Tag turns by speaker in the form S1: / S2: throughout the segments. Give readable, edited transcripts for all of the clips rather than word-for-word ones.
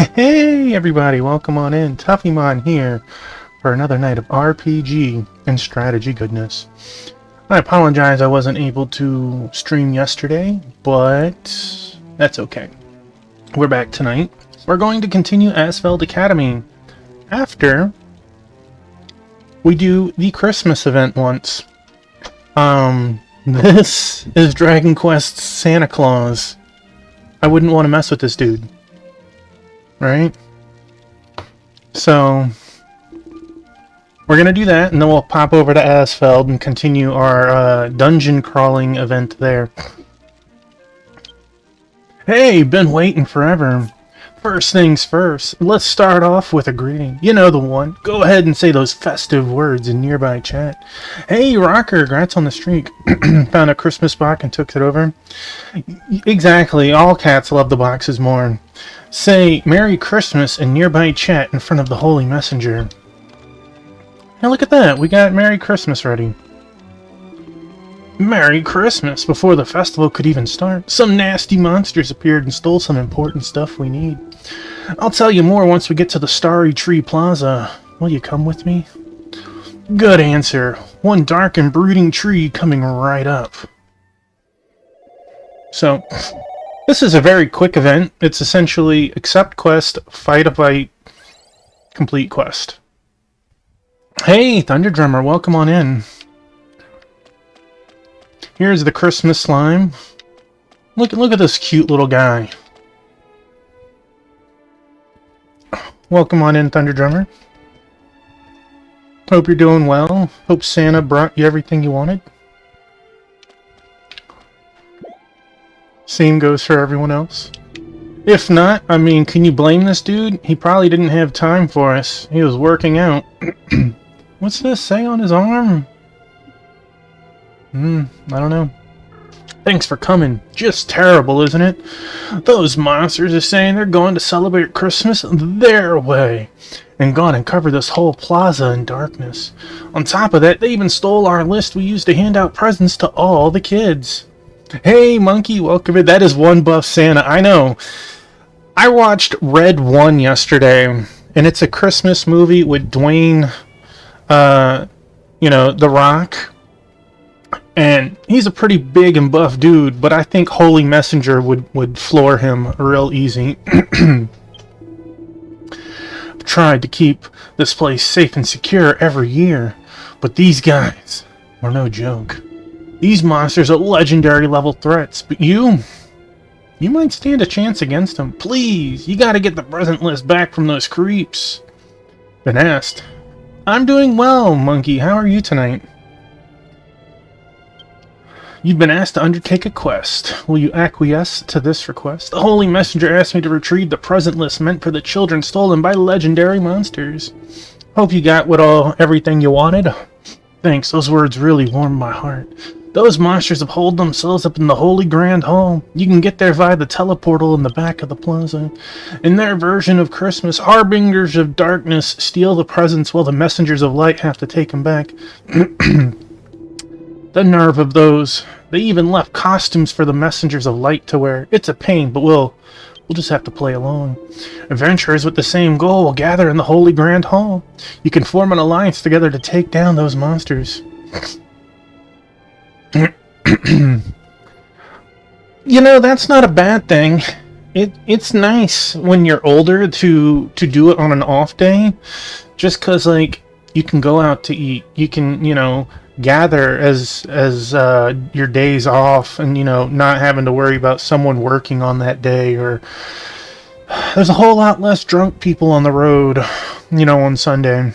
S1: Hey everybody, welcome on in. Tuffymon here for another night of RPG and strategy goodness. I apologize I wasn't able to stream yesterday, but that's okay. We're back tonight. We're going to continue Asfeld Academy after we do the Christmas event once. This is Dragon Quest's Santa Claus. I wouldn't want to mess with this dude. Right? So, we're going to do that, and then we'll pop over to Asfeld and continue our dungeon crawling event there. Hey, been waiting forever. First things first, let's start off with a greeting. You know the one. Go ahead and say those festive words in nearby chat. Hey, Rocker, congrats on the streak. Found a Christmas box and took it over. Exactly, all cats love the boxes more. Say Merry Christmas in nearby chat in front of the Holy Messenger. Now look at that, we got Merry Christmas ready. Merry Christmas! Before the festival could even start, some nasty monsters appeared and stole some important stuff we need. I'll tell you more once we get to the Starry Tree Plaza. Will you come with me? Good answer. One dark and brooding tree coming right up. So, this is a very quick event. It's essentially accept quest, fight a fight, complete quest. Hey, Thunder Drummer, welcome on in. Here's the Christmas slime. Look at this cute little guy. Welcome on in, Thunder Drummer. Hope you're doing well. Hope Santa brought you everything you wanted. Same goes for everyone else. If not, I mean, can you blame this dude? He probably didn't have time for us. He was working out. What's this say on his arm? I don't know. Thanks for coming. Just terrible, isn't it? Those monsters are saying they're going to celebrate Christmas their way. And gone and covered this whole plaza in darkness. On top of that, they even stole our list we used to hand out presents to all the kids. Hey, Monkey, welcome in. That is one buff Santa. I know. I watched Red 1 yesterday, and it's a Christmas movie with Dwayne, The Rock. And he's a pretty big and buff dude, but I think Holy Messenger would floor him real easy. I've tried to keep this place safe and secure every year, but these guys are no joke. These monsters are legendary level threats, but you might stand a chance against them. Please, you gotta get the present list back from those creeps. Been asked. I'm doing well, Monkey. How are you tonight? You've been asked to undertake a quest. Will you acquiesce to this request? The Holy Messenger asked me to retrieve the present list meant for the children stolen by legendary monsters. Hope you got everything you wanted. Thanks, those words really warmed my heart. Those monsters have holed themselves up in the Holy Grand Hall. You can get there via the teleportal in the back of the plaza. In their version of Christmas, harbingers of darkness steal the presents while the messengers of light have to take them back. The nerve of those. They even left costumes for the messengers of light to wear. It's a pain, but we'll just have to play along. Adventurers with the same goal will gather in the Holy Grand Hall. You can form an alliance together to take down those monsters. That's not a bad thing. It's nice when you're older to do it on an off day. Just because, you can go out to eat. You can, gather as your days off and, not having to worry about someone working on that day, or there's a whole lot less drunk people on the road, on Sunday.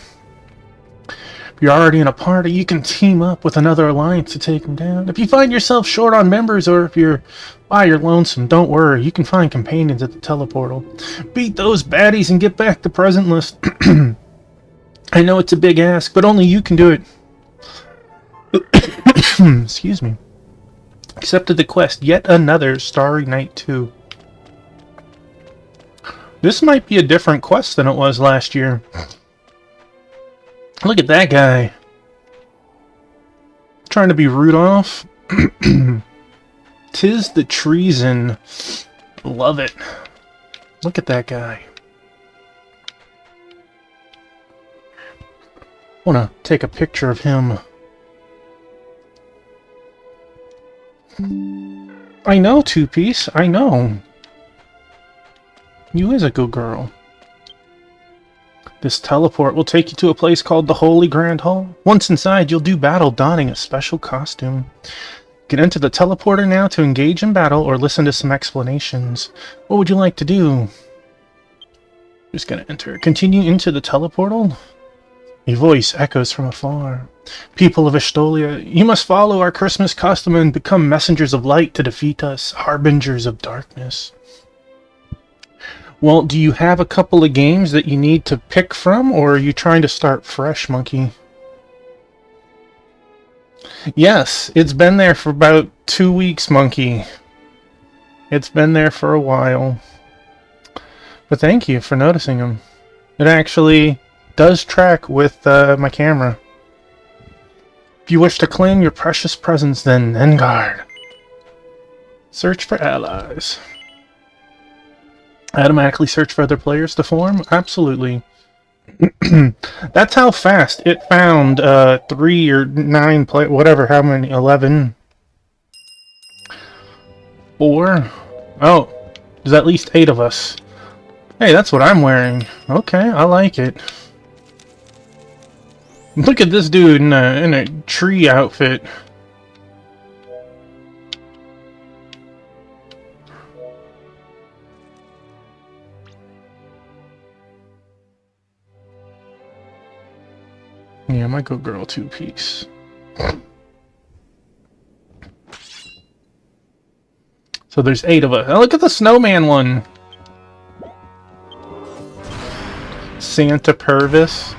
S1: If you're already in a party, you can team up with another alliance to take them down. If you find yourself short on members, or if you're lonesome, don't worry, you can find companions at the teleportal. Beat those baddies and get back the present list. I know it's a big ask, but only you can do it. Excuse me. Accepted the quest, yet another Starry Night 2. This might be a different quest than it was last year. Look at that guy. Trying to be Rudolph. 'Tis the treason. Love it. Look at that guy. Wanna take a picture of him. I know, Two-Piece. I know. You is a good girl. This teleport will take you to a place called the Holy Grand Hall. Once inside, you'll do battle donning a special costume. Get into the teleporter now to engage in battle or listen to some explanations. What would you like to do? Just gonna enter. Continue into the teleportal. A voice echoes from afar. People of Estolia, you must follow our Christmas custom and become messengers of light to defeat us, harbingers of darkness. Well, do you have a couple of games that you need to pick from, or are you trying to start fresh, Monkey? Yes, it's been there for about 2 weeks, Monkey. It's been there for a while. But thank you for noticing them. It actually does track with my camera. If you wish to claim your precious presents, then Engard. Search for allies. Automatically search for other players to form? Absolutely. That's how fast it found 3 or 9 whatever, how many, 11? 4? Oh, there's at least 8 of us. Hey, that's what I'm wearing. Okay, I like it. Look at this dude in a tree outfit. Yeah, my good girl Two-Piece. So there's 8 of us. Oh, look at the snowman one. Santa Purvis.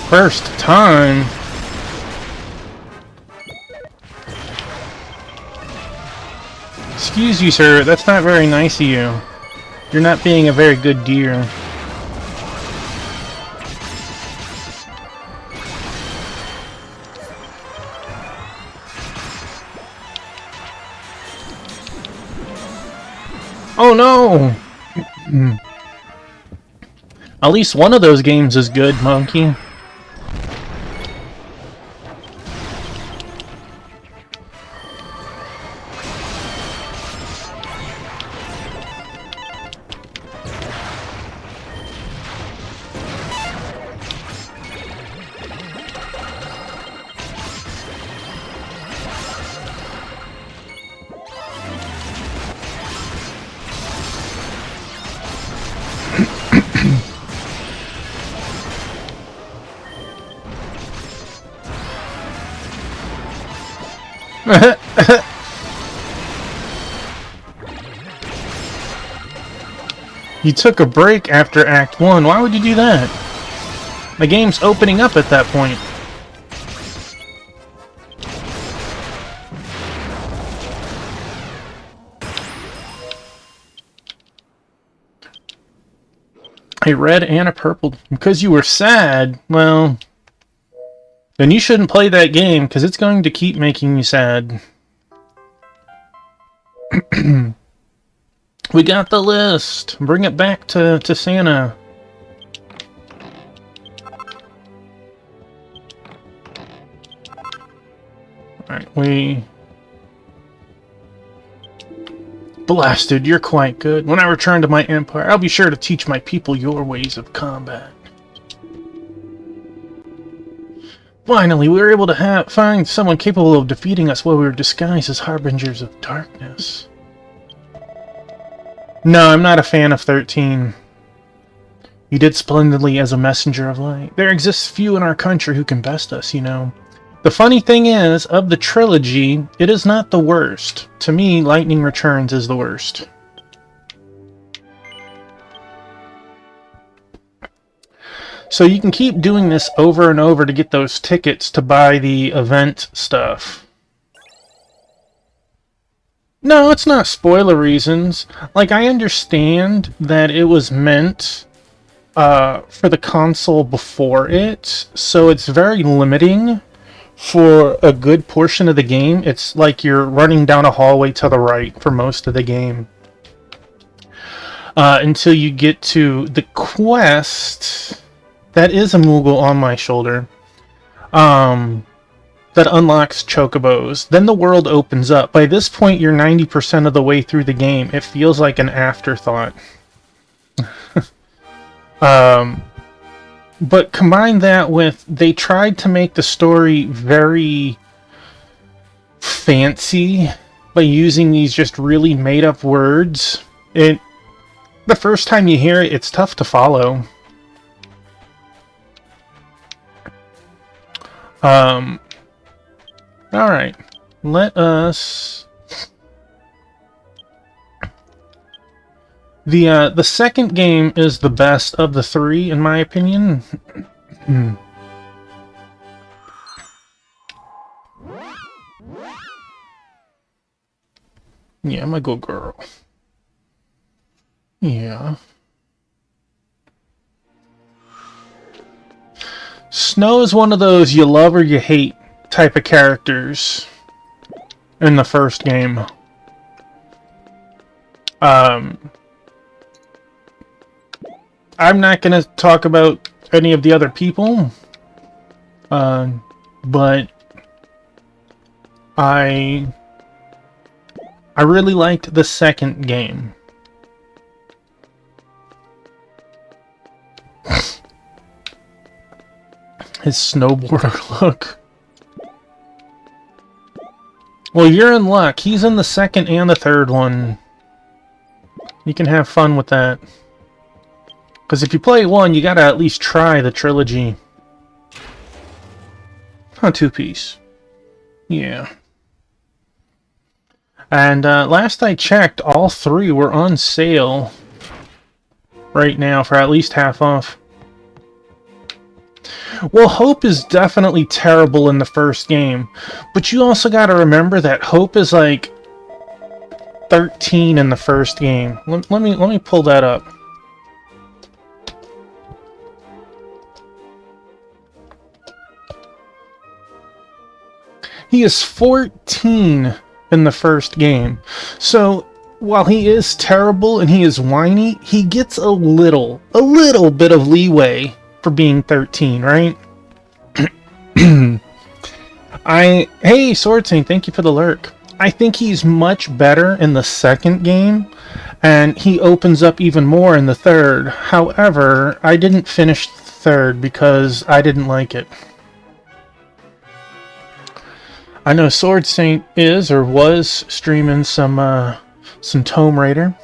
S1: First time. Excuse you, sir. That's not very nice of you. You're not being a very good deer. Oh no! At least one of those games is good, Monkey. You took a break after Act 1. Why would you do that? The game's opening up at that point. A red and a purple. Because you were sad, well, then you shouldn't play that game, because it's going to keep making you sad. We got the list. Bring it back to Santa. Alright, we... Blasted, you're quite good. When I return to my empire, I'll be sure to teach my people your ways of combat. Finally, we were able to find someone capable of defeating us while we were disguised as harbingers of darkness. No, I'm not a fan of 13. You did splendidly as a messenger of light. There exists few in our country who can best us, you know. The funny thing is, of the trilogy, it is not the worst. To me, Lightning Returns is the worst. So you can keep doing this over and over to get those tickets to buy the event stuff. No, it's not spoiler reasons. Like, I understand that it was meant for the console before it, so it's very limiting for a good portion of the game. It's like you're running down a hallway to the right for most of the game. Until you get to the quest. That is a Moogle on my shoulder. That unlocks chocobos. Then the world opens up. By this point, you're 90% of the way through the game. It feels like an afterthought. But combine that with, they tried to make the story very fancy by using these just really made-up words. The first time you hear it, it's tough to follow. Alright. Let us... The second game is the best of the three, in my opinion. Yeah, I'm a good girl. Yeah. Snow is one of those you love or you hate type of characters in the first game. I'm not going to talk about any of the other people, but I really liked the second game. His snowboarder look. Well, you're in luck. He's in the second and the third one. You can have fun with that. Because if you play one, you gotta at least try the trilogy. Huh, two-piece. Yeah. And last I checked, all three were on sale right now for at least half off. Well, Hope is definitely terrible in the first game, but you also gotta remember that Hope is like 13 in the first game. Let me pull that up. He is 14 in the first game. So, while he is terrible and he is whiny, he gets a little bit of leeway for being 13, right? Hey, Swordsaint, thank you for the lurk. I think he's much better in the second game, and he opens up even more in the third. However, I didn't finish the third because I didn't like it. I know Sword Saint is or was streaming some Tomb Raider.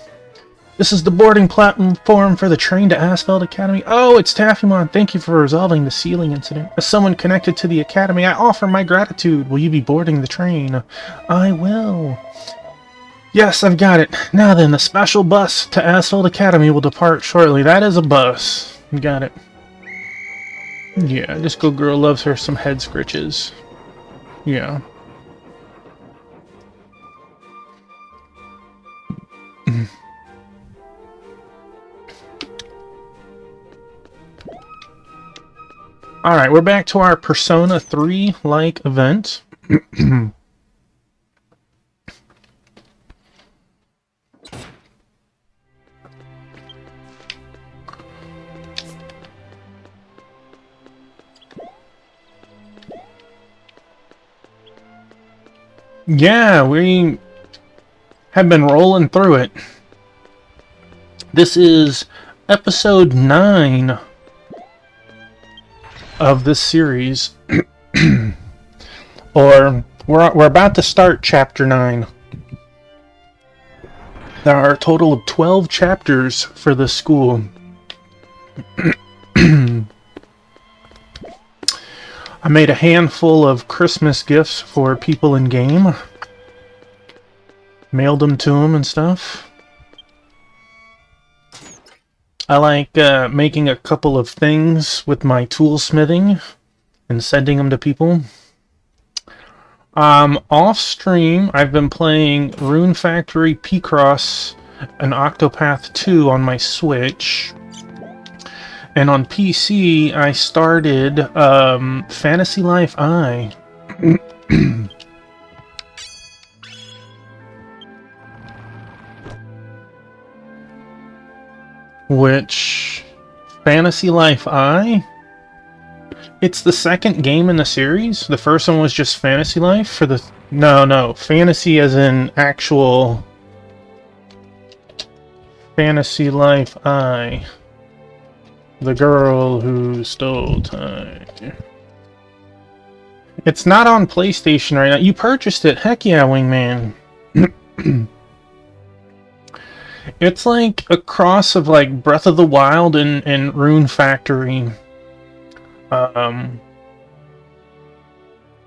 S1: This is the boarding platform for the train to Asfeld Academy. Oh, it's Taffymon. Thank you for resolving the ceiling incident. As someone connected to the Academy, I offer my gratitude. Will you be boarding the train? I will. Yes, I've got it. Now then, the special bus to Asfeld Academy will depart shortly. That is a bus. You got it. Yeah, this good girl loves her some head scritches. Yeah. Alright, we're back to our Persona 3-like event. Yeah, we have been rolling through it. This is episode 9 of this series. Or we're about to start chapter 9. There are a total of 12 chapters for this school. I made a handful of Christmas gifts for people in game. Mailed them to them and stuff. I like making a couple of things with my toolsmithing and sending them to people. Off stream, I've been playing Rune Factory, P-Cross, and Octopath 2 on my Switch. And on PC, I started Fantasy Life I. Which, Fantasy Life I? It's the second game in the series. The first one was just Fantasy Life for the... No, fantasy as in actual... Fantasy Life I. The girl who stole time. It's not on PlayStation right now. You purchased it. Heck yeah, Wingman. It's like a cross of like Breath of the Wild and Rune Factory.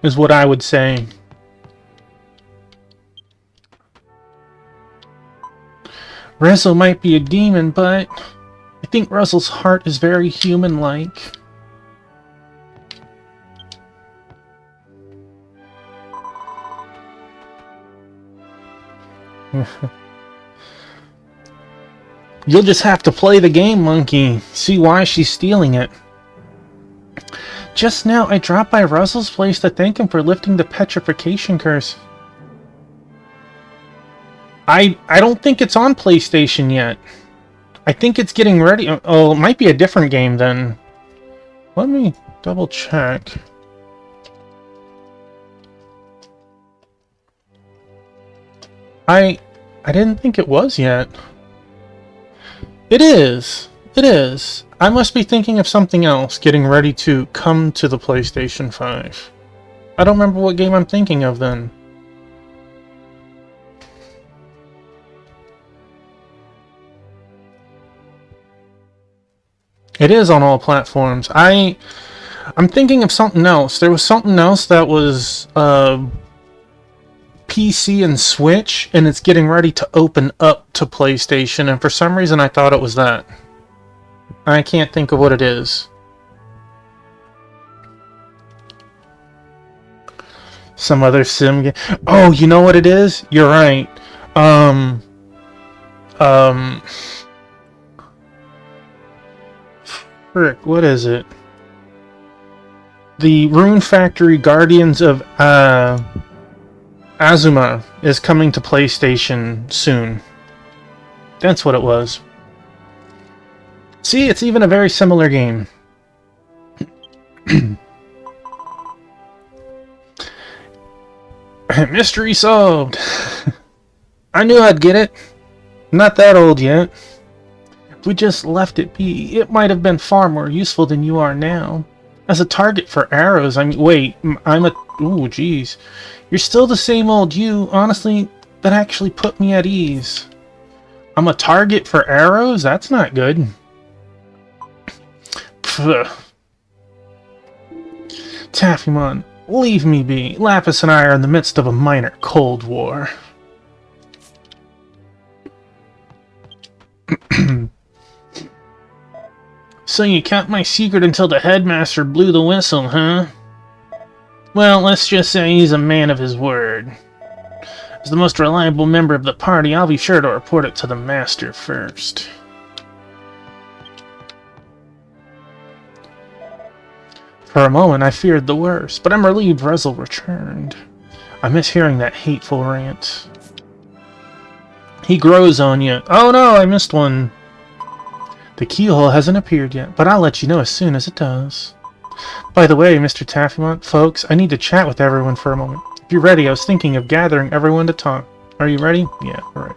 S1: Is what I would say. Rezo might be a demon, but I think Russell's heart is very human-like. You'll just have to play the game, Monkey. See why she's stealing it. Just now, I dropped by Russell's place to thank him for lifting the petrification curse. I don't think it's on PlayStation yet. I think it's getting ready. Oh, it might be a different game then. Let me double check. I didn't think it was yet. It is. It is. I must be thinking of something else getting ready to come to the PlayStation 5. I don't remember what game I'm thinking of then. It is on all platforms. I'm thinking of something else. There was something else that was PC and Switch, and it's getting ready to open up to PlayStation, and for some reason I thought it was that. I can't think of what it is. Some other sim game. Oh, you know what it is? You're right. Frick, what is it? The Rune Factory Guardians of Azuma is coming to PlayStation soon. That's what it was. See, it's even a very similar game. Mystery solved! I knew I'd get it. Not that old yet. If we just left it be, it might have been far more useful than you are now. As a target for arrows, I'm a... Ooh, jeez. You're still the same old you. Honestly, that actually put me at ease. I'm a target for arrows? That's not good. Pfft. Taffymon, leave me be. Lapis and I are in the midst of a minor Cold War. So you kept my secret until the headmaster blew the whistle, huh? Well, let's just say he's a man of his word. As the most reliable member of the party, I'll be sure to report it to the master first. For a moment, I feared the worst, but I'm relieved Rezel returned. I miss hearing that hateful rant. He grows on you. Oh no, I missed one. The keyhole hasn't appeared yet, but I'll let you know as soon as it does. By the way, Mr. Taffymont, folks, I need to chat with everyone for a moment. If you're ready, I was thinking of gathering everyone to talk. Are you ready? Yeah, alright.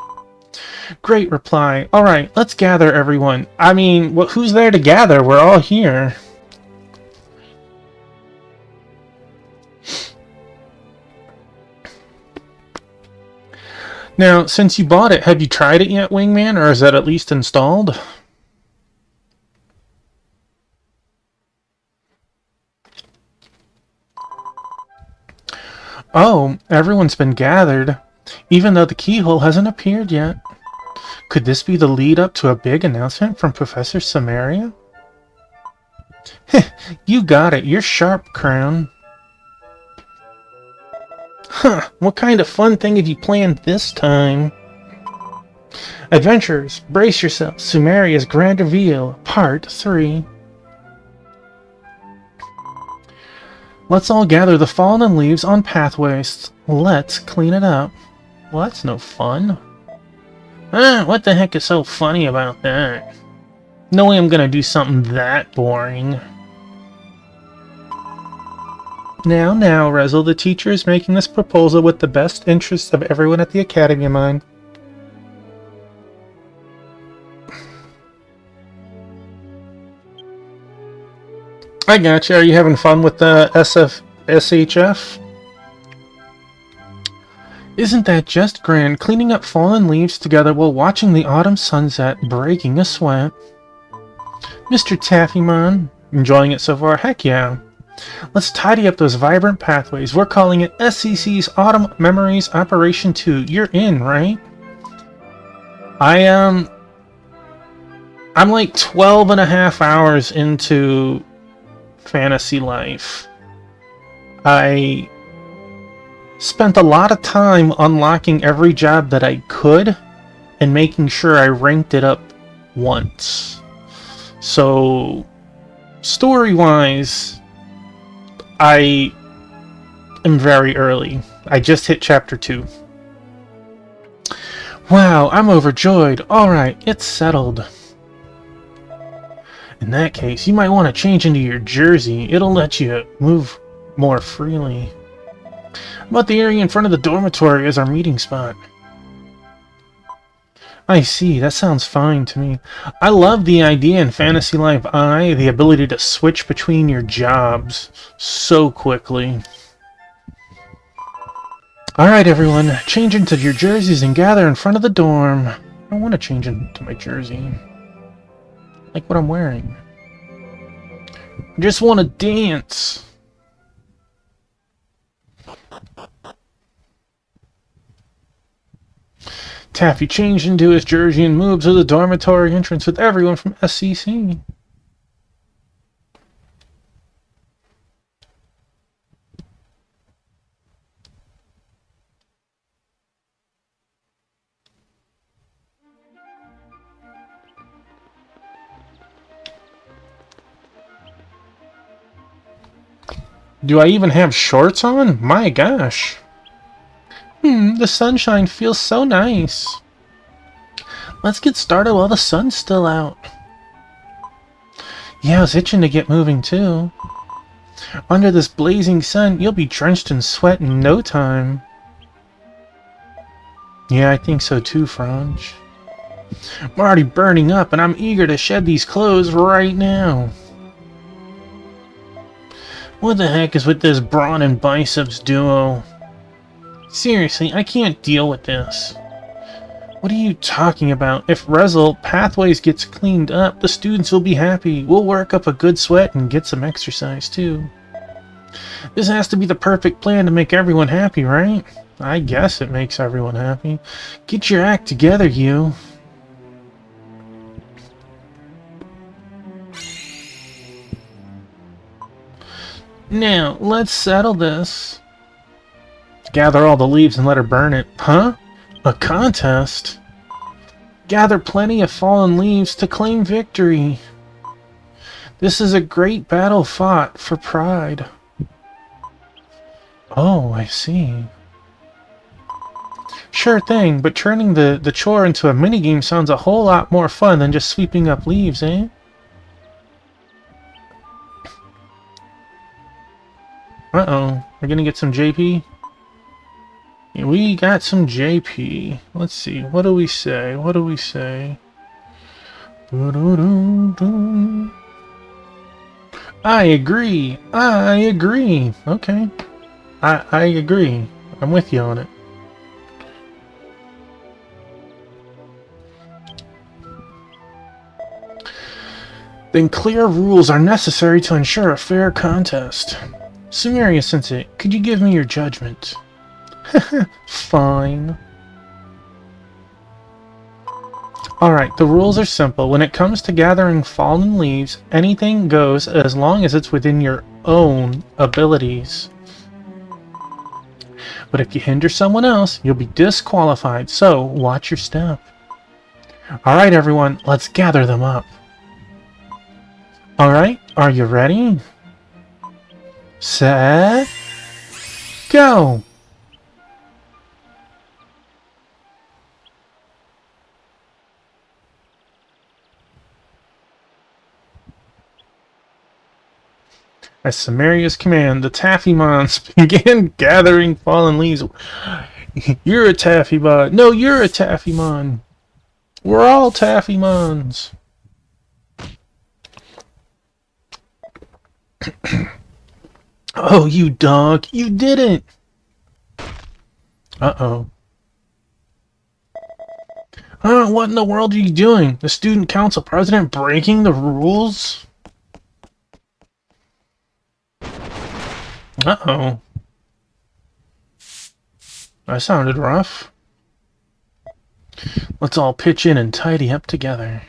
S1: Great reply. Alright, let's gather everyone. I mean, who's there to gather? We're all here. Now, since you bought it, have you tried it yet, Wingman, or is that at least installed? Oh, everyone's been gathered, even though the keyhole hasn't appeared yet. Could this be the lead up to a big announcement from Professor Samaria? You got it. You're sharp, Crown. Huh, what kind of fun thing have you planned this time? Adventurers, brace yourselves. Sumeria's Grand Reveal, Part 3. Let's all gather the fallen leaves on pathways. Let's clean it up. Well, that's no fun. What the heck is so funny about that? No way I'm gonna do something that boring. Now, Rezel, the teacher is making this proposal with the best interests of everyone at the Academy in mind. I gotcha. Are you having fun with the SHF? Isn't that just grand, cleaning up fallen leaves together while watching the autumn sunset, breaking a sweat? Mr. Taffyman, enjoying it so far? Heck yeah. Let's tidy up those vibrant pathways. We're calling it SCC's Autumn Memories Operation 2. You're in, right? I'm like 12 and a half hours into Fantasy Life. I spent a lot of time unlocking every job that I could and making sure I ranked it up once. So, story-wise, I am very early. I just hit chapter 2. Wow, I'm overjoyed. Alright, it's settled. In that case, you might want to change into your jersey. It'll let you move more freely. About the area in front of the dormitory is our meeting spot. I see, that sounds fine to me. I love the idea in Fantasy Life I, the ability to switch between your jobs so quickly. Alright everyone, change into your jerseys and gather in front of the dorm. I don't want to change into my jersey. Like what I'm wearing. I just want to dance. Taffy changed into his jersey and moved to the dormitory entrance with everyone from SCC. Do I even have shorts on? My gosh. The sunshine feels so nice. Let's get started while the sun's still out. Yeah, I was itching to get moving too. Under this blazing sun, you'll be drenched in sweat in no time. Yeah, I think so too, Franz. I'm already burning up and I'm eager to shed these clothes right now. What the heck is with this brawn and biceps duo? Seriously, I can't deal with this. What are you talking about? If Rezel Pathways gets cleaned up, the students will be happy. We'll work up a good sweat and get some exercise too. This has to be the perfect plan to make everyone happy, right? I guess it makes everyone happy. Get your act together, you. Now, let's settle this. Gather all the leaves and let her burn it. Huh? A contest? Gather plenty of fallen leaves to claim victory. This is a great battle fought for pride. Oh, I see. Sure thing, but turning the chore into a minigame sounds a whole lot more fun than just sweeping up leaves, eh? Uh-oh. We're gonna get some JP? Yeah, we got some JP. Let's see. What do we say? What do we say? I agree. I agree. Okay. I agree. I'm with you on it. Then clear rules are necessary to ensure a fair contest. Sumeria-sensei, could you give me your judgment? Fine. Alright, the rules are simple. When it comes to gathering fallen leaves, anything goes as long as it's within your own abilities. But if you hinder someone else, you'll be disqualified, so watch your step. Alright everyone, let's gather them up. Alright, are you ready? Set, go! At Samaria's command, the Taffymons began gathering fallen leaves. You're a Taffymon. No, you're a Taffymon. We're all Taffymons. Oh, you dog. You did it. Uh-oh. What in the world are you doing? The student council president breaking the rules? Uh-oh. That sounded rough. Let's all pitch in and tidy up together.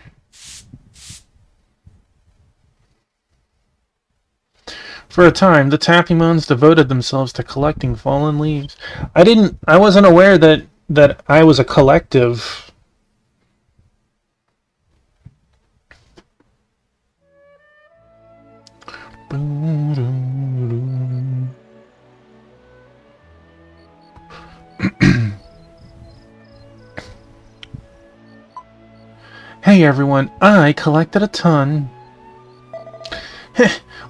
S1: For a time, the Taffymons devoted themselves to collecting fallen leaves. I wasn't aware that I was a collective. Hey everyone, I collected a ton.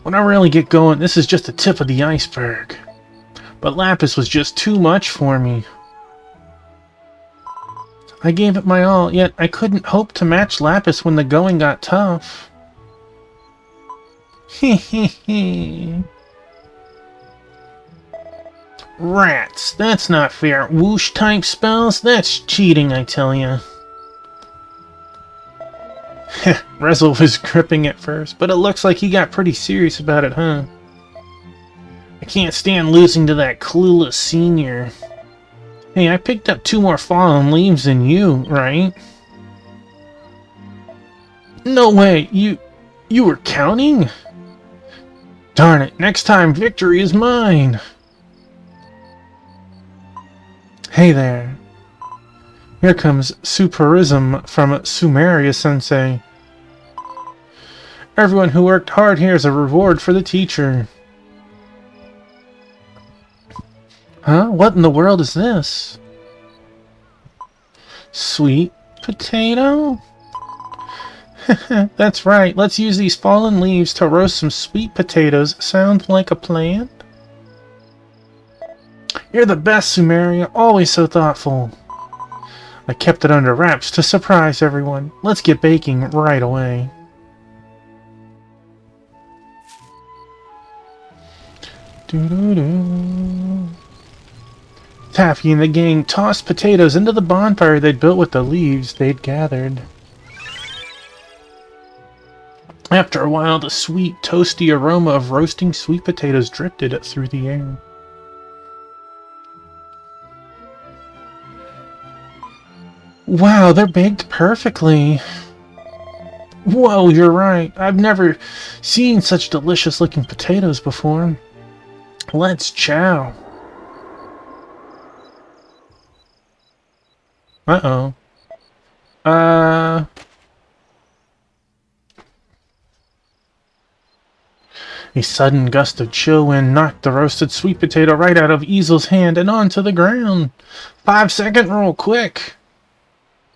S1: When I really get going, this is just the tip of the iceberg. But Lapis was just too much for me. I gave it my all, yet I couldn't hope to match Lapis when the going got tough. Hehehe. Rats, that's not fair. Whoosh type spells? That's cheating, I tell ya. Rezel was gripping at first, but it looks like he got pretty serious about it, huh? I can't stand losing to that clueless senior. Hey, I picked up 2 more fallen leaves than you, right? No way, you were counting? Darn it, next time victory is mine! Hey there. Here comes Superism from Sumeria-sensei. Everyone who worked hard here is a reward for the teacher. Huh? What in the world is this? Sweet potato? That's right. Let's use these fallen leaves to roast some sweet potatoes. Sound like a plan? You're the best, Sumeria. Always so thoughtful. I kept it under wraps to surprise everyone. Let's get baking right away. Doo-doo-doo. Taffy and the gang tossed potatoes into the bonfire they'd built with the leaves they'd gathered. After a while, the sweet, toasty aroma of roasting sweet potatoes drifted through the air. Wow, they're baked perfectly. Whoa, you're right. I've never seen such delicious-looking potatoes before. Let's chow. Uh-oh. A sudden gust of chill wind knocked the roasted sweet potato right out of Easel's hand and onto the ground. 5-second rule, quick!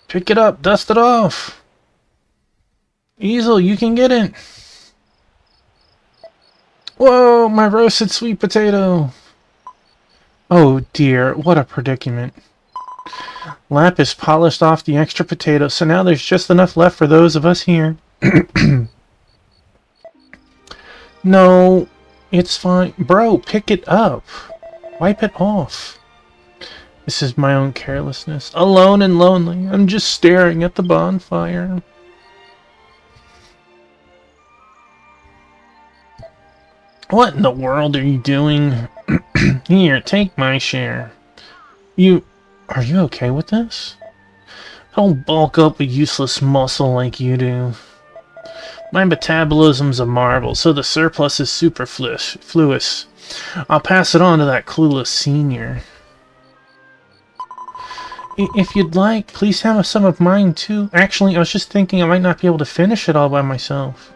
S1: Pick it up, dust it off. Easel, you can get it. Whoa, my roasted sweet potato. Oh dear, what a predicament. Lapis polished off the extra potato, so now there's just enough left for those of us here. No, it's fine. Bro, pick it up. Wipe it off. This is my own carelessness. Alone and lonely. I'm just staring at the bonfire. What in the world are you doing? Here, take my share. Are you okay with this? Don't bulk up a useless muscle like you do. My metabolism's a marvel, so the surplus is superfluous. I'll pass it on to that clueless senior. If you'd like, please have some of mine too. Actually, I was just thinking I might not be able to finish it all by myself.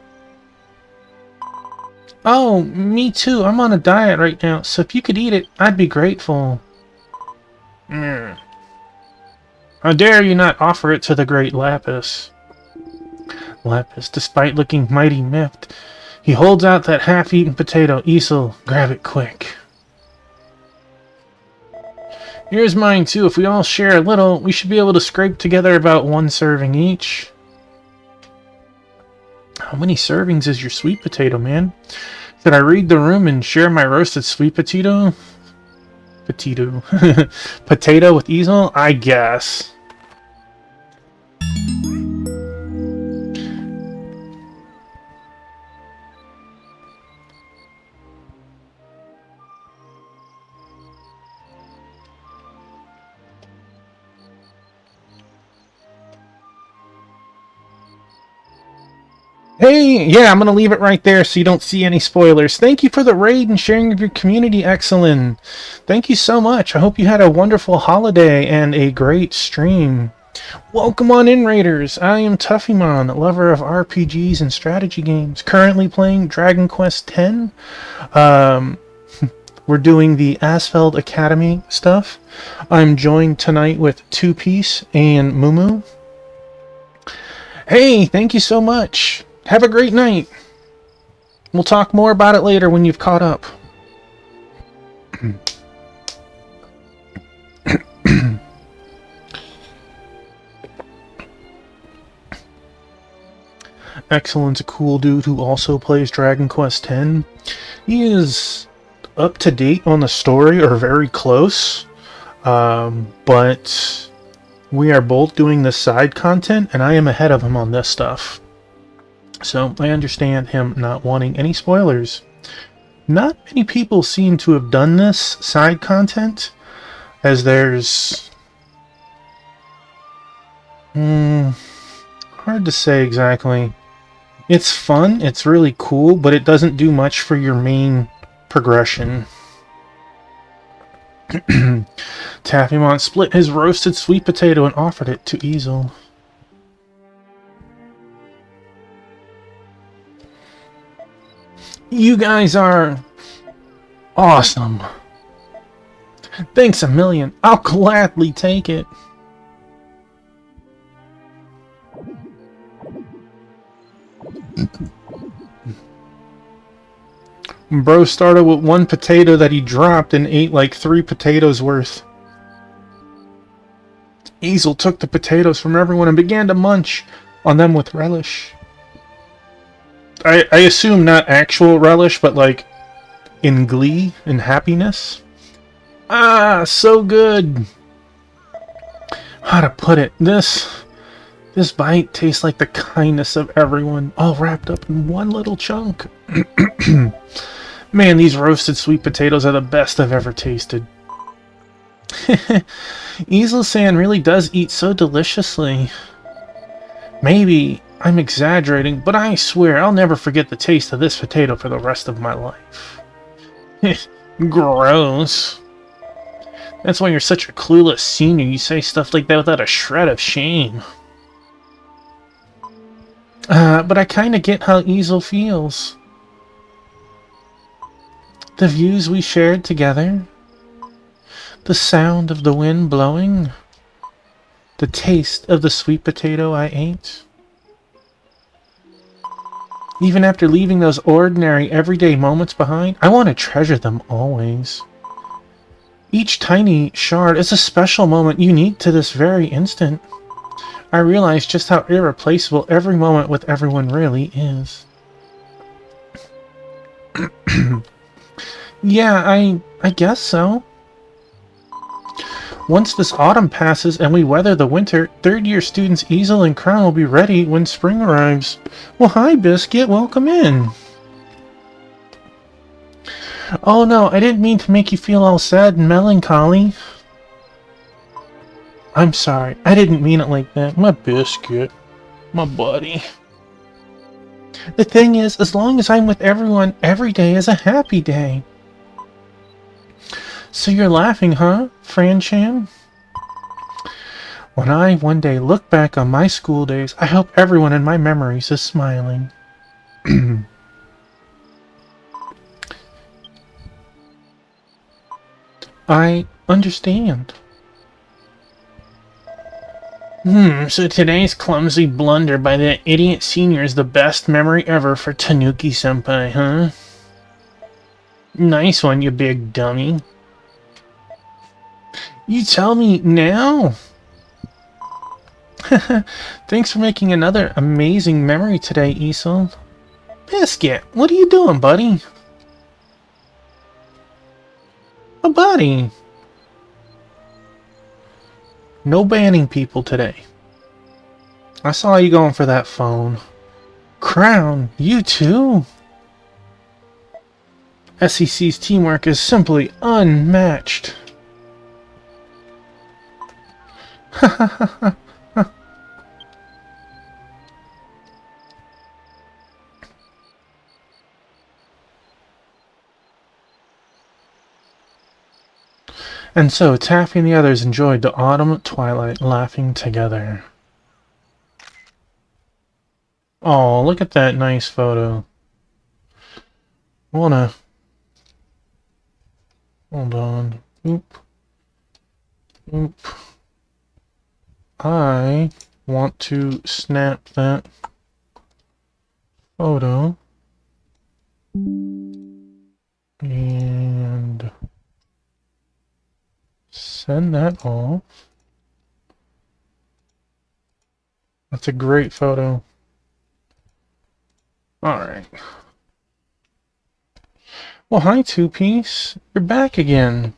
S1: Oh, me too. I'm on a diet right now, so if you could eat it, I'd be grateful. How dare you not offer it to the great Lapis? Lapis, despite looking mighty miffed, he holds out that half-eaten potato. Isel, grab it quick. Here's mine too. If we all share a little, we should be able to scrape together about 1 serving each. How many servings is your sweet potato, man? Should I read the room and share my roasted sweet potato? Potato with Isel? I guess. Hey, yeah, I'm going to leave it right there so you don't see any spoilers. Thank you for the raid and sharing of your community, Excellent. Thank you so much. I hope you had a wonderful holiday and a great stream. Welcome on in, Raiders. I am Tuffymon, lover of RPGs and strategy games. Currently playing Dragon Quest X. We're doing the Asfeld Academy stuff. I'm joined tonight with Two Piece and Mumu. Hey, thank you so much. Have a great night. We'll talk more about it later when you've caught up. Excellent's a cool dude who also plays Dragon Quest X. He is up to date on the story, or very close. But we are both doing the side content, and I am ahead of him on this stuff. So I understand him not wanting any spoilers. Not many people seem to have done this side content, as there's... hard to say exactly. It's fun, it's really cool, but it doesn't do much for your main progression. Taffymon split his roasted sweet potato and offered it to Isel. You guys are awesome. Thanks a million. I'll gladly take it. Bro started with 1 potato that he dropped and ate like 3 potatoes worth. Isel took the potatoes from everyone and began to munch on them with relish. I assume not actual relish, but like in glee and happiness. Ah, so good. How to put it? This bite tastes like the kindness of everyone, all wrapped up in one little chunk. Man, these roasted sweet potatoes are the best I've ever tasted. Isel-san really does eat so deliciously. Maybe I'm exaggerating, but I swear I'll never forget the taste of this potato for the rest of my life. Gross. That's why you're such a clueless senior. You say stuff like that without a shred of shame. But I kinda get how Isel feels. The views we shared together. The sound of the wind blowing. The taste of the sweet potato I ate. Even after leaving those ordinary, everyday moments behind, I want to treasure them always. Each tiny shard is a special moment unique to this very instant. I realize just how irreplaceable every moment with everyone really is. Yeah, I guess so. Once this autumn passes and we weather the winter, third-year students Isel and Crown will be ready when spring arrives. Well, hi, Biscuit. Welcome in. Oh no, I didn't mean to make you feel all sad and melancholy. I'm sorry, I didn't mean it like that. My biscuit. My buddy. The thing is, as long as I'm with everyone, every day is a happy day. So you're laughing, huh, Fran-chan? When I one day look back on my school days, I hope everyone in my memories is smiling. I understand. So today's clumsy blunder by that idiot senior is the best memory ever for Tanuki-senpai, huh? Nice one, you big dummy. You tell me now? Thanks for making another amazing memory today, Isol. Biscuit, what are you doing, buddy? Oh, buddy. No banning people today. I saw you going for that phone. Crown, you too? SEC's teamwork is simply unmatched. And so, Taffy and the others enjoyed the autumn twilight laughing together. Oh, look at that nice photo. Hold on. Oop. I want to snap that photo. And send that off. That's a great photo. Alright. Well, hi, Two-Piece. You're back again.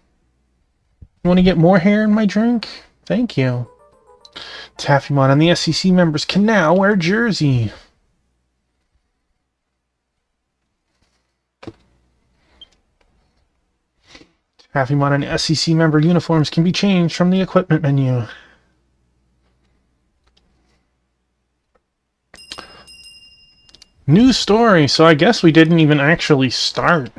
S1: You want to get more hair in my drink? Thank you. Taffymon and the SEC members can now wear jersey. Taffymon and SEC member uniforms can be changed from the equipment menu. New story, so I guess we didn't even actually start.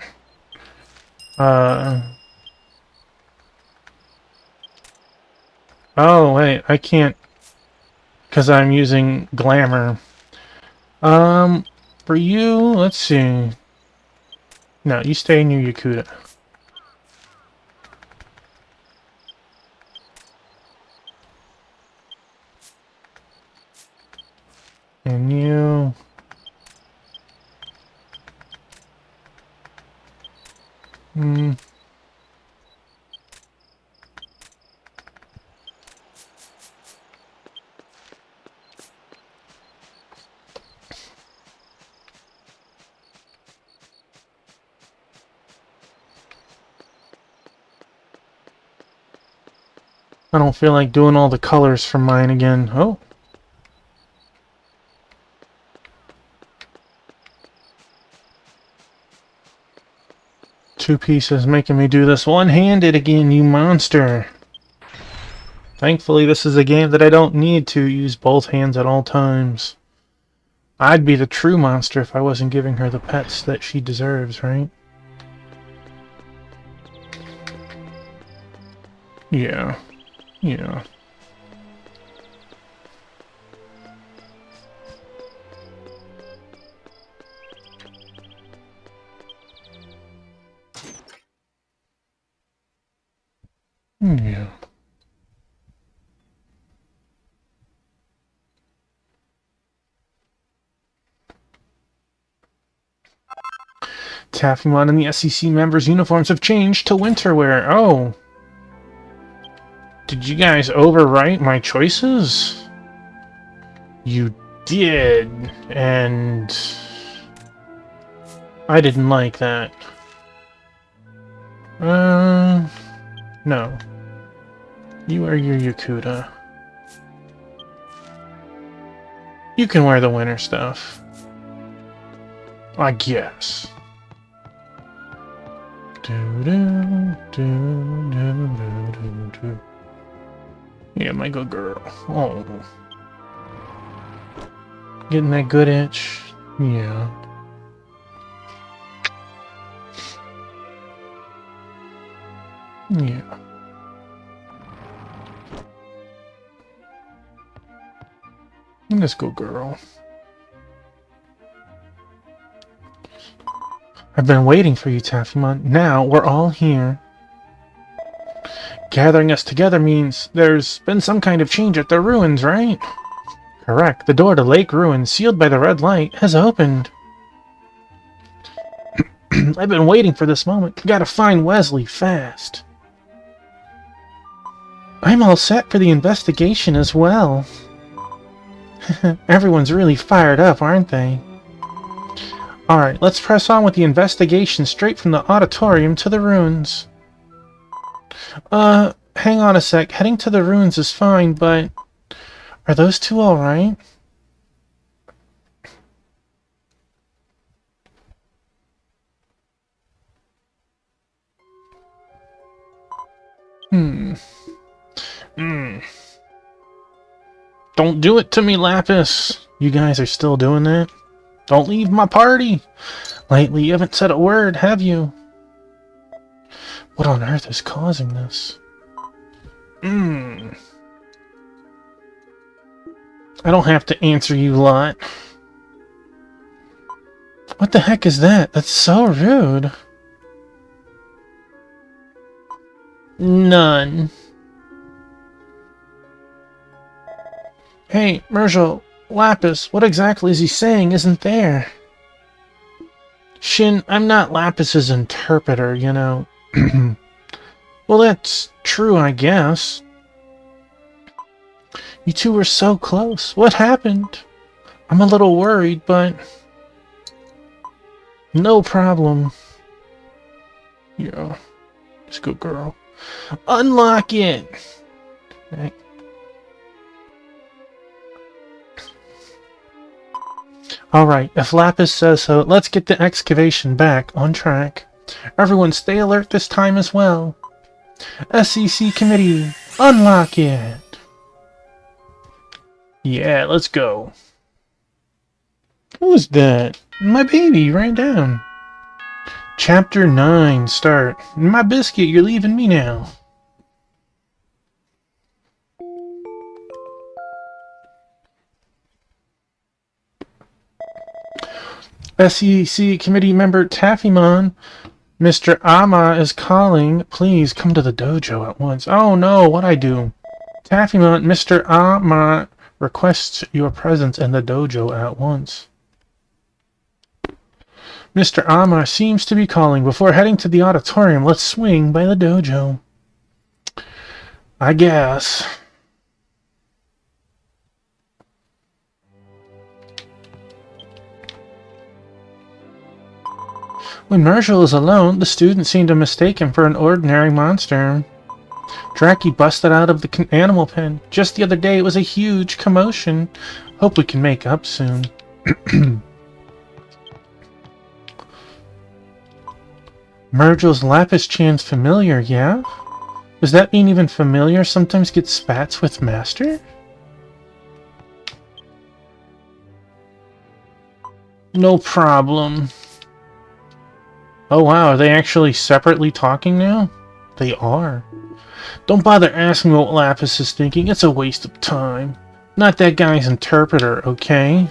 S1: Oh, wait, I can't, because I'm using glamour. For you, let's see. No, you stay in your Yakuta. And you... I don't feel like doing all the colors for mine again. Oh. Two pieces making me do this one-handed again, you monster. Thankfully, this is a game that I don't need to use both hands at all times. I'd be the true monster if I wasn't giving her the pets that she deserves, right? Yeah. Yeah. Yeah. Taffymon and the SEC members' uniforms have changed to winter wear. Oh. Did you guys overwrite my choices? You did, and I didn't like that. No. You wear your Yakuta. You can wear the winter stuff. I guess. Yeah, my good girl. Oh. Getting that good itch. Yeah. Yeah. Let's go, girl. I've been waiting for you, Taffymon. Now we're all here. Gathering us together means there's been some kind of change at the ruins, right? Correct. The door to Lake Ruin, sealed by the red light, has opened. I've been waiting for this moment. Gotta find Wesley fast. I'm all set for the investigation as well. Everyone's really fired up, aren't they? Alright, let's press on with the investigation straight from the auditorium to the ruins. Hang on a sec. Heading to the ruins is fine, but... Are those two alright? Don't do it to me, Lapis. You guys are still doing that? Don't leave my party. Lately, you haven't said a word, have you? What on earth is causing this? I don't have to answer you lot. What the heck is that? That's so rude. None. Hey, Mergel, Lapis, what exactly is he saying isn't there? Shin, I'm not Lapis's interpreter, you know. Well, that's true, I guess. You two were so close. What happened? I'm a little worried, but... No problem. Yeah. Just go, girl. Unlock it! Okay. Alright, if Lapis says so, let's get the excavation back on track. Everyone stay alert this time as well. SEC committee, unlock it! Yeah, let's go. What was that? My baby ran down. Chapter 9, start. My biscuit, you're leaving me now. SEC committee member Taffymon, Mr. Ama is calling. Please come to the dojo at once. Oh no, what'd I do? Taffymon, Mr. Ama requests your presence in the dojo at once. Mr. Ama seems to be calling. Before heading to the auditorium, let's swing by the dojo. I guess. When Marshall is alone, the students seem to mistake him for an ordinary monster. Draki busted out of the animal pen. Just the other day, it was a huge commotion. Hope we can make up soon. Mergel's Lapis Chan's familiar, yeah? Does that mean even familiar sometimes gets spats with Master? No problem. Oh wow, are they actually separately talking now? They are. Don't bother asking what Lapis is thinking, it's a waste of time. Not that guy's interpreter, okay?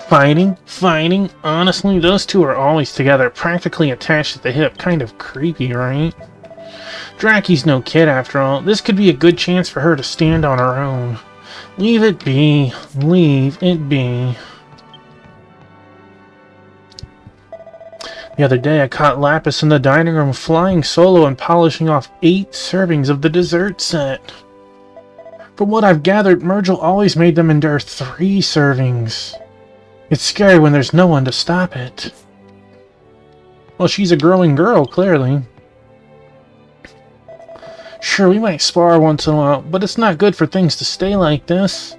S1: Fighting? Honestly, those two are always together, practically attached at the hip. Kind of creepy, right? Draki's no kid after all. This could be a good chance for her to stand on her own. Leave it be. Leave it be. The other day, I caught Lapis in the dining room flying solo and polishing off 8 servings of the dessert set. From what I've gathered, Mergel always made them endure 3 servings. It's scary when there's no one to stop it. Well, she's a growing girl, clearly. Sure, we might spar once in a while, but it's not good for things to stay like this.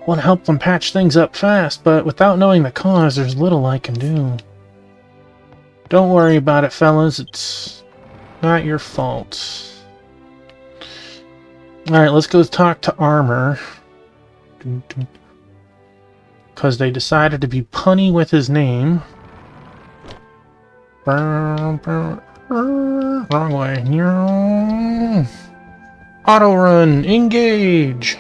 S1: Want to help them patch things up fast, but without knowing the cause, there's little I can do. Don't worry about it, fellas. It's not your fault. Alright, let's go talk to Armor. Because they decided to be punny with his name. Wrong way. Auto run. Engage.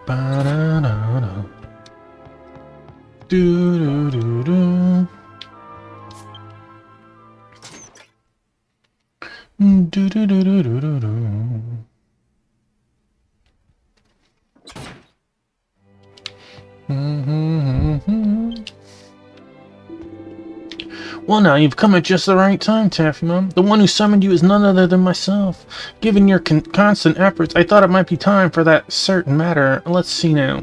S1: Ba-da-da-da. Do-do-do-do. Do-do-do-do-do-do. Well, now you've come at just the right time, Taffy Mom. The one who summoned you is none other than myself. Given your constant efforts, I thought it might be time for that certain matter. Let's see now.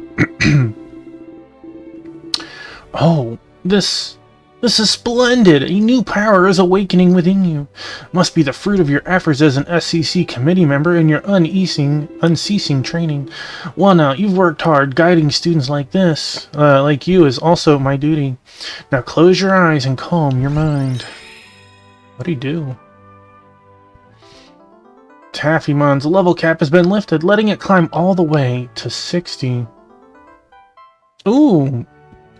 S1: Oh, this is splendid! A new power is awakening within you. Must be the fruit of your efforts as an SCC committee member and your unceasing training. Well now, you've worked hard. Guiding students like this, like you, is also my duty. Now close your eyes and calm your mind. What'd he do? Taffymon's level cap has been lifted, letting it climb all the way to 60. Ooh!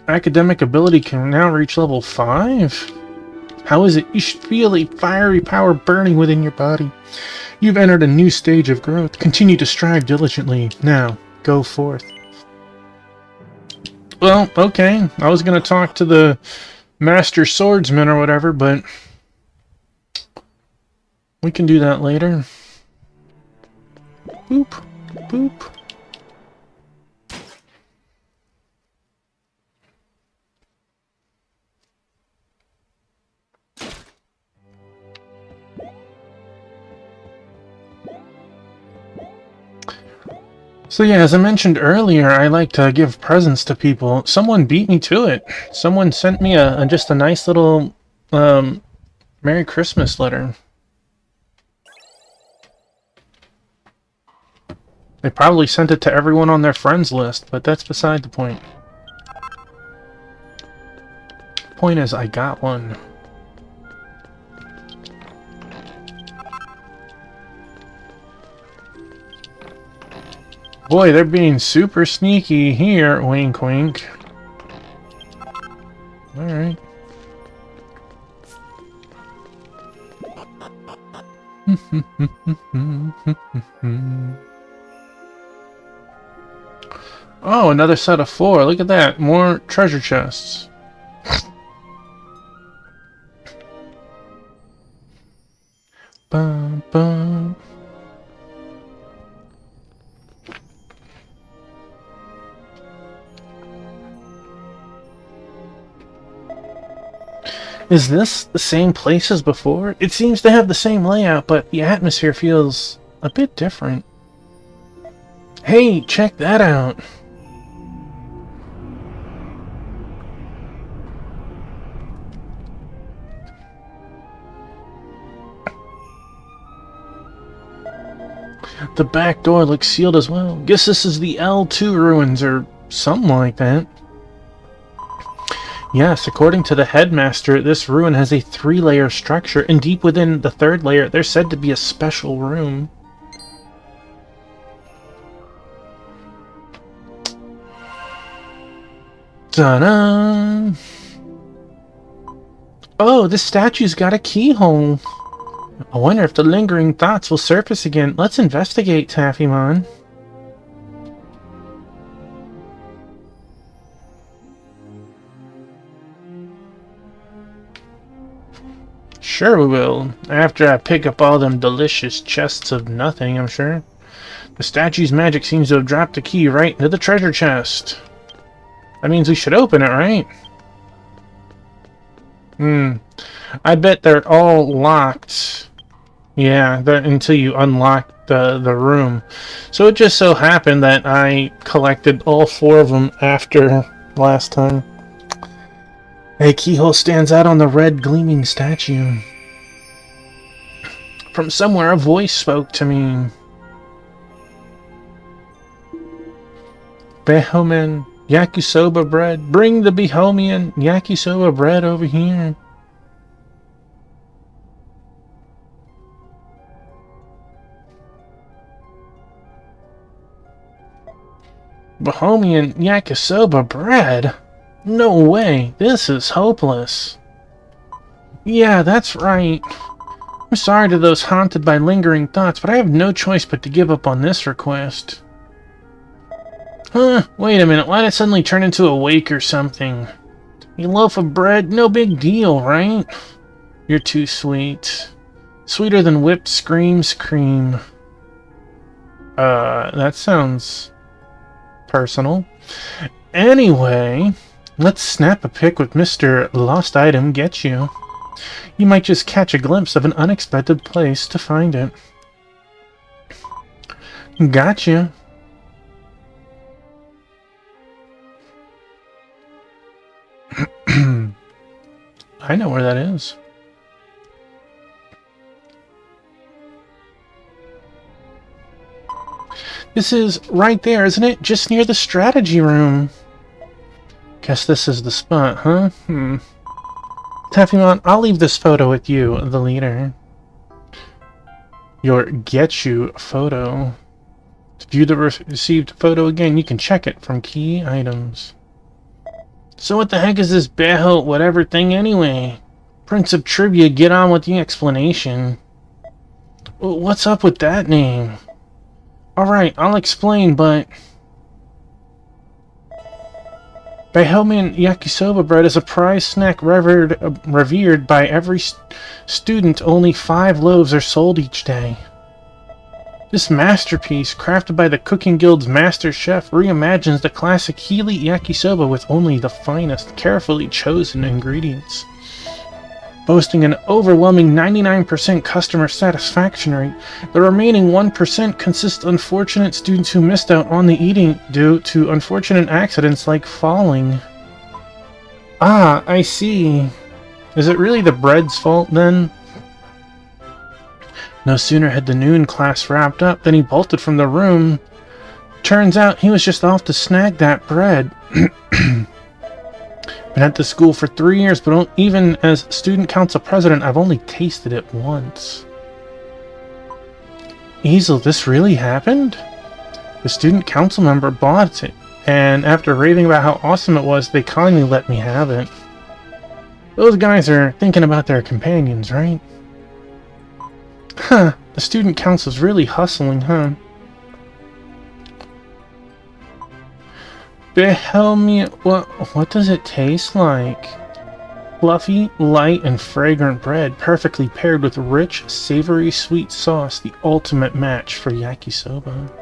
S1: Academic ability can now reach level 5? How is it? You should feel a fiery power burning within your body. You've entered a new stage of growth. Continue to strive diligently. Now, go forth. Well, okay. I was going to talk to the Master Swordsman or whatever, but we can do that later. Boop. Boop. So yeah, as I mentioned earlier, I like to give presents to people. Someone beat me to it. Someone sent me just a nice little Merry Christmas letter. They probably sent it to everyone on their friends list, but that's beside the point. Point is, I got one. Boy, they're being super sneaky here, wink wink. Alright. Oh, another set of 4. Look at that. More treasure chests. Bum, bum. Is this the same place as before? It seems to have the same layout, but the atmosphere feels a bit different. Hey, check that out! The back door looks sealed as well. Guess this is the L2 ruins or something like that. Yes, according to the headmaster, this ruin has a 3-layer structure, and deep within the 3rd layer, there's said to be a special room. Ta-da! Oh, this statue's got a keyhole. I wonder if the lingering thoughts will surface again. Let's investigate, Taffymon. Sure we will. After I pick up all them delicious chests of nothing, I'm sure. The statue's magic seems to have dropped the key right into the treasure chest. That means we should open it, right? I bet they're all locked. Yeah, until you unlock the room. So it just so happened that I collected all 4 of them after last time. A keyhole stands out on the red gleaming statue. From somewhere a voice spoke to me. Bohemian yakisoba bread. Bring the Bohemian yakisoba bread over here. Bohemian yakisoba bread? No way, this is hopeless. Yeah, that's right. I'm sorry to those haunted by lingering thoughts, but I have no choice but to give up on this request. Huh, wait a minute, why'd it suddenly turn into a wake or something? A loaf of bread, no big deal, right? You're too sweet. Sweeter than whipped screams cream. That sounds personal. Anyway, let's snap a pic with Mr. Lost Item Get You. You might just catch a glimpse of an unexpected place to find it. Gotcha. I know where that is. This is right there, isn't it? Just near the strategy room. Guess this is the spot, huh? Taffymon, I'll leave this photo with you, the leader. Your Get You photo. To view the received photo again, you can check it from key items. So what the heck is this Beho whatever thing anyway? Prince of Trivia, get on with the explanation. What's up with that name? Alright, I'll explain, but... Bohemian yakisoba bread is a prized snack revered by every student. Only 5 loaves are sold each day. This masterpiece, crafted by the Cooking Guild's master chef, reimagines the classic Healy yakisoba with only the finest, carefully chosen ingredients. Boasting an overwhelming 99% customer satisfaction rate, the remaining 1% consists of unfortunate students who missed out on the eating due to unfortunate accidents like falling. Ah, I see. Is it really the bread's fault then? No sooner had the noon class wrapped up than he bolted from the room. Turns out he was just off to snag that bread. Been at the school for 3 years, but even as student council president, I've only tasted it once. Easel, this really happened? The student council member bought it, and after raving about how awesome it was, they kindly let me have it. Those guys are thinking about their companions, right? Huh, the student council's really hustling, huh? Bohemian, what does it taste like? Fluffy, light, and fragrant bread, perfectly paired with rich, savory, sweet sauce, the ultimate match for yakisoba.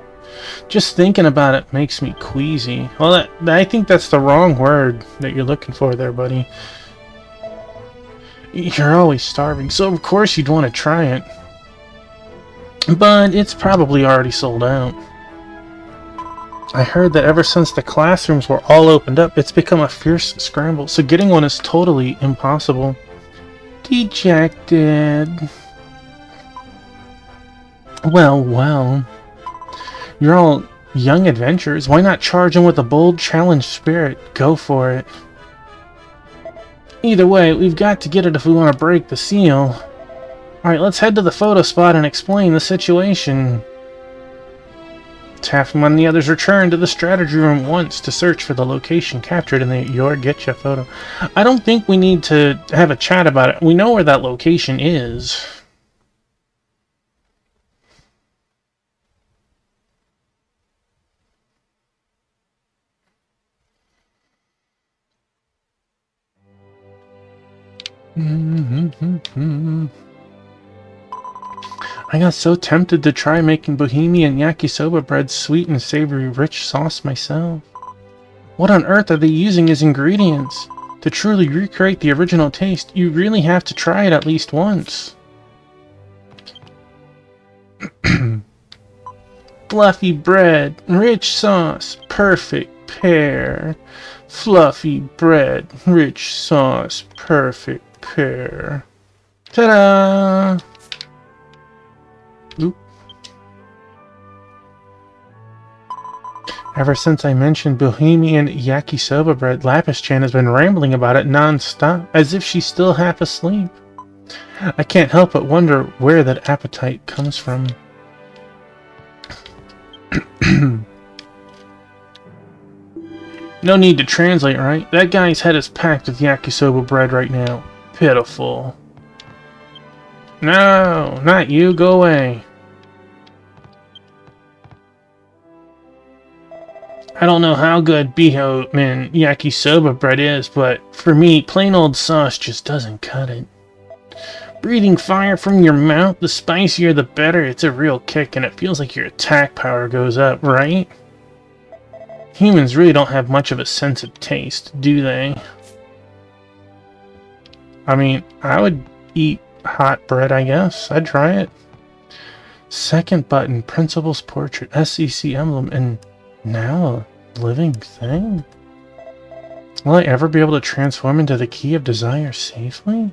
S1: Just thinking about it makes me queasy. Well, I think that's the wrong word that you're looking for there, buddy. You're always starving, so of course you'd want to try it. But it's probably already sold out. I heard that ever since the classrooms were all opened up, it's become a fierce scramble, so getting one is totally impossible. Dejected. Well. You're all young adventurers. Why not charge in with a bold challenge spirit? Go for it. Either way, we've got to get it if we want to break the seal. Alright, let's head to the photo spot and explain the situation. Taffy and the others return to the strategy room once to search for the location captured in the Your Getcha photo. I don't think we need to have a chat about it. We know where that location is. I got so tempted to try making Bohemian yakisoba bread sweet and savory rich sauce myself. What on earth are they using as ingredients? To truly recreate the original taste, you really have to try it at least once. Fluffy bread, rich sauce, perfect pair. Fluffy bread, rich sauce, perfect pair. Ta-da! Oop. Ever since I mentioned Bohemian yakisoba bread, Lapis-chan has been rambling about it non-stop, as if she's still half asleep. I can't help but wonder where that appetite comes from. No need to translate, right? That guy's head is packed with yakisoba bread right now. Pitiful. No, not you. Go away. I don't know how good Bohemian yakisoba bread is, but for me, plain old sauce just doesn't cut it. Breathing fire from your mouth, the spicier the better. It's a real kick, and it feels like your attack power goes up, right? Humans really don't have much of a sense of taste, do they? I mean, I would eat hot bread, I guess. I'd try it. Second button, Principal's portrait, SEC emblem, and now a living thing? Will I ever be able to transform into the Key of Desire safely?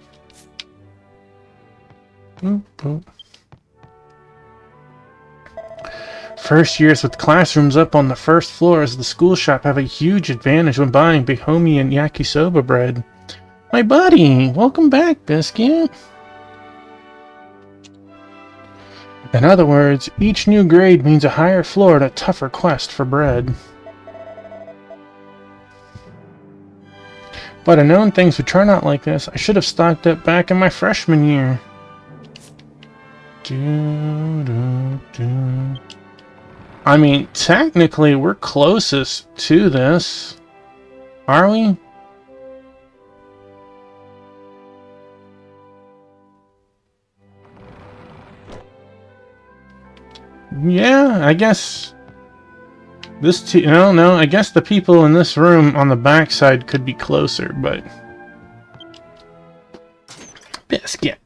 S1: Boop, boop. First years with classrooms up on the first floors of the school shop have a huge advantage when buying Bohemian yakisoba bread. My buddy! Welcome back, Biscuit! In other words, each new grade means a higher floor and a tougher quest for bread. But I'd known things would turn out like this. I should have stocked up back in my freshman year. I mean, technically, we're closest to this. Are we? Yeah, I guess... No, I guess the people in this room on the backside could be closer, but... Biscuit.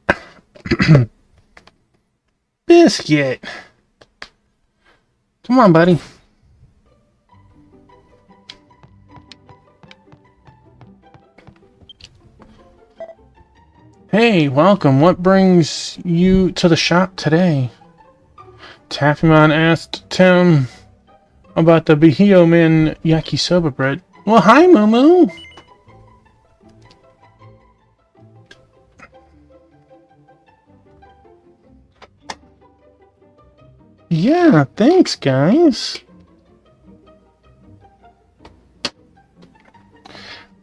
S1: Biscuit. Come on, buddy. Hey, welcome. What brings you to the shop today? Taffymon asked Tim about the Bohemian yakisoba bread. Well, hi, Moo. Yeah, thanks, guys.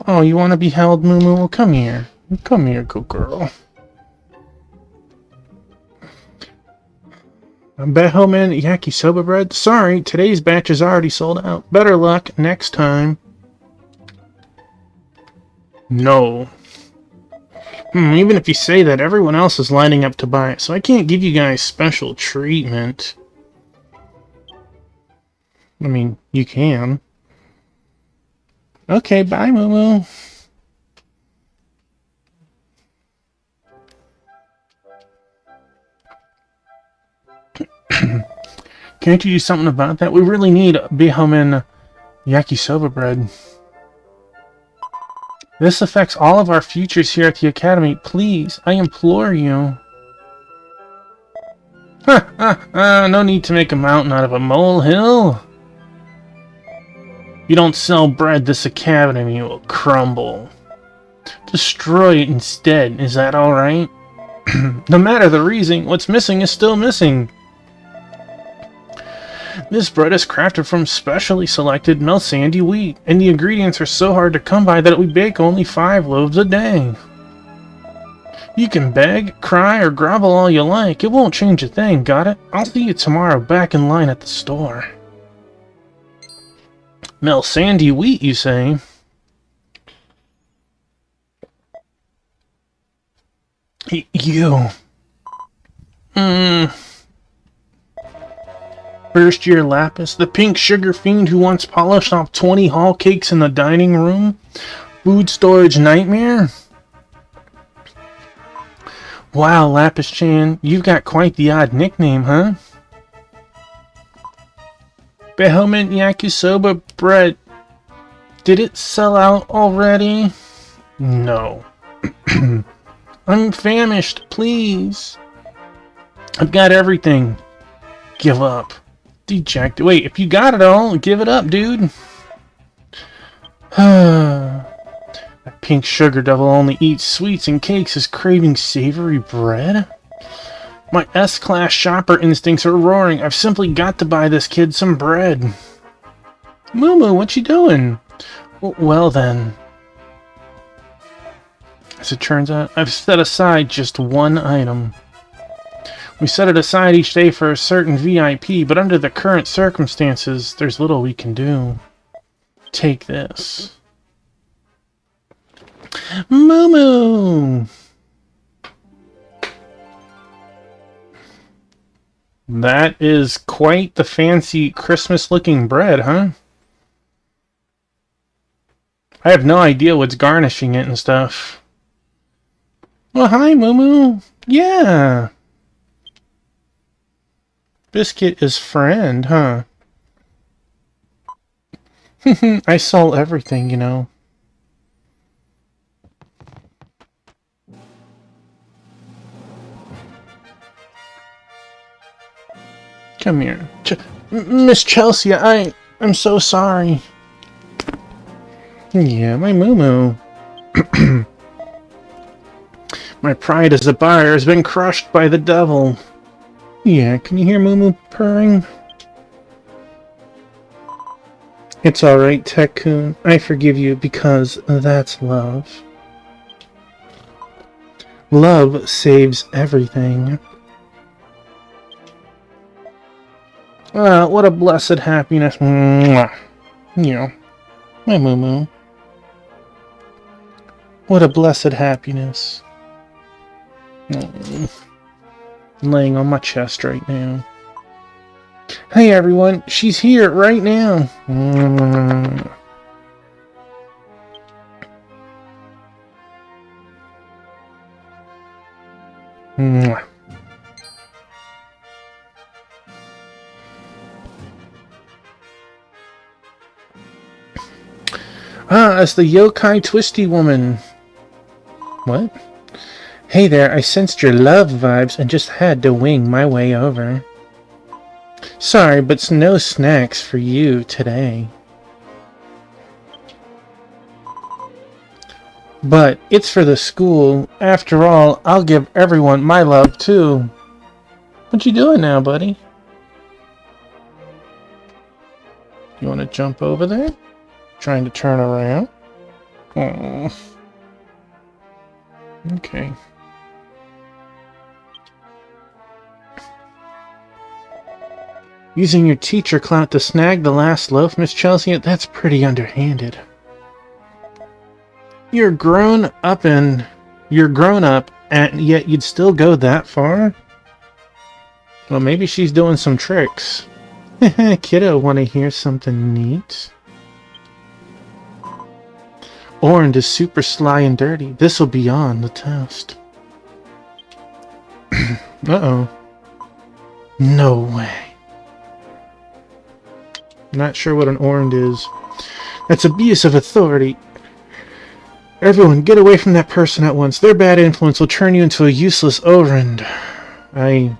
S1: Oh, you want to be held, Moo? Well, come here. Come here, good girl. Bohemian yakisoba bread? Sorry, today's batch is already sold out. Better luck next time. No. Even if you say that, everyone else is lining up to buy it, so I can't give you guys special treatment. I mean, you can. Okay, bye, Moo. Can't you do something about that? We really need Bohemian yakisoba bread. This affects all of our futures here at the Academy. Please, I implore you. No need to make a mountain out of a molehill. You don't sell bread, this Academy will crumble. Destroy it instead, is that alright? No matter the reason, what's missing is still missing. This bread is crafted from specially selected Mel-Sandy wheat, and the ingredients are so hard to come by that we bake only 5 loaves a day. You can beg, cry, or grovel all you like. It won't change a thing, got it? I'll see you tomorrow back in line at the store. Mel-Sandy wheat, you say? You. First year Lapis, the pink sugar fiend who once polished off 20 hall cakes in the dining room? Food storage nightmare? Wow, Lapis-chan, you've got quite the odd nickname, huh? Behelmint yakisoba bread. Did it sell out already? No. I'm famished, please. I've got everything. Give up. Dejected. Wait, if you got it all, give it up, dude. That pink sugar devil only eats sweets and cakes, is craving savory bread? My S-class shopper instincts are roaring. I've simply got to buy this kid some bread. Moo, what you doing? Well then. As it turns out, I've set aside just one item. We set it aside each day for a certain VIP, but under the current circumstances, there's little we can do. Take this. Moo! That is quite the fancy Christmas-looking bread, huh? I have no idea what's garnishing it and stuff. Well, hi, Moo. Yeah. Biscuit is friend, huh? I sell everything, you know. Come here. Miss Chelsea, I'm so sorry. Yeah, my Moo. My pride as a buyer has been crushed by the devil. Yeah, can you hear Moo purring? It's alright, Tech-kun. I forgive you because that's love. Love saves everything. What a blessed happiness. Mwah. Yeah, my Moo. What a blessed happiness. I'm laying on my chest right now. Hey everyone, she's here right now. Mwah. It's the yokai twisty woman. What? Hey there, I sensed your love vibes and just had to wing my way over. Sorry, but no snacks for you today. But it's for the school. After all, I'll give everyone my love too. What you doing now, buddy? You want to jump over there? Trying to turn around? Oh. Okay. Using your teacher clout to snag the last loaf, Miss Chelsea, that's pretty underhanded. You're grown up, and yet you'd still go that far? Well, maybe she's doing some tricks. Kiddo, want to hear something neat? Orange is super sly and dirty. This'll be on the test. Uh-oh. No way. Not sure what an orange is. That's abuse of authority. Everyone, get away from that person at once. Their bad influence will turn you into a useless Orand. I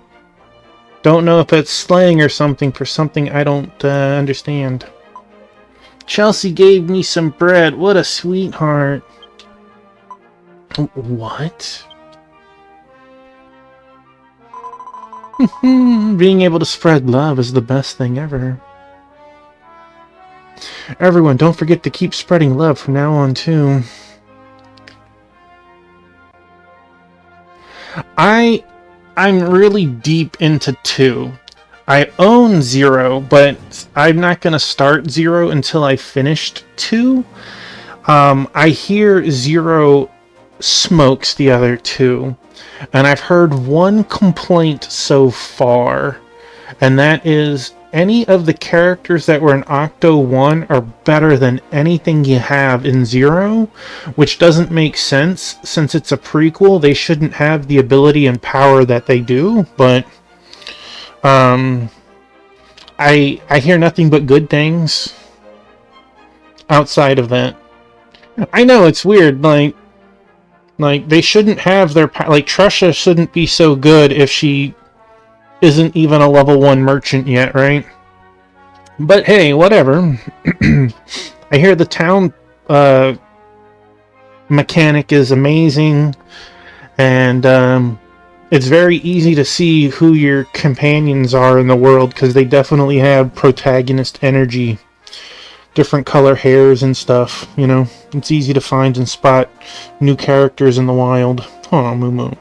S1: don't know if it's slang or something for something I don't understand. Chelsea gave me some bread. What a sweetheart. What? Being able to spread love is the best thing ever. Everyone, don't forget to keep spreading love from now on, too. I'm really deep into 2. I own 0, but I'm not going to start 0 until I finished 2. I hear 0 smokes the other 2. And I've heard one complaint so far. And that is, any of the characters that were in Octo 1 are better than anything you have in 0. Which doesn't make sense. Since it's a prequel, they shouldn't have the ability and power that they do. But I hear nothing but good things outside of that. I know it's weird. Like they shouldn't have their like Tresha shouldn't be so good if she isn't even a level 1 merchant yet, right? But hey, whatever. I hear the town mechanic is amazing, and it's very easy to see who your companions are in the world because they definitely have protagonist energy. Different color hairs and stuff, you know. It's easy to find and spot new characters in the wild. Oh, Moo Moo.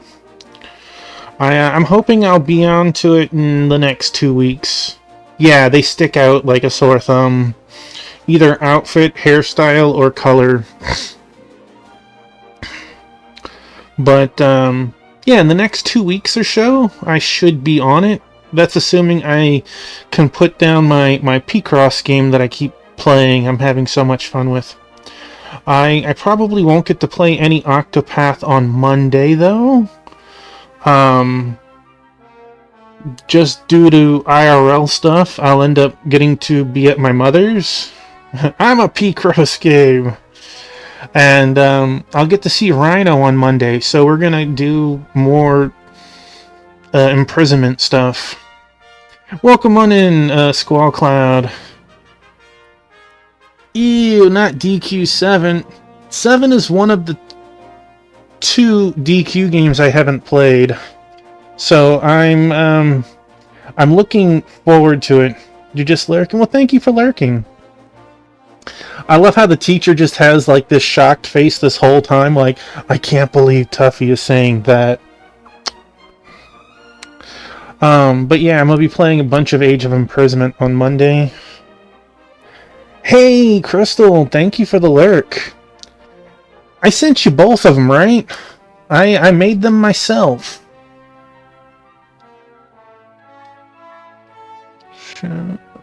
S1: I'm hoping I'll be on to it in the next 2 weeks. Yeah, they stick out like a sore thumb. Either outfit, hairstyle, or color. But, yeah, in the next 2 weeks or so, I should be on it. That's assuming I can put down my P-Cross game that I keep playing. I'm having so much fun with. I probably won't get to play any Octopath on Monday, though. Just due to IRL stuff, I'll end up getting to be at my mother's. I'm a P-Cross game. And I'll get to see Rhino on Monday, so we're gonna do more imprisonment stuff. Welcome on in, Squall Cloud. Ew, not DQ7. 7 is one of the 2 DQ games I haven't played. So I'm looking forward to it. You're just lurking? Well, thank you for lurking. I love how the teacher just has like this shocked face this whole time, like, I can't believe Tuffy is saying that. But yeah, I'm gonna be playing a bunch of Age of Imprisonment on Monday. Hey, Crystal, thank you for the lurk. I sent you both of them, right? I made them myself. Shut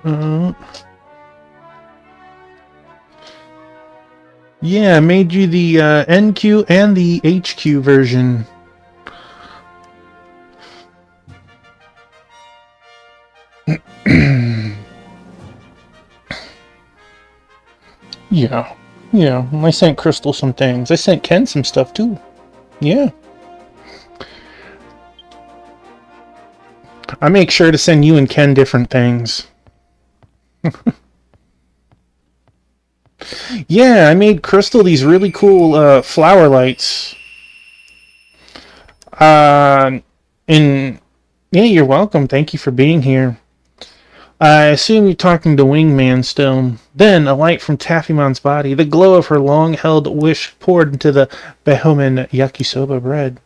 S1: up. Yeah, I made you the NQ and the HQ version. Yeah. Yeah, I sent Crystal some things. I sent Ken some stuff too. Yeah. I make sure to send you and Ken different things. Yeah, I made Crystal these really cool flower lights. And yeah, you're welcome. Thank you for being here. I assume you're talking to Wingman still. Then, a light from Taffymon's body. The glow of her long-held wish poured into the Behomen yakisoba bread.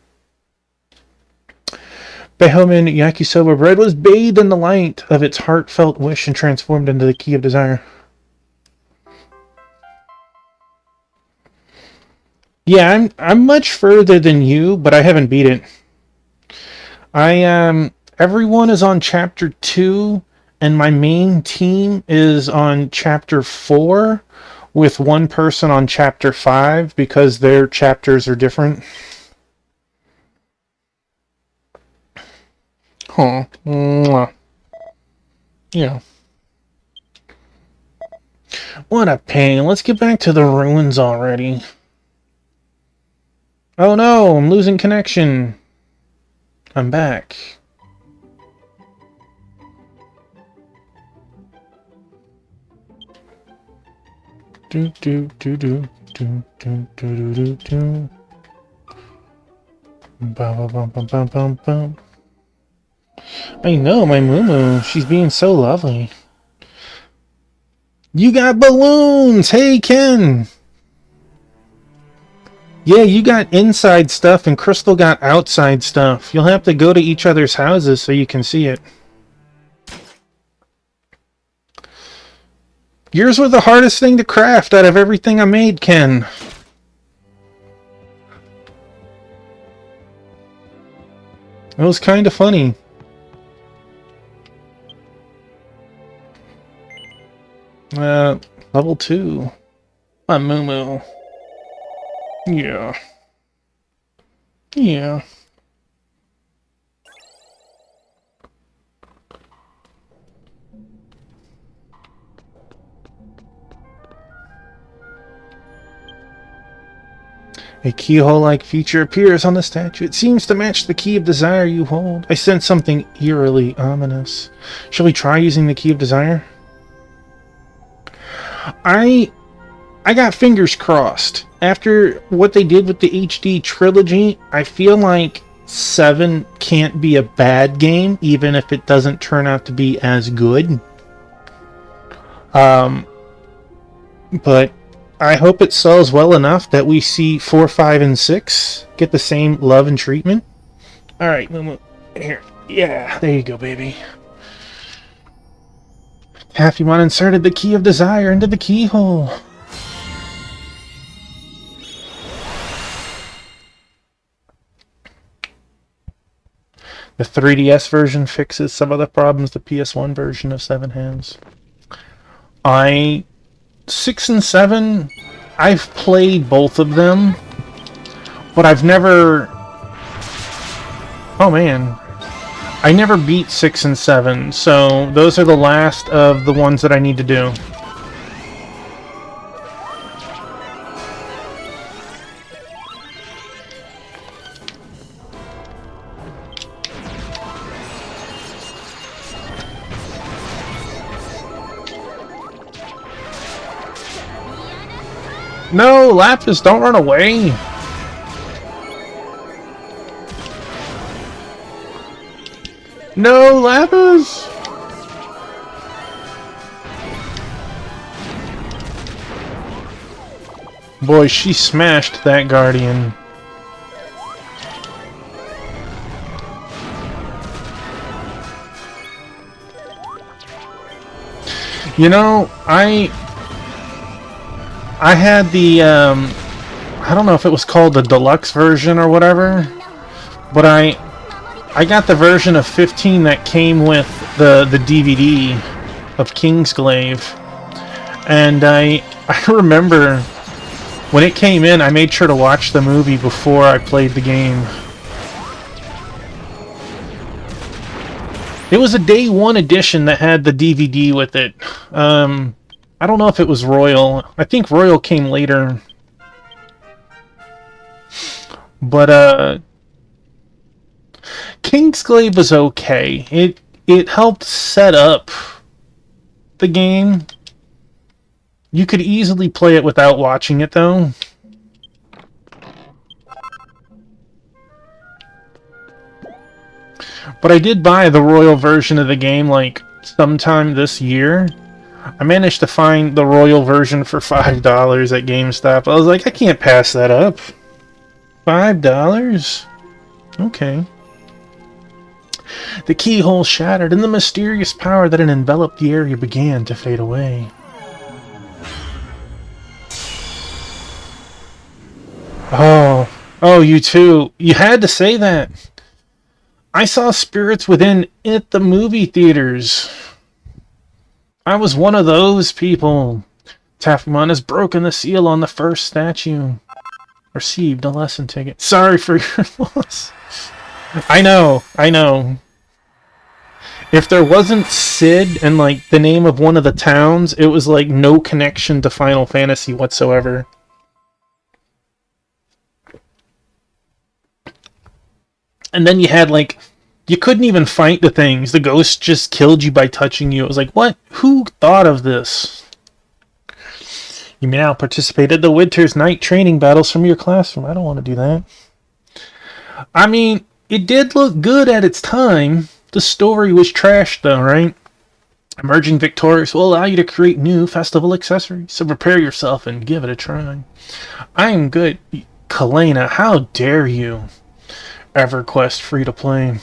S1: Behomen yakisoba bread was bathed in the light of its heartfelt wish and transformed into the key of desire. Yeah, I'm much further than you, but I haven't beat it. Everyone is on chapter 2, and my main team is on chapter 4, with one person on chapter 5 because their chapters are different. Huh. Mwah. Yeah. What a pain. Let's get back to the ruins already. Oh no, I'm losing connection. I'm back. Do do do do do do do do do. Bum bum bum bum bum bum. I know, my Moo Moo. She's being so lovely. You got balloons! Hey, Ken! Yeah, you got inside stuff and Crystal got outside stuff. You'll have to go to each other's houses so you can see it. Yours were the hardest thing to craft out of everything I made, Ken. It was kind of funny. Level 2. My Moo Moo. Yeah. Yeah. A keyhole-like feature appears on the statue. It seems to match the key of desire you hold. I sense something eerily ominous. Shall we try using the key of desire? I got fingers crossed. After what they did with the HD trilogy, I feel like 7 can't be a bad game, even if it doesn't turn out to be as good. But I hope it sells well enough that we see 4, 5, and 6 get the same love and treatment. Alright, here. Yeah, there you go, baby. Taffymon inserted the key of desire into the keyhole. The 3DS version fixes some of the problems the PS1 version of 7 has. 6 and 7, I've played both of them, but I've never... Oh man. I never beat 6 and 7, so those are the last of the ones that I need to do. No, Lapis, don't run away! No, Lapis! Boy, she smashed that Guardian. You know, I had the, I don't know if it was called the deluxe version or whatever, but I got the version of 15 that came with the DVD of Kingsglaive, and I remember when it came in, I made sure to watch the movie before I played the game. It was a day one edition that had the DVD with it. I don't know if it was Royal. I think Royal came later. But, Kingsglaive was okay. It helped set up the game. You could easily play it without watching it, though. But I did buy the Royal version of the game, like, sometime this year. I managed to find the Royal version for $5 at GameStop. I was like, I can't pass that up. $5? Okay. The keyhole shattered, and the mysterious power that had enveloped the area began to fade away. Oh, you too. You had to say that. I saw spirits within at the movie theaters. I was one of those people. Taffymon has broken the seal on the first statue. Received a lesson ticket. Sorry for your loss. I know. If there wasn't Sid and, like, the name of one of the towns, it was, like, no connection to Final Fantasy whatsoever. And then you had, like, you couldn't even fight the things. The ghost just killed you by touching you. It was like, what? Who thought of this? You may now participate in the winter's night training battles from your classroom. I don't want to do that. I mean, it did look good at its time. The story was trash, though, right? Emerging victorious will allow you to create new festival accessories, so prepare yourself and give it a try. I am good. Kalena, how dare you? EverQuest free to play.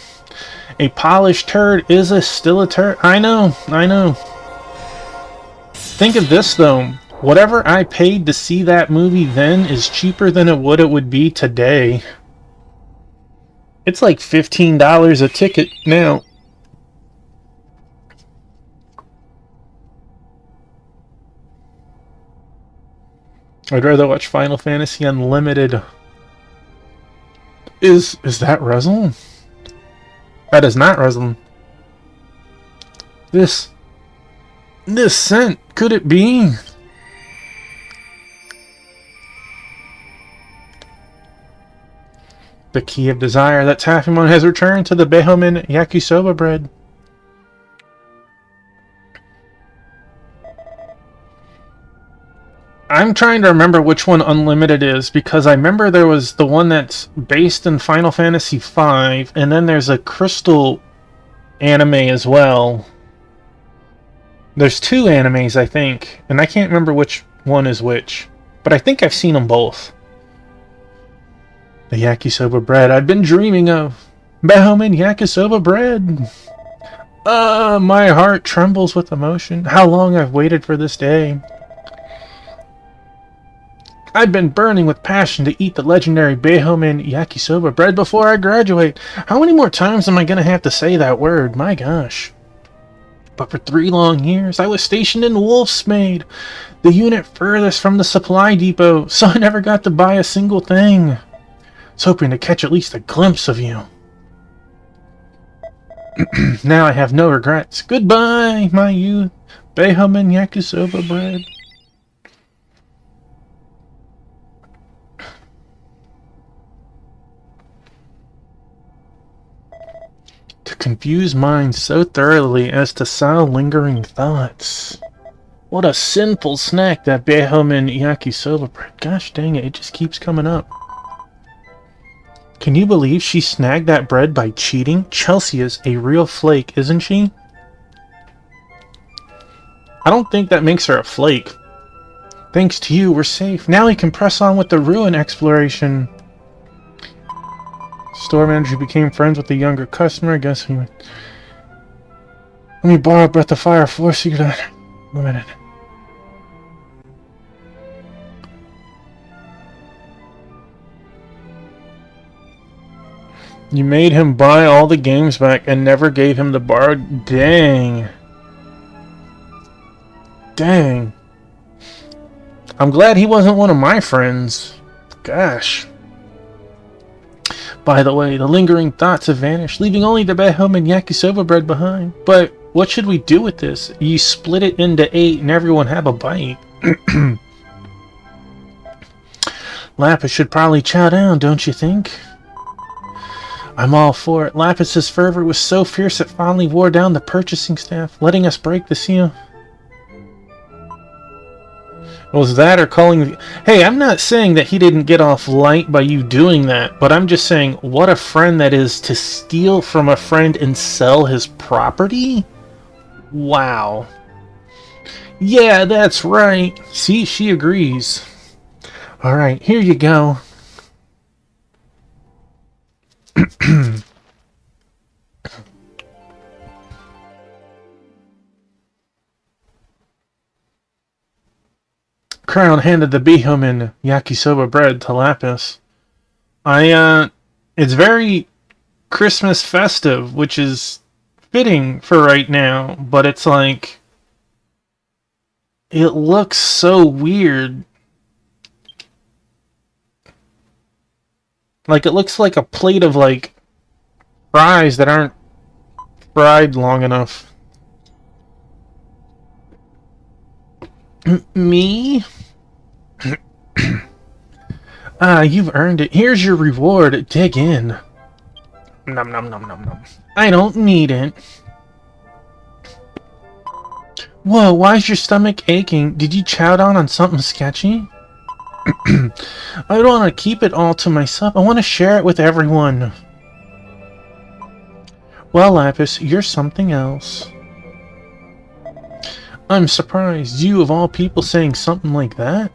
S1: A polished turd is still a turd. I know. Think of this, though. Whatever I paid to see that movie then is cheaper than it would be today. It's like $15 a ticket now. I'd rather watch Final Fantasy Unlimited. Is that Reslin? That is not Reslin. This scent, could it be? The key of desire, that Tafimon has returned to the Behomen Yakisoba bread. I'm trying to remember which one Unlimited is, because I remember there was the one that's based in Final Fantasy V, and then there's a Crystal anime as well. There's two animes, I think, and I can't remember which one is which, but I think I've seen them both. The yakisoba bread I've been dreaming of. Behomen yakisoba bread. My heart trembles with emotion. How long I've waited for this day. I've been burning with passion to eat the legendary Behomen yakisoba bread before I graduate. How many more times am I going to have to say that word? My gosh. But for 3 long years, I was stationed in Wolfsmade, the unit furthest from the supply depot, so I never got to buy a single thing. I was hoping to catch at least a glimpse of you. Now I have no regrets. Goodbye, my youth. Behomen yakisoba bread. To confuse minds so thoroughly as to sow lingering thoughts. What a sinful snack, that Behomen yakisoba bread. Gosh dang it, it just keeps coming up. Can you believe she snagged that bread by cheating? Chelsea is a real flake, isn't she? I don't think that makes her a flake. Thanks to you, we're safe. Now we can press on with the ruin exploration. Store manager became friends with the younger customer. I guess he went. Let me borrow a breath of fire. Floor secret on. 1 minute. You made him buy all the games back and never gave him the borrowed. Dang. Dang. I'm glad he wasn't one of my friends. Gosh. By the way, the lingering thoughts have vanished, leaving only the Behomen yakisoba bread behind. But what should we do with this? You split it into 8 and everyone have a bite. Lapis should probably chow down, don't you think? I'm all for it. Lapis's fervor was so fierce it finally wore down the purchasing staff, letting us break the seal. Was that or calling... Hey, I'm not saying that he didn't get off light by you doing that, but I'm just saying, what a friend that is to steal from a friend and sell his property? Wow. Yeah, that's right. See, she agrees. Alright, here you go. Crown handed the Behomen yakisoba bread to Lapis. It's very Christmas festive, which is fitting for right now, but it's like, it looks so weird. Like, it looks like a plate of, like, fries that aren't fried long enough. Me? You've earned it. Here's your reward. Dig in. Nom nom nom nom nom. I don't need it. Whoa, why's your stomach aching? Did you chow down on something sketchy? I don't want to keep it all to myself. I want to share it with everyone. Well, Lapis, you're something else. I'm surprised. You, of all people, saying something like that?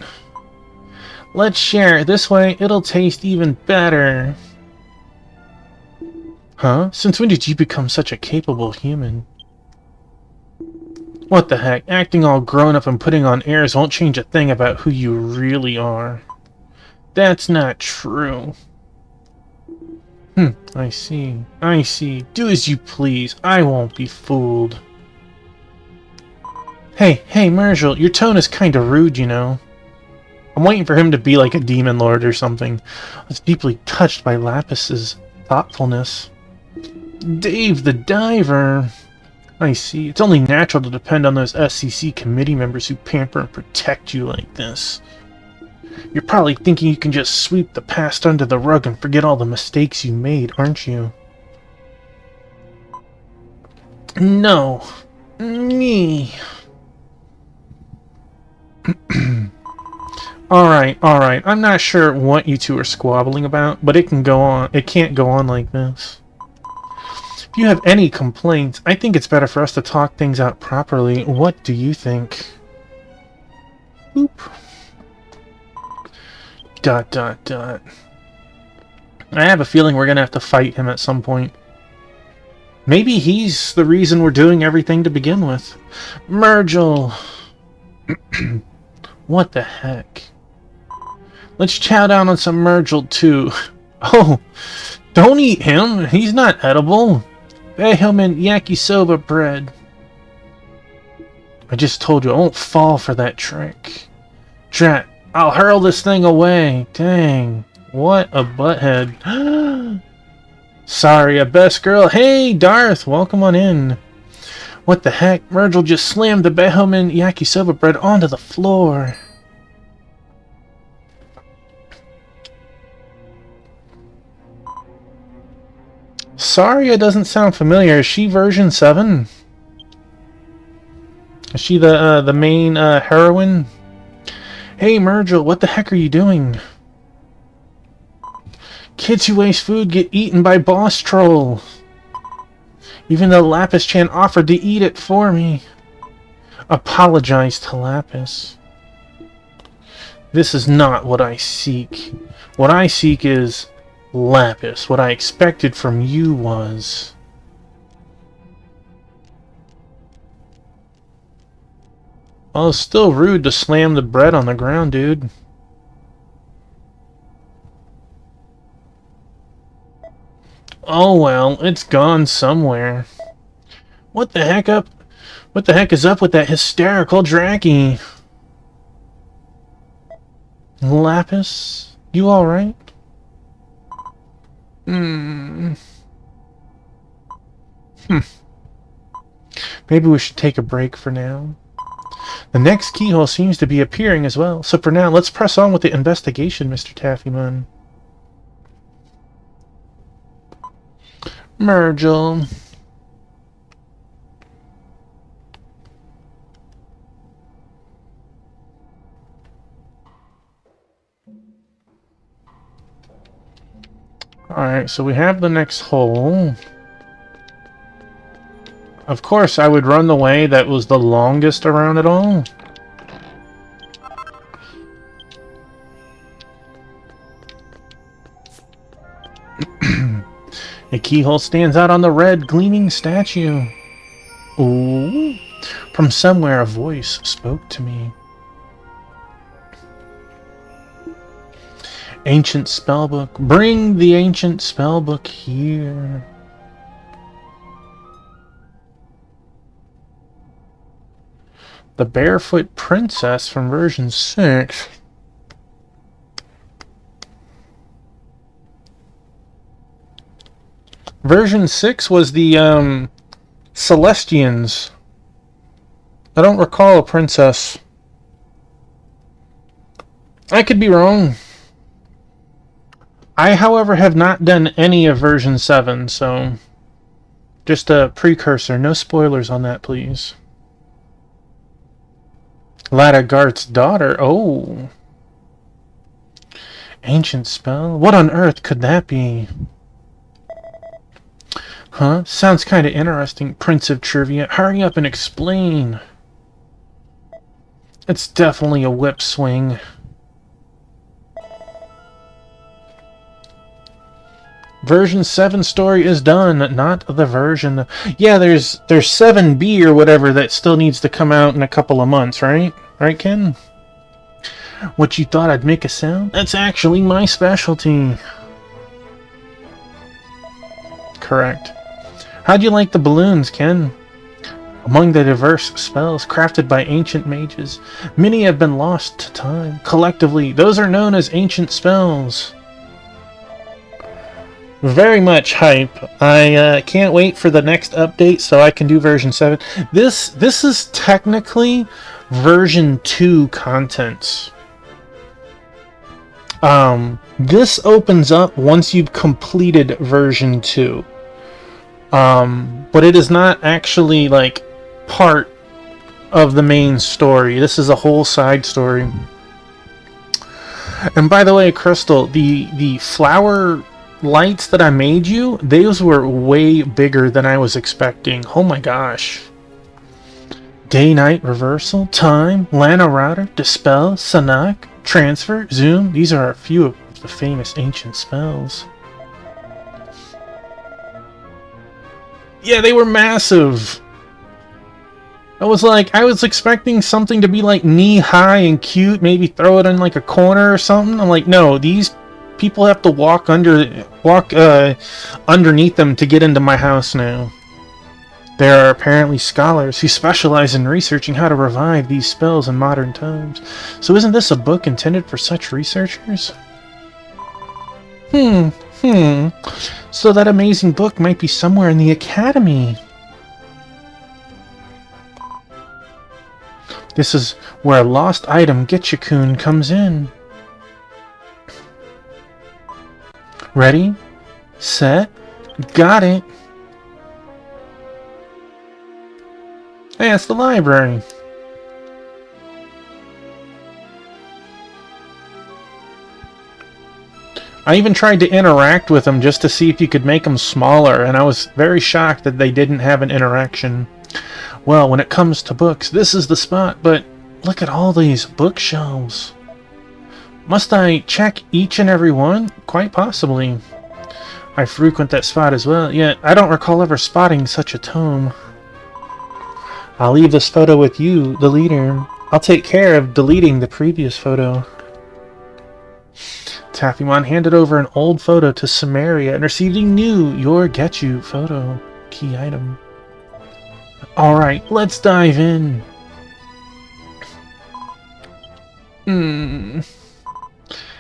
S1: Let's share it. This way, it'll taste even better. Huh? Since when did you become such a capable human? What the heck? Acting all grown up and putting on airs won't change a thing about who you really are. That's not true. I see. I see. Do as you please. I won't be fooled. Hey, Marshall, your tone is kinda rude, you know. I'm waiting for him to be like a demon lord or something. I was deeply touched by Lapis's thoughtfulness. Dave the Diver. I see. It's only natural to depend on those SCC committee members who pamper and protect you like this. You're probably thinking you can just sweep the past under the rug and forget all the mistakes you made, aren't you? No. Me. Alright. I'm not sure what you two are squabbling about, but it can go on. It can't go on like this. If you have any complaints, I think it's better for us to talk things out properly. What do you think? Boop. ... I have a feeling we're gonna have to fight him at some point. Maybe he's the reason we're doing everything to begin with. Mergel! What the heck? Let's chow down on some Mergel too. Oh, don't eat him. He's not edible. Behelman yakisoba bread. I just told you I won't fall for that trick. Drat, I'll hurl this thing away. Dang, what a butthead. Sorry, a best girl. Hey, Darth, welcome on in. What the heck? Mergel just slammed the Behelman yakisoba bread onto the floor. Sorry, it doesn't sound familiar. Is she version 7? Is she the main heroine? Hey, Mergel, what the heck are you doing? Kids who waste food get eaten by Boss Troll. Even though Lapis-chan offered to eat it for me. Apologize to Lapis. This is not what I seek. What I seek is Lapis. What I expected from you was... Oh, it's still rude to slam the bread on the ground, dude. Oh well, it's gone somewhere. What the heck up? What the heck is up with that hysterical Draki? Lapis, you alright? Maybe we should take a break for now. The next keyhole seems to be appearing as well, so for now, let's press on with the investigation, Mr. Taffyman. Mergel. Alright, so we have the next hole. Of course, I would run the way that was the longest around it all. A keyhole stands out on the red, gleaming statue. Ooh. From somewhere a voice spoke to me. Ancient spellbook. Bring the ancient spellbook here. The Barefoot Princess from version 6. Version 6 was the Celestians. I don't recall a princess. I could be wrong. I, however, have not done any of version 7, so just a precursor. No spoilers on that, please. Ladagart's daughter. Oh. Ancient spell? What on earth could that be? Huh? Sounds kind of interesting. Prince of Trivia. Hurry up and explain. It's definitely a whip swing. Version 7 story is done, not the version... Yeah, there's 7B or whatever that still needs to come out in a couple of months, right? Right, Ken? What, you thought I'd make a sound? That's actually my specialty. Correct. How'd you like the balloons, Ken? Among the diverse spells crafted by ancient mages, many have been lost to time. Collectively, those are known as ancient spells. Very much hype. I can't wait for the next update so I can do version 7. This is technically version 2 content. This opens up once you've completed version 2. But it is not actually like part of the main story. This is a whole side story. And by the way, Crystal, the flower lights that I made you, those were way bigger than I was expecting. Oh my gosh. Day-night reversal, time, Lana router, dispel, Sanak, transfer, zoom. These are a few of the famous ancient spells. Yeah, they were massive. I was expecting something to be like knee-high and cute, maybe throw it in like a corner or something. I'm like, no, these people have to walk underneath them to get into my house now. There are apparently scholars who specialize in researching how to revive these spells in modern times. So isn't this a book intended for such researchers? So that amazing book might be somewhere in the academy. This is where a lost item Getchikun comes in. Ready? Set? Got it! Hey, it's the library. I even tried to interact with them just to see if you could make them smaller, and I was very shocked that they didn't have an interaction. Well, when it comes to books, this is the spot, but look at all these bookshelves. Must I check each and every one? Quite possibly. I frequent that spot as well, yet I don't recall ever spotting such a tome. I'll leave this photo with you, the leader. I'll take care of deleting the previous photo. Taffymon handed over an old photo to Samaria and received a new Your Getchu photo. Key item. Alright, let's dive in.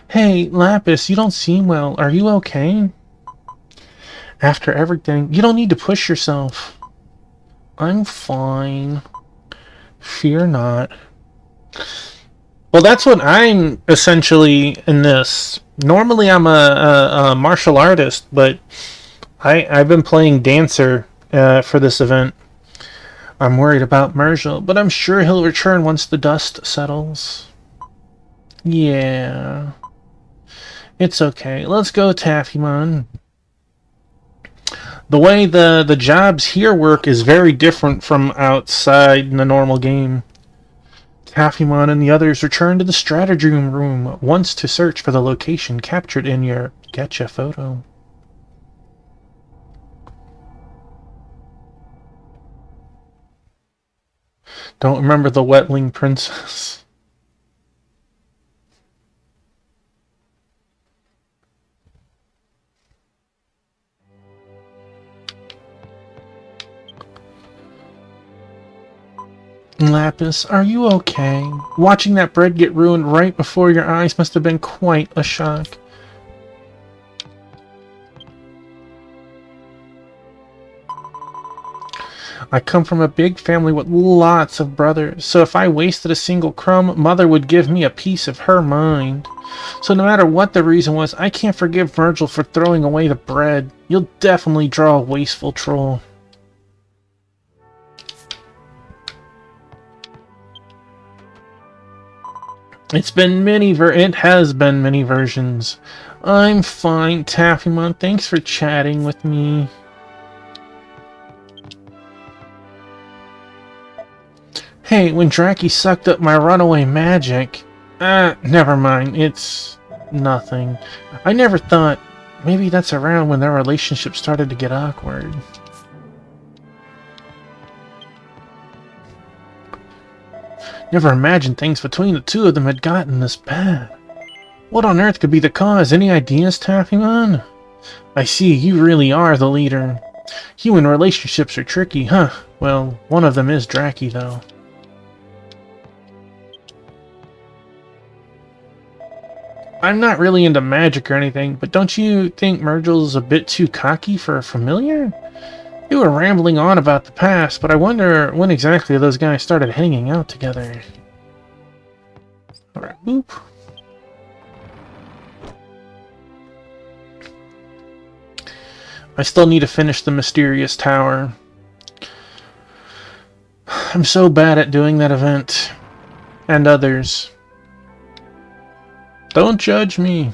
S1: Hey, Lapis, you don't seem well. Are you okay? After everything, you don't need to push yourself. I'm fine. Fear not. Well, that's what I'm essentially in this. Normally I'm a martial artist, but I've been playing dancer for this event. I'm worried about Mergel, but I'm sure he'll return once the dust settles. Yeah. It's okay. Let's go, Taffymon. The way the jobs here work is very different from outside in the normal game. Taffymon and the others return to the strategy room once to search for the location captured in your Getcha photo. Don't remember the wetling princess. Lapis, are you okay? Watching that bread get ruined right before your eyes must have been quite a shock. I come from a big family with lots of brothers, so if I wasted a single crumb, Mother would give me a piece of her mind. So no matter what the reason was, I can't forgive Virgil for throwing away the bread. You'll definitely draw a wasteful troll. It has been many versions. I'm fine, Taffymon. Thanks for chatting with me. Hey, when Draki sucked up my runaway magic... never mind. It's nothing. I never thought... Maybe that's around when their relationship started to get awkward. Never imagined things between the two of them had gotten this bad. What on earth could be the cause? Any ideas, Taffymon? I see, you really are the leader. Human relationships are tricky, huh? Well, one of them is Draki, though. I'm not really into magic or anything, but don't you think Mergel's a bit too cocky for a familiar? You were rambling on about the past, but I wonder when exactly those guys started hanging out together. Alright, boop. I still need to finish the mysterious tower. I'm so bad at doing that event. And others. Don't judge me.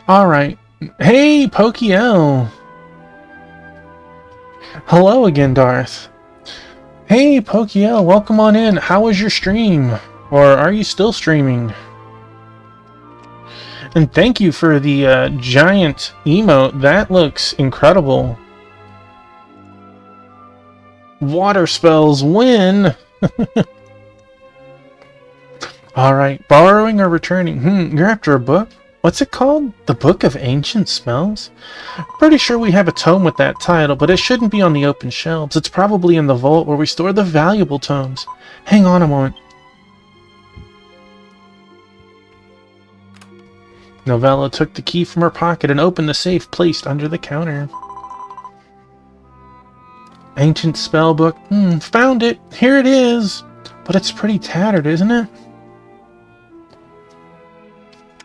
S1: Alright. Hey, Pokiel! Hello again, Darth. Hey, Pokiel, welcome on in. How was your stream? Or are you still streaming? And thank you for the giant emote. That looks incredible. Water spells win! Alright, borrowing or returning? You're after a book? What's it called? The Book of Ancient Spells? Pretty sure we have a tome with that title, but it shouldn't be on the open shelves. It's probably in the vault where we store the valuable tomes. Hang on a moment. Novella took the key from her pocket and opened the safe placed under the counter. Ancient spellbook. Found it. Here it is. But it's pretty tattered, isn't it?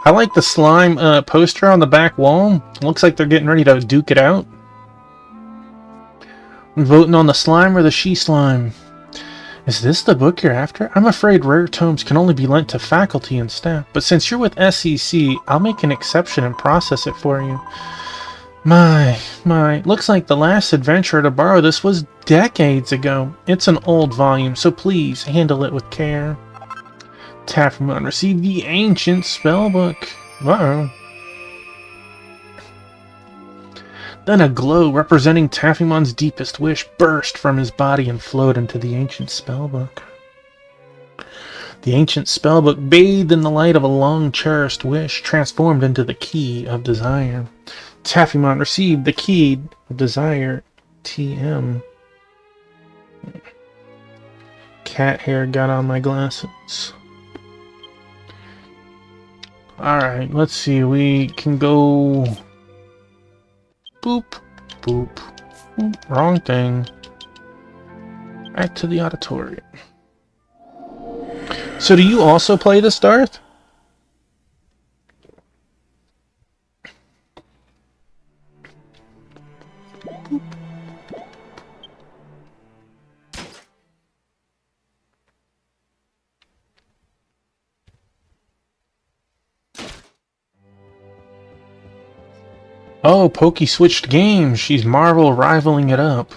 S1: I like the slime poster on the back wall. Looks like they're getting ready to duke it out. I'm voting on the slime or the she-slime. Is this the book you're after? I'm afraid rare tomes can only be lent to faculty and staff, but since you're with SEC, I'll make an exception and process it for you. My, looks like the last adventurer to borrow this was decades ago. It's an old volume, so please handle it with care. Taffymon received the ancient spellbook. Uh-oh. Then a glow representing Taffymon's deepest wish burst from his body and flowed into the ancient spellbook. The ancient spellbook, bathed in the light of a long-cherished wish, transformed into the Key of Desire. Taffymon received the Key of Desire, TM. Cat hair got on my glasses. Alright, let's see. We can go... Boop, boop, boop. Wrong thing. Back to the auditorium. So do you also play this, Darth? Oh, Pokey switched games. She's Marvel rivaling it up.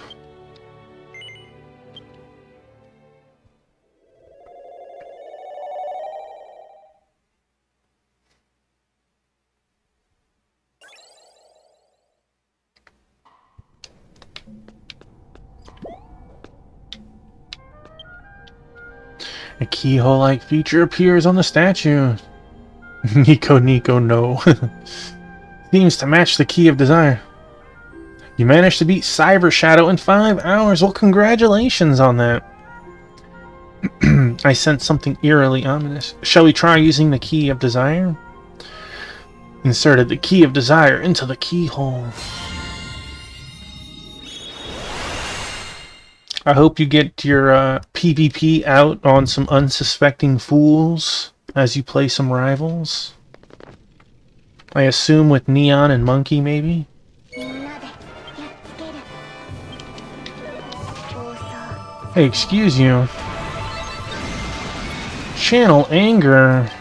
S1: A keyhole-like feature appears on the statue. Nico, no. Seems to match the Key of Desire. You managed to beat Cyber Shadow in 5 hours. Well, congratulations on that. I sensed something eerily ominous. Shall we try using the Key of Desire? Inserted the Key of Desire into the keyhole. I hope you get your PvP out on some unsuspecting fools as you play some rivals. I assume with Neon and Monkey, maybe? Hey, excuse you. Channel anger.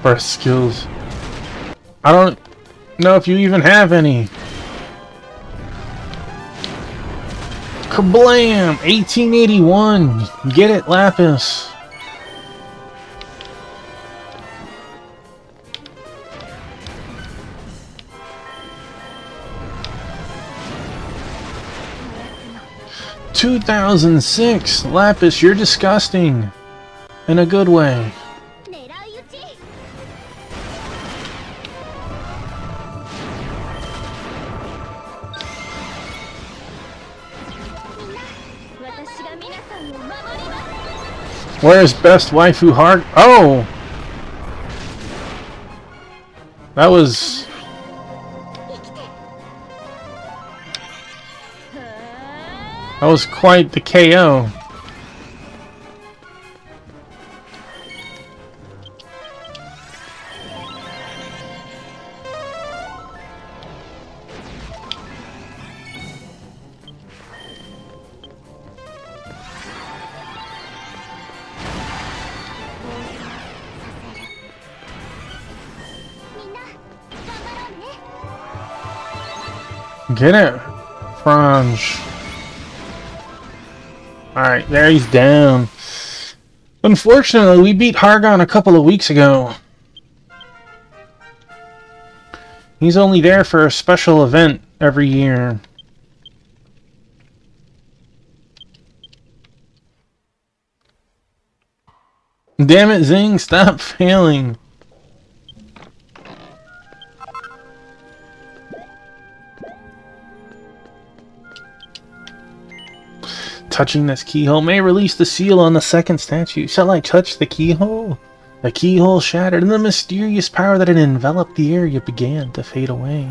S1: Burst skills. I don't know if you even have any. Kablam! 1881! Get it, Lapis! 2006! Lapis, you're disgusting! In a good way. Where's best waifu heart? Oh! That was... That was quite the KO. Get it, Franj. Alright, there he's down. Unfortunately, we beat Hargon a couple of weeks ago. He's only there for a special event every year. Damn it, Zing, stop failing. Touching this keyhole may release the seal on the second statue. Shall I touch the keyhole? The keyhole shattered, and the mysterious power that had enveloped the area began to fade away.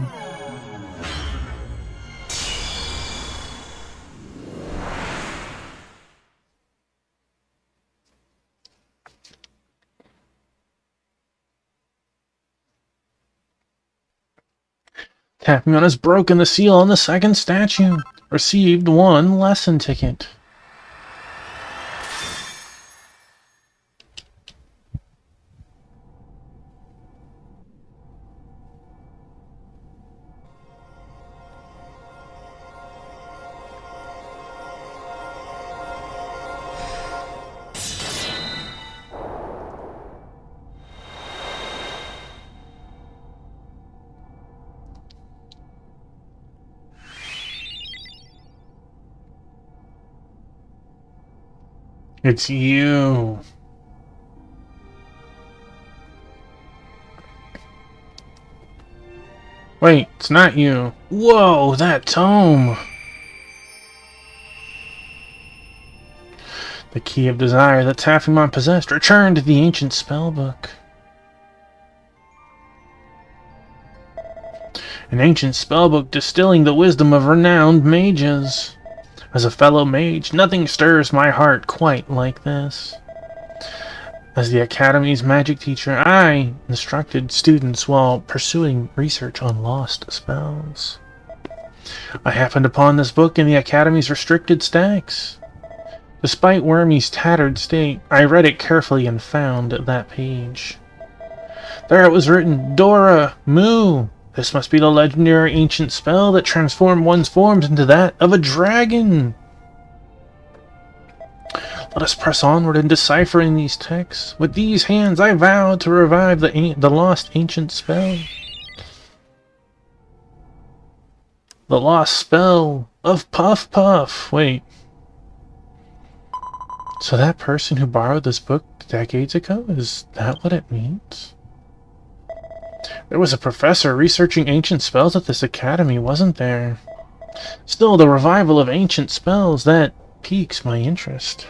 S1: Tapping on has broken the seal on the second statue. Received 1 lesson ticket. It's you. Wait, it's not you. Whoa, that tome! The key of desire that Taffymon possessed returned to the ancient spellbook. An ancient spellbook distilling the wisdom of renowned mages. As a fellow mage, nothing stirs my heart quite like this. As the Academy's magic teacher, I instructed students while pursuing research on lost spells. I happened upon this book in the Academy's restricted stacks. Despite Wormy's tattered state, I read it carefully and found that page. There it was written, Dora, Moo! This must be the legendary ancient spell that transformed one's forms into that of a dragon. Let us press onward in deciphering these texts. With these hands I vow to revive the lost ancient spell. The lost spell of Puff Puff. Wait. So that person who borrowed this book decades ago, is that what it means? There was a professor researching ancient spells at this academy, wasn't there? Still, the revival of ancient spells, that piques my interest.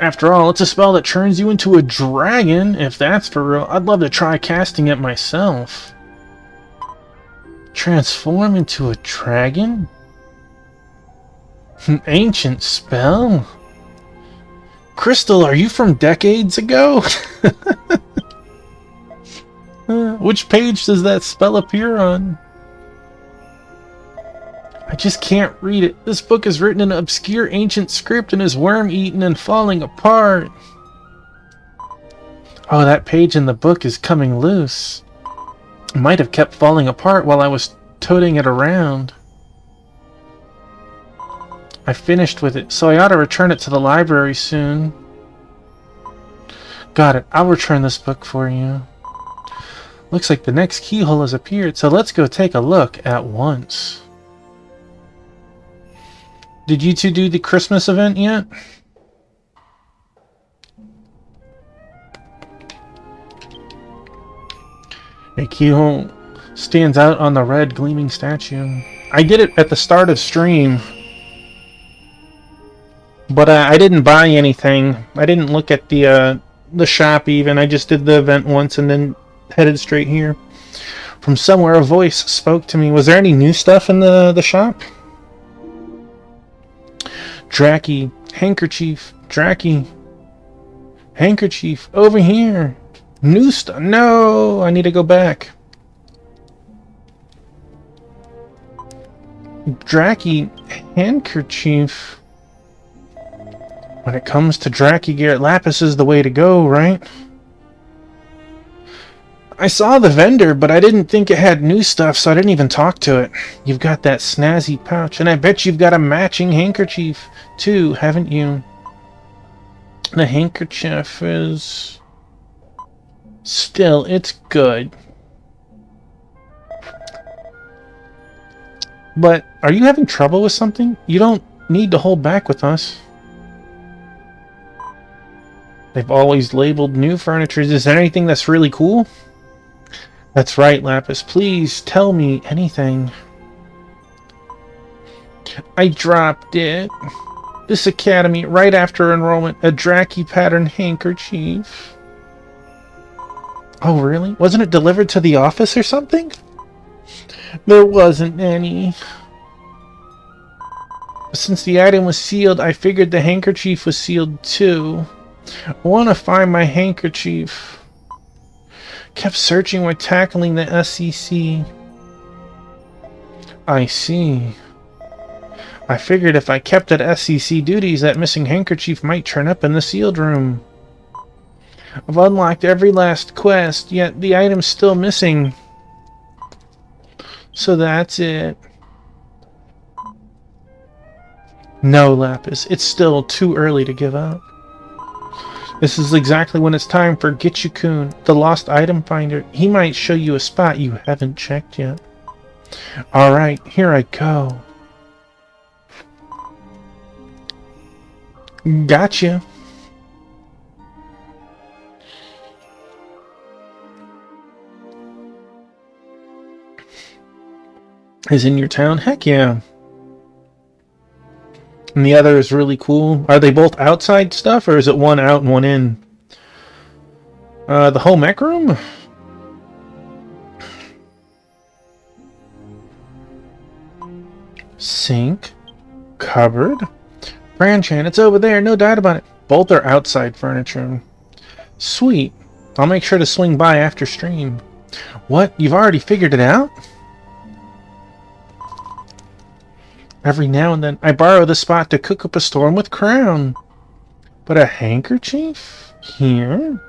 S1: After all, it's a spell that turns you into a dragon. If that's for real, I'd love to try casting it myself. Transform into a dragon? An ancient spell? Crystal, are you from decades ago? Which page does that spell appear on? I just can't read it. This book is written in an obscure ancient script and is worm-eaten and falling apart. Oh, that page in the book is coming loose. It might have kept falling apart while I was toting it around. I finished with it, so I ought to return it to the library soon. Got it. I'll return this book for you. Looks like the next keyhole has appeared, so let's go take a look at once. Did you two do the Christmas event yet? Akio stands out on the red gleaming statue. I did it at the start of stream, but I didn't buy anything. I didn't look at the shop even. I just did the event once and then headed straight here. From somewhere, a voice spoke to me. Was there any new stuff in the shop? Dracky, handkerchief, Dracky, handkerchief, over here. New stuff. No, I need to go back. Dracky, handkerchief. When it comes to Dracky gear, Lapis is the way to go, right? I saw the vendor, but I didn't think it had new stuff, so I didn't even talk to it. You've got that snazzy pouch, and I bet you've got a matching handkerchief, too, haven't you? The handkerchief is... Still, it's good. But, are you having trouble with something? You don't need to hold back with us. They've always labeled new furniture. Is there anything that's really cool? That's right, Lapis. Please tell me anything. I dropped it. This academy, right after enrollment, a Dracky pattern handkerchief. Oh, really? Wasn't it delivered to the office or something? There wasn't any. Since the item was sealed, I figured the handkerchief was sealed too. I want to find my handkerchief. Kept searching while tackling the SEC. I see. I figured if I kept at SEC duties, that missing handkerchief might turn up in the sealed room. I've unlocked every last quest, yet the item's still missing. So that's it. No, Lapis, it's still too early to give up. This is exactly when it's time for Gitchu-kun, the lost item finder. He might show you a spot you haven't checked yet. Alright, here I go. Gotcha. Is in your town? Heck yeah. And the other is really cool. Are they both outside stuff, or is it one out and one in? The whole mech room? Sink. Cupboard. Branchan, it's over there, no doubt about it. Both are outside furniture. Sweet. I'll make sure to swing by after stream. What? You've already figured it out? Every now and then, I borrow the spot to cook up a storm with Crown. But a handkerchief? Here?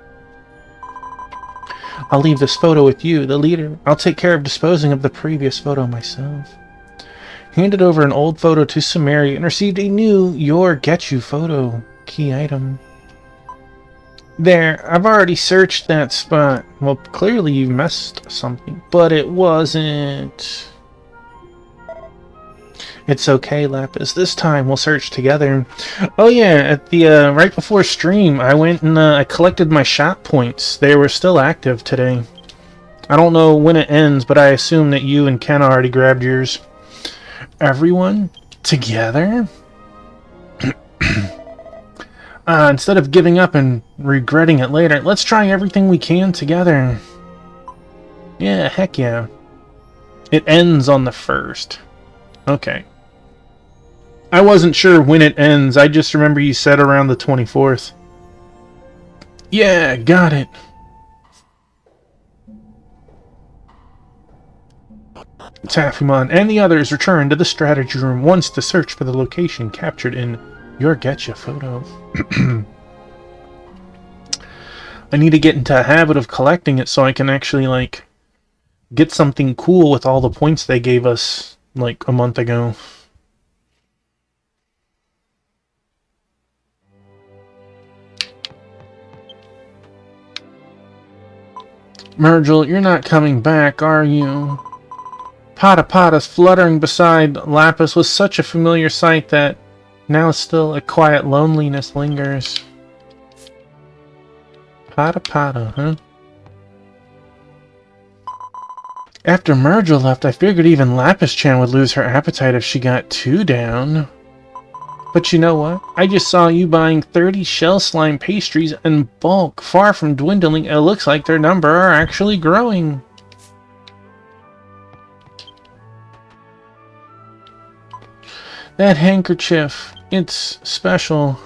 S1: I'll leave this photo with you, the leader. I'll take care of disposing of the previous photo myself. Handed over an old photo to Sumeri and received a new Your Getchu photo. Key item. There, I've already searched that spot. Well, clearly you missed something, but it wasn't... It's okay, Lapis. This time we'll search together. Oh yeah, at the right before stream, I went and I collected my shop points. They were still active today. I don't know when it ends, but I assume that you and Ken already grabbed yours. Everyone together? Instead of giving up and regretting it later, let's try everything we can together. Yeah, heck yeah. It ends on the 1st. Okay. I wasn't sure when it ends. I just remember you said around the 24th. Yeah, got it. Tafumon and the others return to the strategy room once the search for the location captured in Your Getcha photo. I need to get into a habit of collecting it so I can actually, like, get something cool with all the points they gave us, like, a month ago. Mergel, you're not coming back, are you? Pata Pata's fluttering beside Lapis was such a familiar sight that Now still a quiet loneliness lingers. Pata pata, huh? After Murgil left, I figured even Lapis-chan would lose her appetite if she got too down. But you know what? I just saw you buying 30 shell slime pastries in bulk. Far from dwindling, it looks like their number are actually growing. That handkerchief, it's special.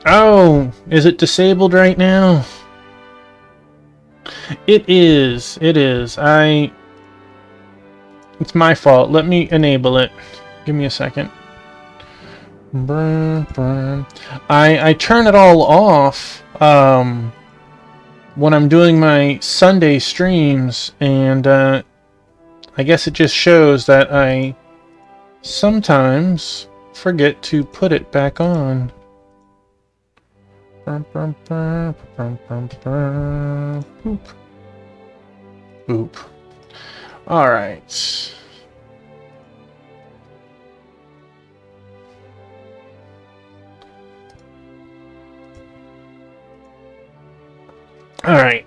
S1: Oh, is it disabled right now? It is. It is. It's my fault. Let me enable it. Give me a second. I turn it all off when I'm doing my Sunday streams, and I guess it just shows that I sometimes forget to put it back on. Boop. Boop. Alright. Alright.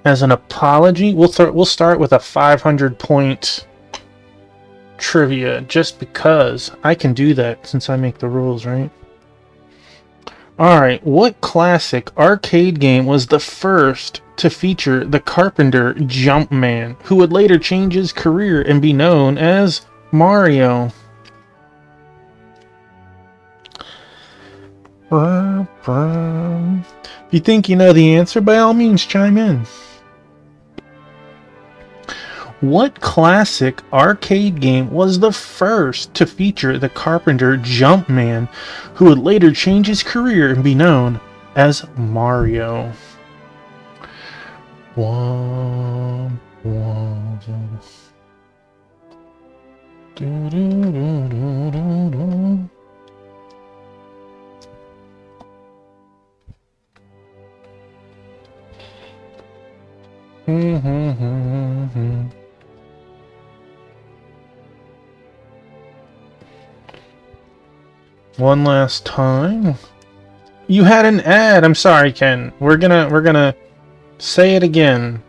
S1: As an apology, we'll start with a 500-point trivia, just because I can do that since I make the rules, right? Alright, what classic arcade game was the first to feature the carpenter Jumpman, who would later change his career and be known as Mario? If you think you know the answer, by all means chime in. What classic arcade game was the first to feature the carpenter Jumpman, who would later change his career and be known as Mario? One last time. You had an ad. I'm sorry, Ken. We're gonna say it again.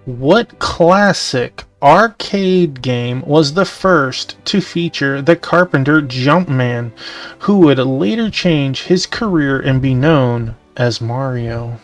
S1: What classic arcade game was the first to feature the carpenter Jumpman, who would later change his career and be known as Mario?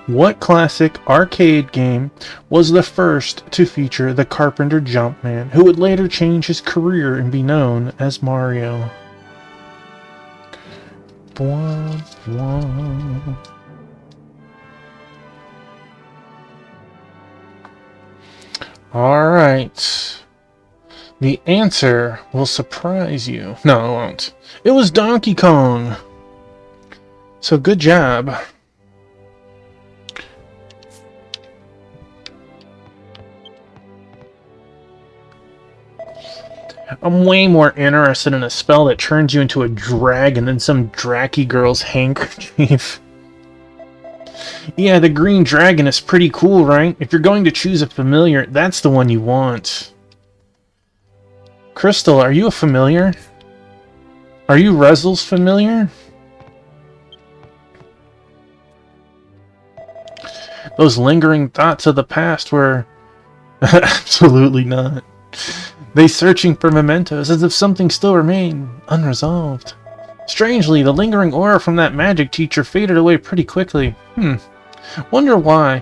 S1: What classic arcade game was the first to feature the carpenter Jumpman, who would later change his career and be known as Mario? Alright. The answer will surprise you. No, it won't. It was Donkey Kong. So good job. I'm way more interested in a spell that turns you into a dragon than some dracky girl's handkerchief. Yeah, the green dragon is pretty cool, right? If you're going to choose a familiar, that's the one you want. Crystal, are you a familiar? Are you Rezel's familiar? Those lingering thoughts of the past were... Absolutely not. They searching for mementos as if something still remained unresolved. Strangely, the lingering aura from that magic teacher faded away pretty quickly. Wonder why.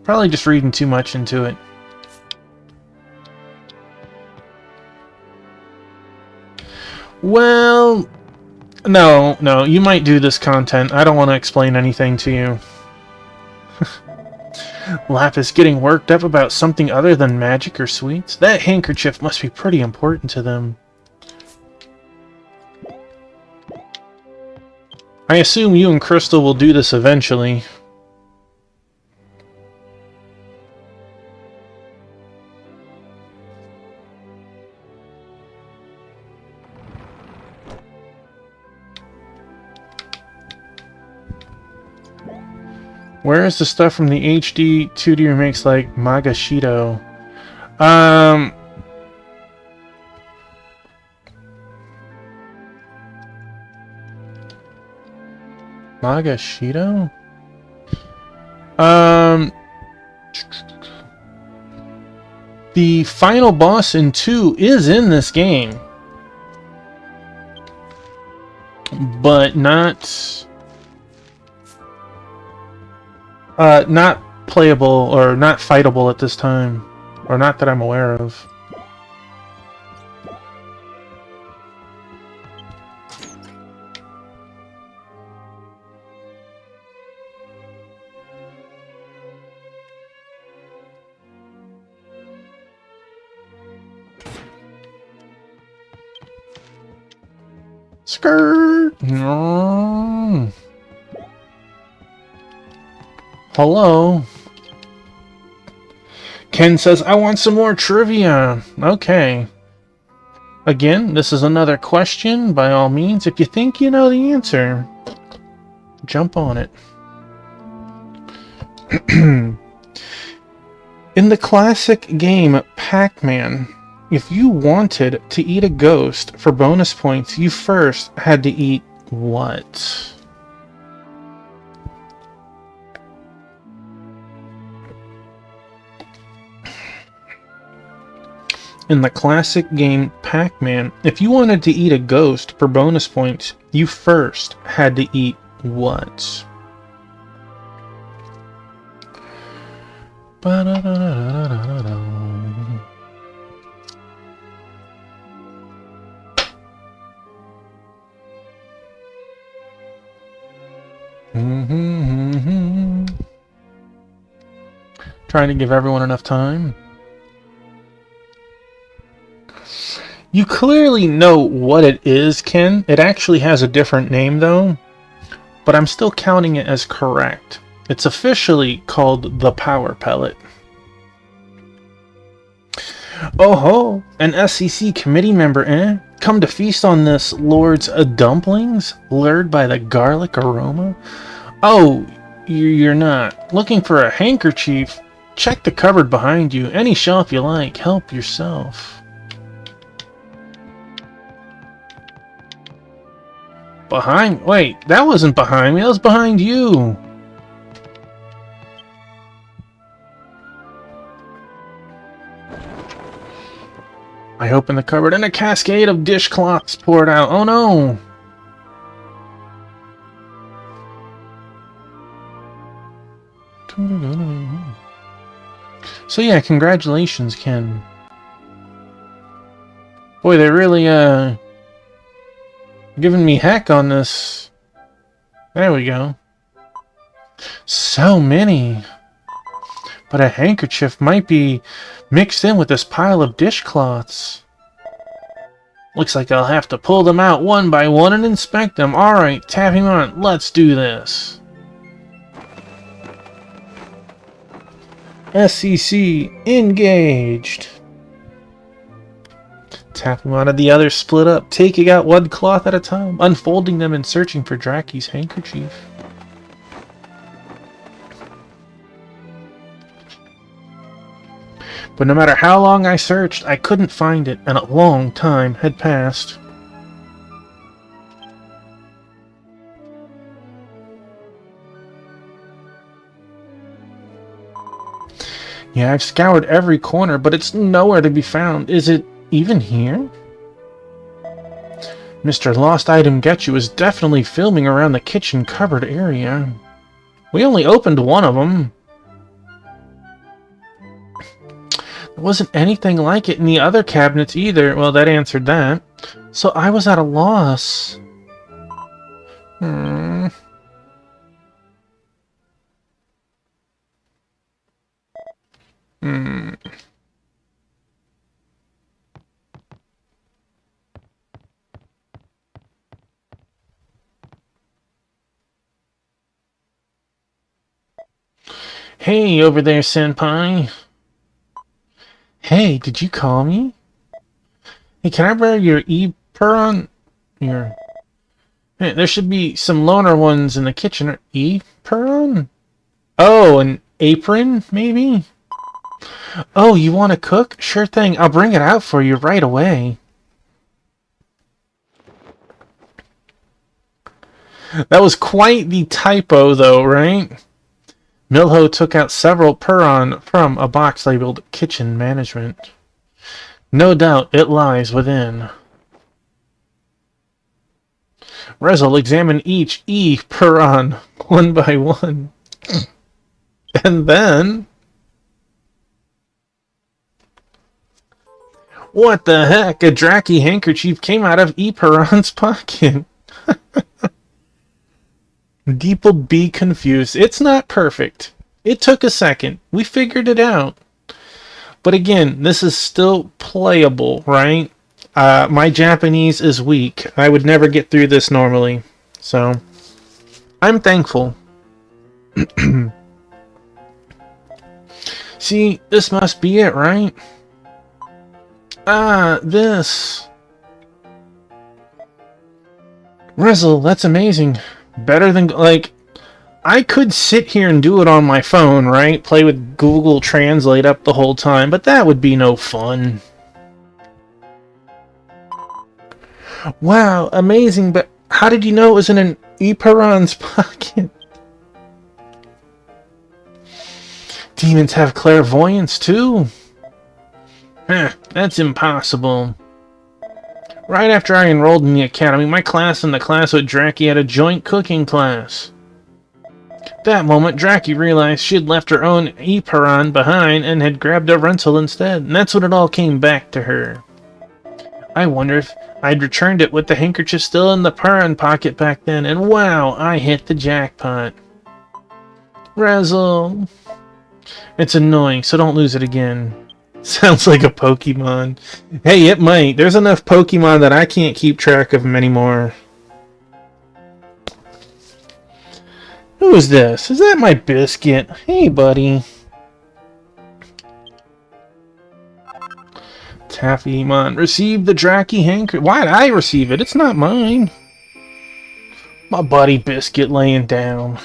S1: Probably just reading too much into it. Well, no, you might do this content. I don't want to explain anything to you. Lapis getting worked up about something other than magic or sweets? That handkerchief must be pretty important to them. I assume you and Crystal will do this eventually. Where is the stuff from the HD 2D remakes like Magashito? Um... Magashito? The final boss in 2 is in this game. But not playable or not fightable at this time. Or not that I'm aware of. Skirt! No. Hello? Ken says, I want some more trivia. Okay. Again, this is another question. By all means, if you think you know the answer, jump on it. In the classic game Pac-Man, if you wanted to eat a ghost for bonus points, you first had to eat what? In the classic game Pac-Man, if you wanted to eat a ghost for bonus points, you first had to eat what? Trying to give everyone enough time. You clearly know what it is, Ken. It actually has a different name, though. But I'm still counting it as correct. It's officially called the Power Pellet. Oh ho! An SEC committee member, eh? Come to feast on this lord's dumplings, lured by the garlic aroma? Oh, you're not. Looking for a handkerchief? Check the cupboard behind you. Any shelf you like. Help yourself. Behind? Wait, that wasn't behind me. That was behind you. I opened the cupboard and a cascade of dishcloths poured out. Oh no! So yeah, congratulations, Ken. Boy, they're really, giving me heck on this. There we go. So many. But a handkerchief might be mixed in with this pile of dishcloths. Looks like I'll have to pull them out one by one and inspect them. Alright, tap him on. Let's do this. SEC engaged. Tapping one of the others split up, taking out one cloth at a time, unfolding them and searching for Draki's handkerchief. But no matter how long I searched, I couldn't find it, and a long time had passed. Yeah, I've scoured every corner, but it's nowhere to be found. Is it even here? Mr. Lost Item Getchu is definitely filming around the kitchen cupboard area. We only opened one of them. There wasn't anything like it in the other cabinets either. Well, that answered that. So I was at a loss. Hey, over there, senpai. Hey, did you call me? Hey, can I borrow your E-Peron? Hey, there should be some loner ones in the kitchen. E-Peron? Oh, an apron, maybe? Oh, you want to cook? Sure thing. I'll bring it out for you right away. That was quite the typo, though, right? Milho took out several Puron from a box labeled Kitchen Management. No doubt it lies within. Rezel examined each Puron one by one. And then... What the heck? A Draki handkerchief came out of Puron's pocket. Deeple be confused. It's not perfect. It took a second. We figured it out. But again, this is still playable, right? My Japanese is weak. I would never get through this normally. So, I'm thankful. See, this must be it, right? This. Rizzle, that's amazing. Better than, like, I could sit here and do it on my phone, right? Play with Google Translate up the whole time, but that would be no fun. Wow, amazing, but how did you know it was in an Eperon's pocket? Demons have clairvoyance, too. That's impossible. Right after I enrolled in the academy, my class and the class with Draki had a joint cooking class. That moment, Draki realized she had left her own Eperon behind and had grabbed a rental instead, and that's when it all came back to her. I wonder if I'd returned it with the handkerchief still in the Puron pocket back then, and wow, I hit the jackpot. Razzle. It's annoying, so don't lose it again. Sounds like a Pokemon. Hey, it might. There's enough Pokemon that I can't keep track of them anymore. Who is this? Is that my biscuit? Hey, buddy. Taffymon, receive the Draki handkerchief. Why'd I receive it? It's not mine. My buddy Biscuit laying down.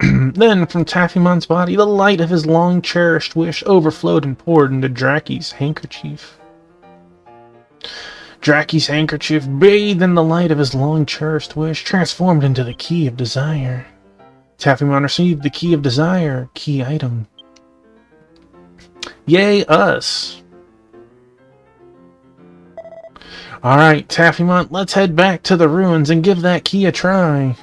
S1: Then, from Taffymon's body, the light of his long-cherished wish overflowed and poured into Draki's handkerchief. Draki's handkerchief, bathed in the light of his long-cherished wish, transformed into the Key of Desire. Taffymon received the Key of Desire, key item. Yay, us! Alright, Taffymon, let's head back to the ruins and give that key a try.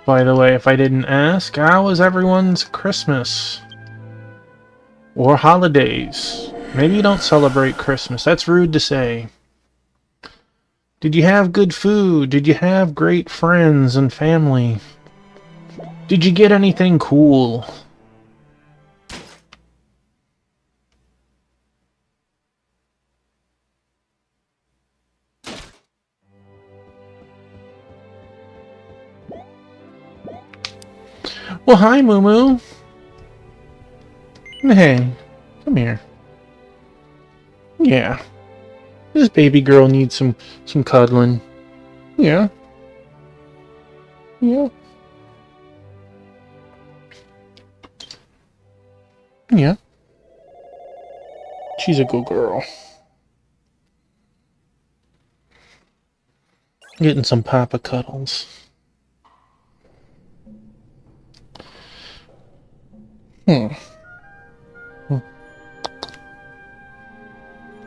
S1: By the way, if I didn't ask, how was everyone's Christmas? Or holidays? Maybe you don't celebrate Christmas. That's rude to say. Did you have good food? Did you have great friends and family? Did you get anything cool? Well, hi, Moo Moo. Hey, come here. Yeah. This baby girl needs some cuddling. Yeah. Yeah. Yeah. She's a good girl. Getting some Papa cuddles.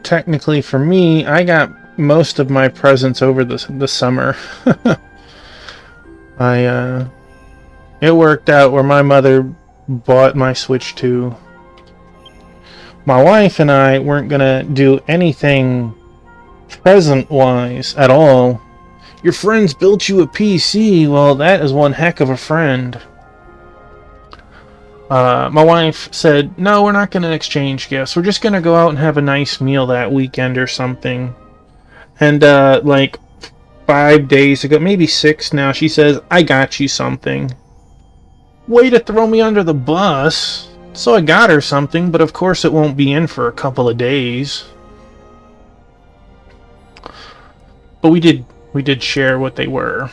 S1: Technically, for me, I got most of my presents over the summer. It worked out where my mother bought my Switch 2. My wife and I weren't gonna do anything present-wise at all. Your friends built you a PC. Well, that is one heck of a friend. My wife said, no, we're not going to exchange gifts. We're just going to go out and have a nice meal that weekend or something. And, like, 5 days ago, maybe 6 now. She says, I got you something. Way to throw me under the bus. So I got her something, but of course it won't be in for a couple of days. But we did share what they were.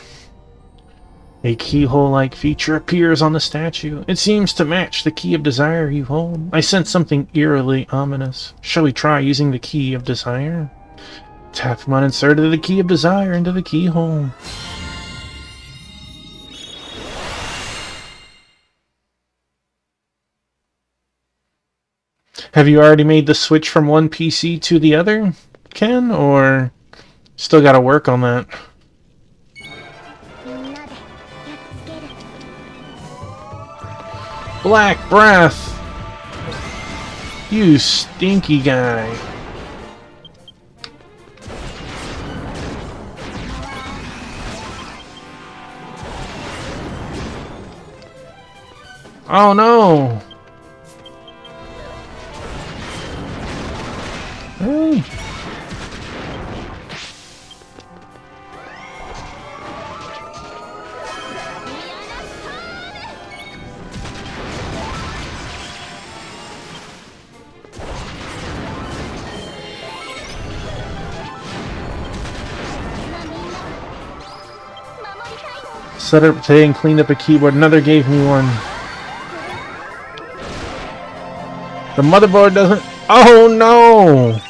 S1: A keyhole-like feature appears on the statue. It seems to match the key of desire you hold. I sense something eerily ominous. Shall we try using the key of desire? Tafmon inserted the key of desire into the keyhole. Have you already made the switch from one PC to the other, Ken? Or still gotta work on that? Black breath! You stinky guy. Oh no! Hey. Set up today and cleaned up a keyboard. Another gave me one. The motherboard doesn't... Oh no!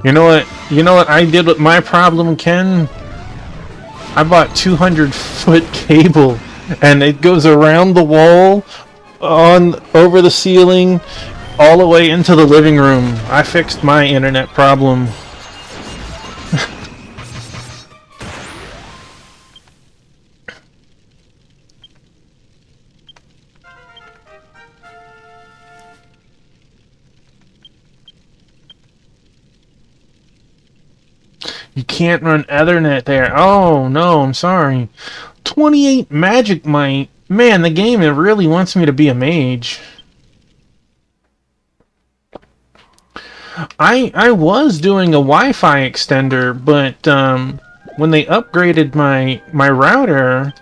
S1: You know what? You know what I did with my problem, Ken? I bought 200-foot cable, and it goes around the wall, over the ceiling, all the way into the living room. I fixed my internet problem. You can't run Ethernet there. Oh, no, I'm sorry. 28 magic might. Man, the game, it really wants me to be a mage. I was doing a Wi-Fi extender, but when they upgraded my router,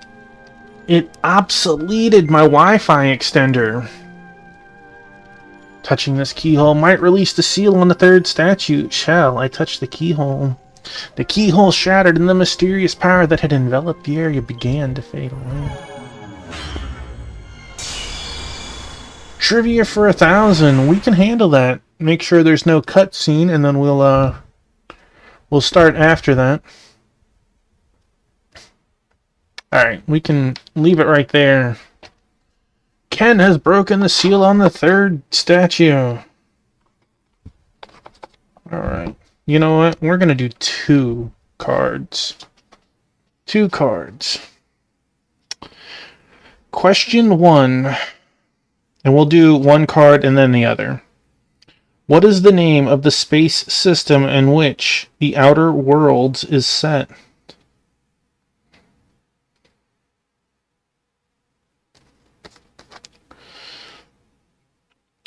S1: it obsoleted my Wi-Fi extender. Touching this keyhole might release the seal on the third statue. Shall I touch the keyhole? The keyhole shattered and the mysterious power that had enveloped the area began to fade away. Trivia for 1,000. We can handle that. Make sure there's no cutscene, and then we'll start after that. Alright, we can leave it right there. Ken has broken the seal on the third statue. Alright. You know what? We're going to do 2 cards. 2 cards. Question 1. And we'll do 1 card and then the other. What is the name of the space system in which the Outer Worlds is set?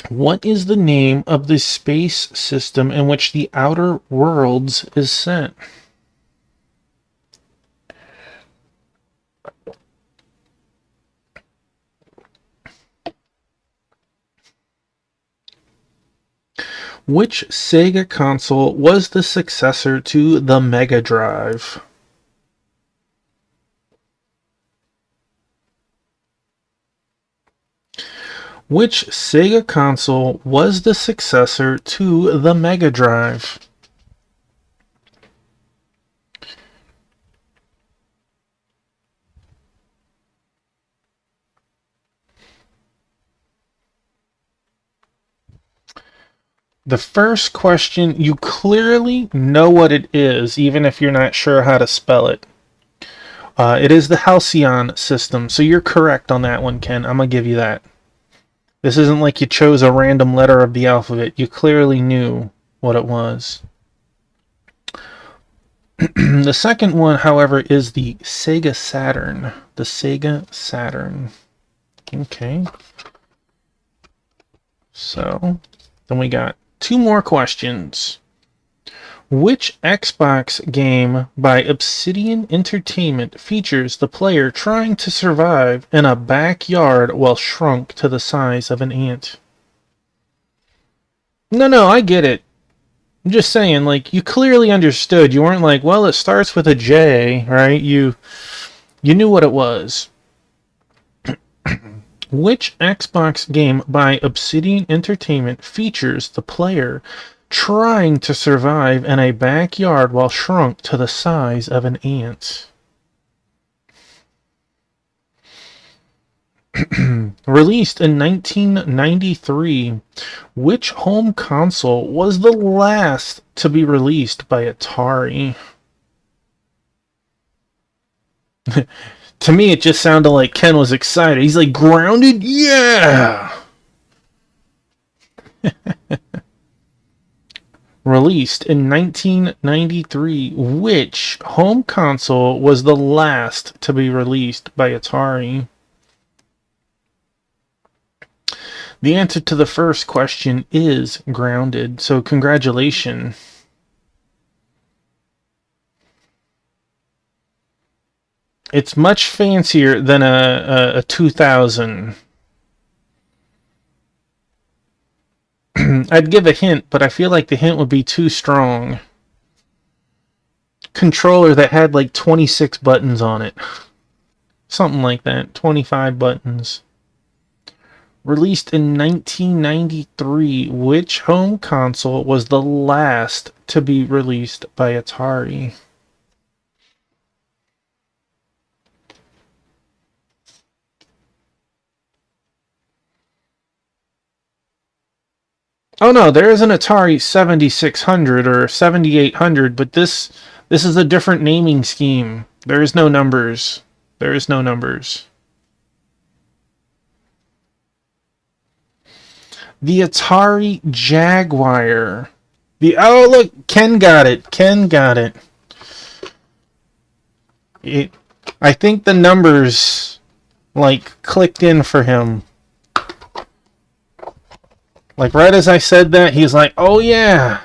S1: What is the name of the space system in which the Outer Worlds is set? Which Sega console was the successor to the Mega Drive? Which Sega console was the successor to the Mega Drive? The first question, you clearly know what it is, even if you're not sure how to spell it. It is the Halcyon system, so you're correct on that one, Ken. I'm going to give you that. This isn't like you chose a random letter of the alphabet. You clearly knew what it was. The second one, however, is the Sega Saturn. The Sega Saturn. Okay. So, then we got 2 more questions. Which Xbox game by Obsidian Entertainment features the player trying to survive in a backyard while shrunk to the size of an ant? No, I get it. I'm just saying, like, you clearly understood. You weren't like, well, it starts with a J, right? You knew what it was. Which Xbox game by Obsidian Entertainment features the player trying to survive in a backyard while shrunk to the size of an ant? Released in 1993, which home console was the last to be released by Atari? To me, it just sounded like Ken was excited. He's like, grounded? Yeah! Released in 1993, which home console was the last to be released by Atari? The answer to the first question is grounded, so congratulations. It's much fancier than a 2000. I'd give a hint, but I feel like the hint would be too strong. Controller that had like 26 buttons on it. Something like that. 25 buttons. Released in 1993, which home console was the last to be released by Atari? Oh no, there is an Atari 7600 or 7800, but this is a different naming scheme. There is no numbers. There is no numbers. The Atari Jaguar. Oh look, Ken got it. Ken got it. I think the numbers like clicked in for him. Like, right as I said that, he's like, oh yeah.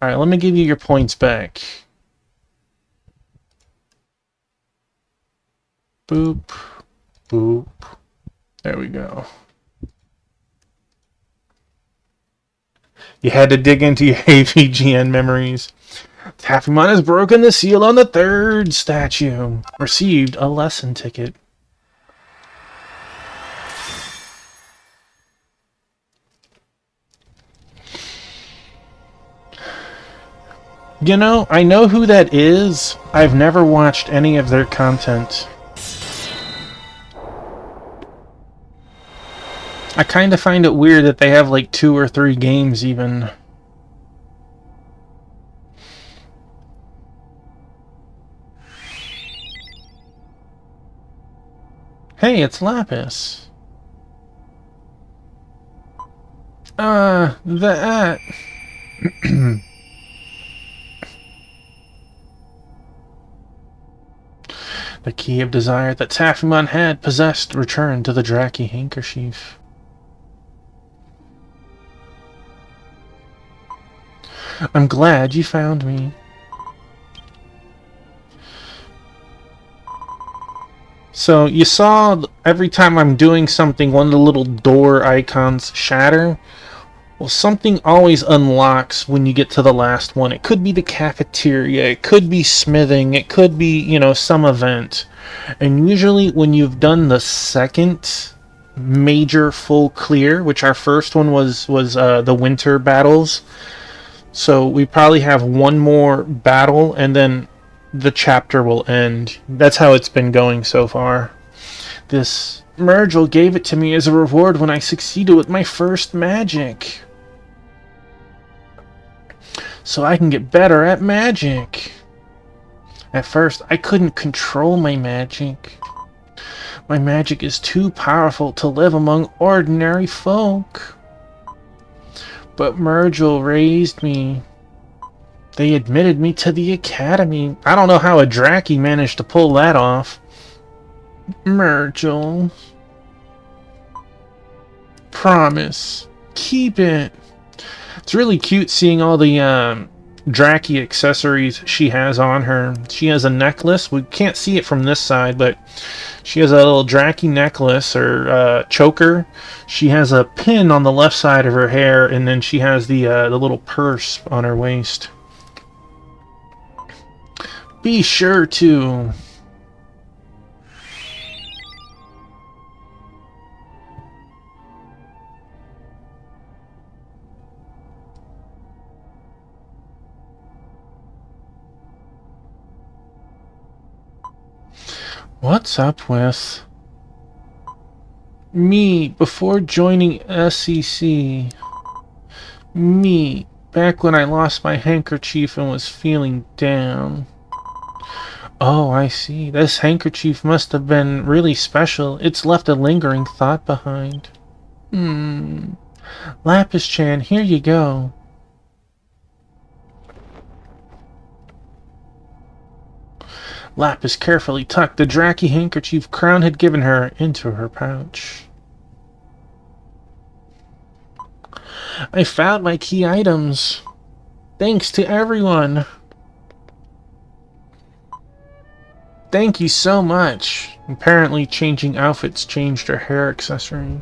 S1: Alright, let me give you your points back. Boop. Boop. There we go. You had to dig into your AVGN memories. Taffymon has broken the seal on the 3rd statue. Received a lesson ticket. You know, I know who that is. I've never watched any of their content. I kind of find it weird that they have like 2 or 3 games even. Hey, it's Lapis. That... The key of desire that Taffymon had possessed returned to the Draki handkerchief. I'm glad you found me. So, you saw every time I'm doing something, one of the little door icons shatter? Well, something always unlocks when you get to the last one. It could be the cafeteria, it could be smithing, it could be, you know, some event. And usually when you've done the second major full clear, which our first one was the winter battles, so we probably have one more battle and then the chapter will end. That's how it's been going so far. This Mergel gave it to me as a reward when I succeeded with my first magic. So I can get better at magic. At first, I couldn't control my magic. My magic is too powerful to live among ordinary folk. But Mergel raised me. They admitted me to the academy. I don't know how a Draki managed to pull that off. Mergel. Promise. Keep it. It's really cute seeing all the Draki accessories she has on her. She has a necklace. We can't see it from this side, but she has a little Draki necklace or choker. She has a pin on the left side of her hair, and then she has the little purse on her waist. Be sure to... What's up with... Me, before joining SEC. Me, back when I lost my handkerchief and was feeling down. Oh, I see. This handkerchief must have been really special. It's left a lingering thought behind. Lapis-chan, here you go. Lapis carefully tucked the Draki handkerchief Crown had given her into her pouch. I found my key items. Thanks to everyone. Thank you so much. Apparently changing outfits changed her hair accessory.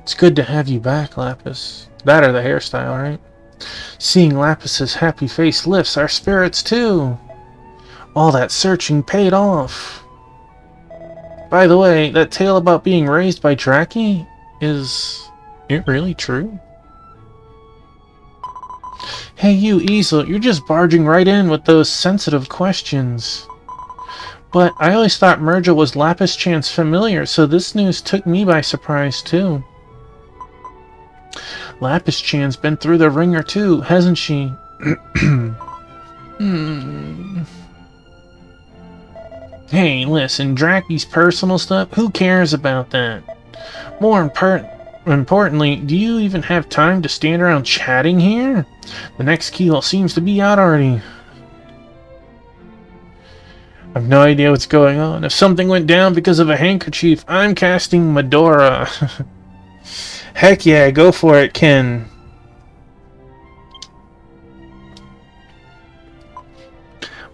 S1: It's good to have you back, Lapis. That or the hairstyle, right? Seeing Lapis's happy face lifts our spirits too. All that searching paid off. By the way, that tale about being raised by Draki, is it really true? Hey you, Easel, you're just barging right in with those sensitive questions. But I always thought Merja was Lapis-chan's familiar, so this news took me by surprise too. Lapis-chan's been through the ringer too, hasn't she? Hey, listen, Draki's personal stuff, who cares about that? More importantly, do you even have time to stand around chatting here? The next keyhole seems to be out already. I've no idea what's going on. If something went down because of a handkerchief, I'm casting Medora. Heck yeah, go for it, Ken.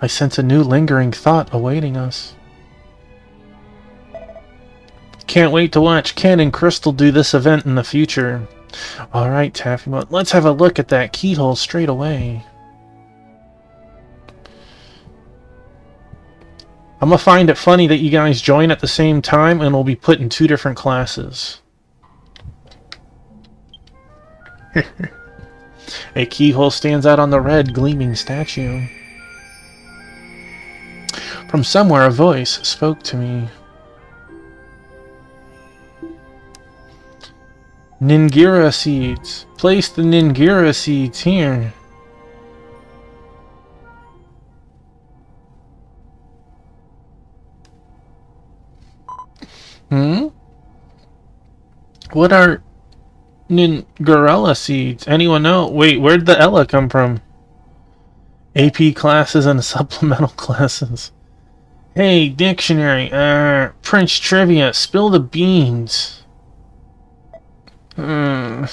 S1: I sense a new lingering thought awaiting us. Can't wait to watch Ken and Crystal do this event in the future. Alright, Taffymut, let's have a look at that keyhole straight away. I'm gonna find it funny that you guys join at the same time and we'll be put in two different classes. A keyhole stands out on the red, gleaming statue. From somewhere a voice spoke to me. Ningira seeds. Place the Ningira seeds here. What are Ningarella seeds? Anyone know? Wait, where'd the Ella come from? AP classes and supplemental classes. Hey, dictionary. Prince Trivia. Spill the beans. The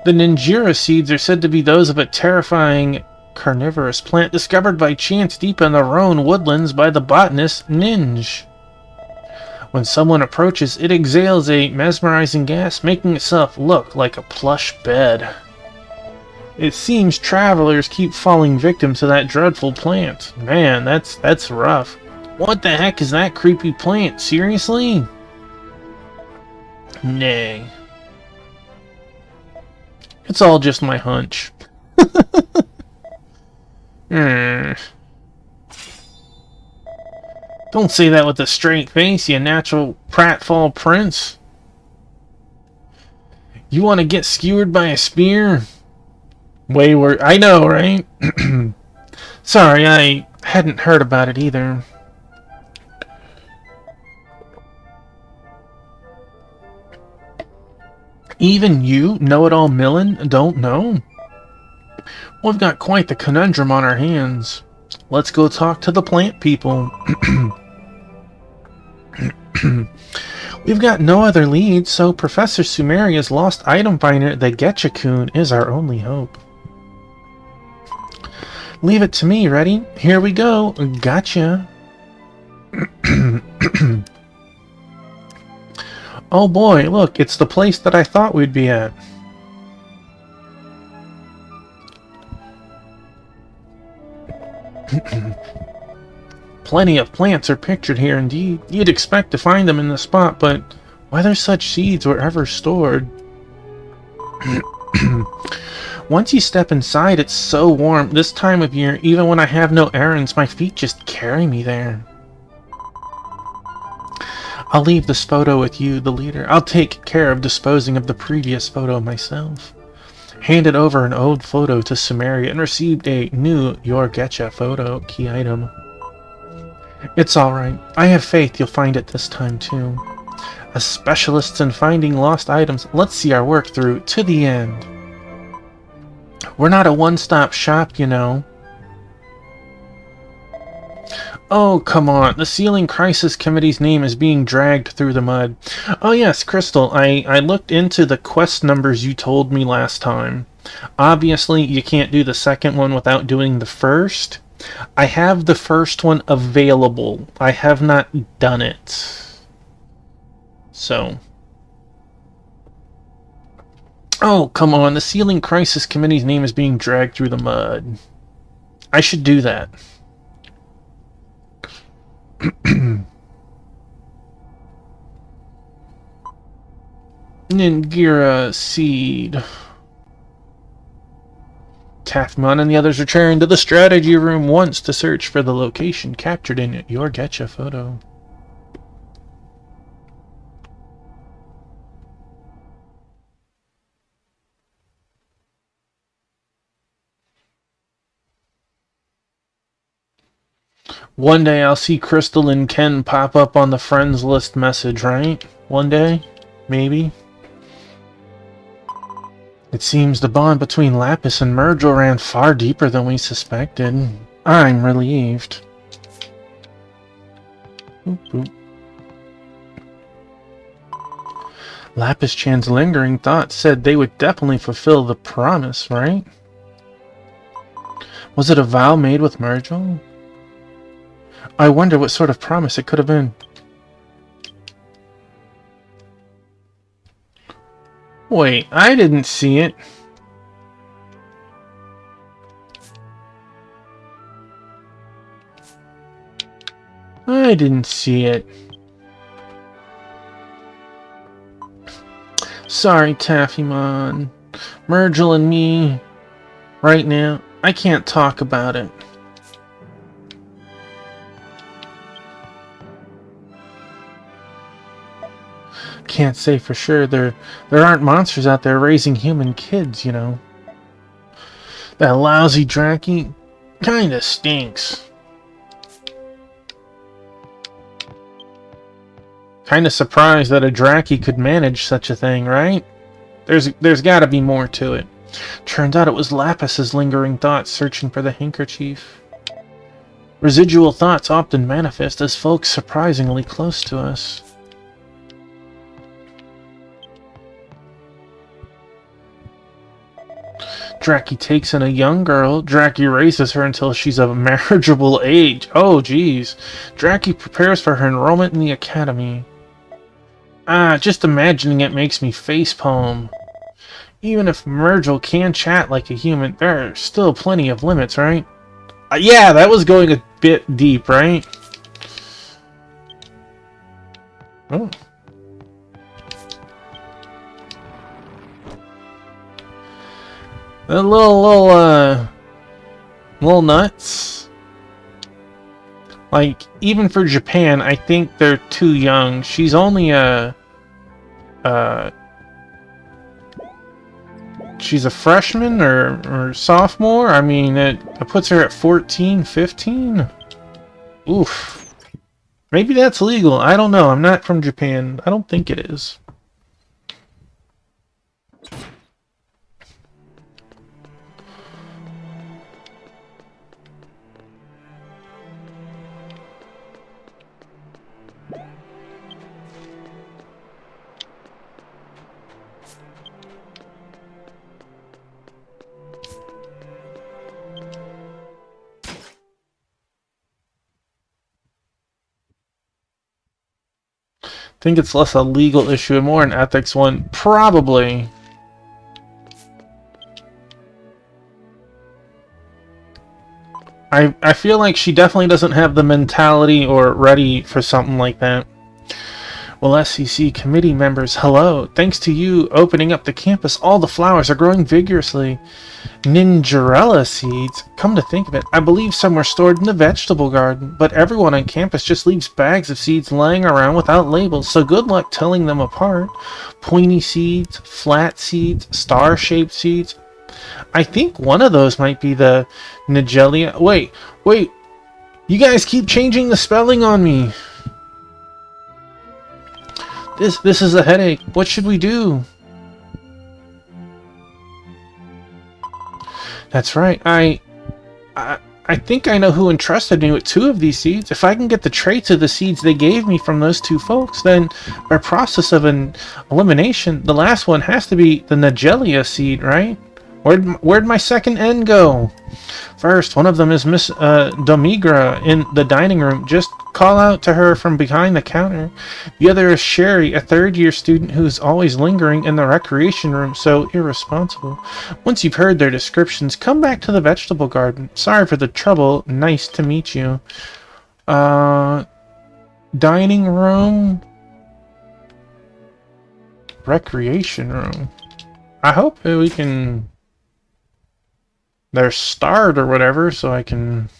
S1: Ningira seeds are said to be those of a terrifying carnivorous plant discovered by chance deep in the Rhone woodlands by the botanist Ninj. When someone approaches, it exhales a mesmerizing gas, making itself look like a plush bed. It seems travelers keep falling victim to that dreadful plant. Man, that's rough. What the heck is that creepy plant? Seriously? Nay. It's all just my hunch. Don't say that with a straight face, you natural pratfall prince. You want to get skewered by a spear? Way worse. I know, right? Sorry, I hadn't heard about it either. Even you, know-it-all Millen, don't know? We've got quite the conundrum on our hands. Let's go talk to the plant people. We've got no other leads, so Professor Sumeria's lost item finder, the Getcha-kun, is our only hope. Leave it to me, ready? Here we go. Gotcha. Oh boy, look, it's the place that I thought we'd be at. Plenty of plants are pictured here indeed. You'd expect to find them in the spot, but whether such seeds were ever stored... Once you step inside, it's so warm. This time of year, even when I have no errands, my feet just carry me there. I'll leave this photo with you, the leader. I'll take care of disposing of the previous photo myself. Handed over an old photo to Sumeria and received a new Your Getcha photo, key item. It's alright. I have faith you'll find it this time too. As specialists in finding lost items, let's see our work through to the end. We're not a one-stop shop, you know. Oh, come on. The Sealing Crisis Committee's name is being dragged through the mud. Oh yes, Crystal, I looked into the quest numbers you told me last time. Obviously, you can't do the second one without doing the first. I have the first one available. I have not done it. So... Oh, come on. The Sealing Crisis Committee's name is being dragged through the mud. I should do that. Ningira Seed. Tathmon and the others return to the strategy room once to search for the location captured in Your Getcha photo. One day I'll see Crystal and Ken pop up on the friends list message, right? One day? Maybe? It seems the bond between Lapis and Myrgel ran far deeper than we suspected. I'm relieved. Boop, boop. Lapis-chan's lingering thoughts said they would definitely fulfill the promise, right? Was it a vow made with Myrgel? I wonder what sort of promise it could have been. Wait, I didn't see it. I didn't see it. Sorry, Taffymon. Myrgel and me, right now, I can't talk about it. Can't say for sure. There aren't monsters out there raising human kids, you know. That lousy Draki kinda stinks. Kinda surprised that a Draki could manage such a thing, right? There's gotta be more to it. Turned out it was Lapis's lingering thoughts searching for the handkerchief. Residual thoughts often manifest as folks surprisingly close to us. Draki takes in a young girl. Draki raises her until she's of marriageable age. Oh, geez. Draki prepares for her enrollment in the academy. Just imagining it makes me facepalm. Even if Myrgel can chat like a human, there are still plenty of limits, right? Yeah, that was going a bit deep, right? Oh. A little nuts. Like, even for Japan, I think they're too young. She's only she's a freshman or sophomore? I mean, it puts her at 14, 15? Oof. Maybe that's legal. I don't know. I'm not from Japan. I don't think it is. Think it's less a legal issue and more an ethics one? Probably. I feel like she definitely doesn't have the mentality or ready for something like that. Well, SCC committee members, hello. Thanks to you opening up the campus, all the flowers are growing vigorously. Ninjarella seeds? Come to think of it, I believe some were stored in the vegetable garden, but everyone on campus just leaves bags of seeds laying around without labels, so good luck telling them apart. Pointy seeds, flat seeds, star-shaped seeds. I think one of those might be the Nigelia. Wait. You guys keep changing the spelling on me. This is a headache. What should we do? That's right. I think I know who entrusted me with 2 of these seeds. If I can get the traits of the seeds they gave me from those 2 folks, then by process of an elimination, the last one has to be the Nigelia seed, right? Where'd my second N go? First, one of them is Miss Domigra in the dining room. Just call out to her from behind the counter. The other is Sherry, a third-year student who's always lingering in the recreation room, so irresponsible. Once you've heard their descriptions, come back to the vegetable garden. Sorry for the trouble. Nice to meet you. Dining room. Recreation room. I hope we can... They're starred or whatever, so I can...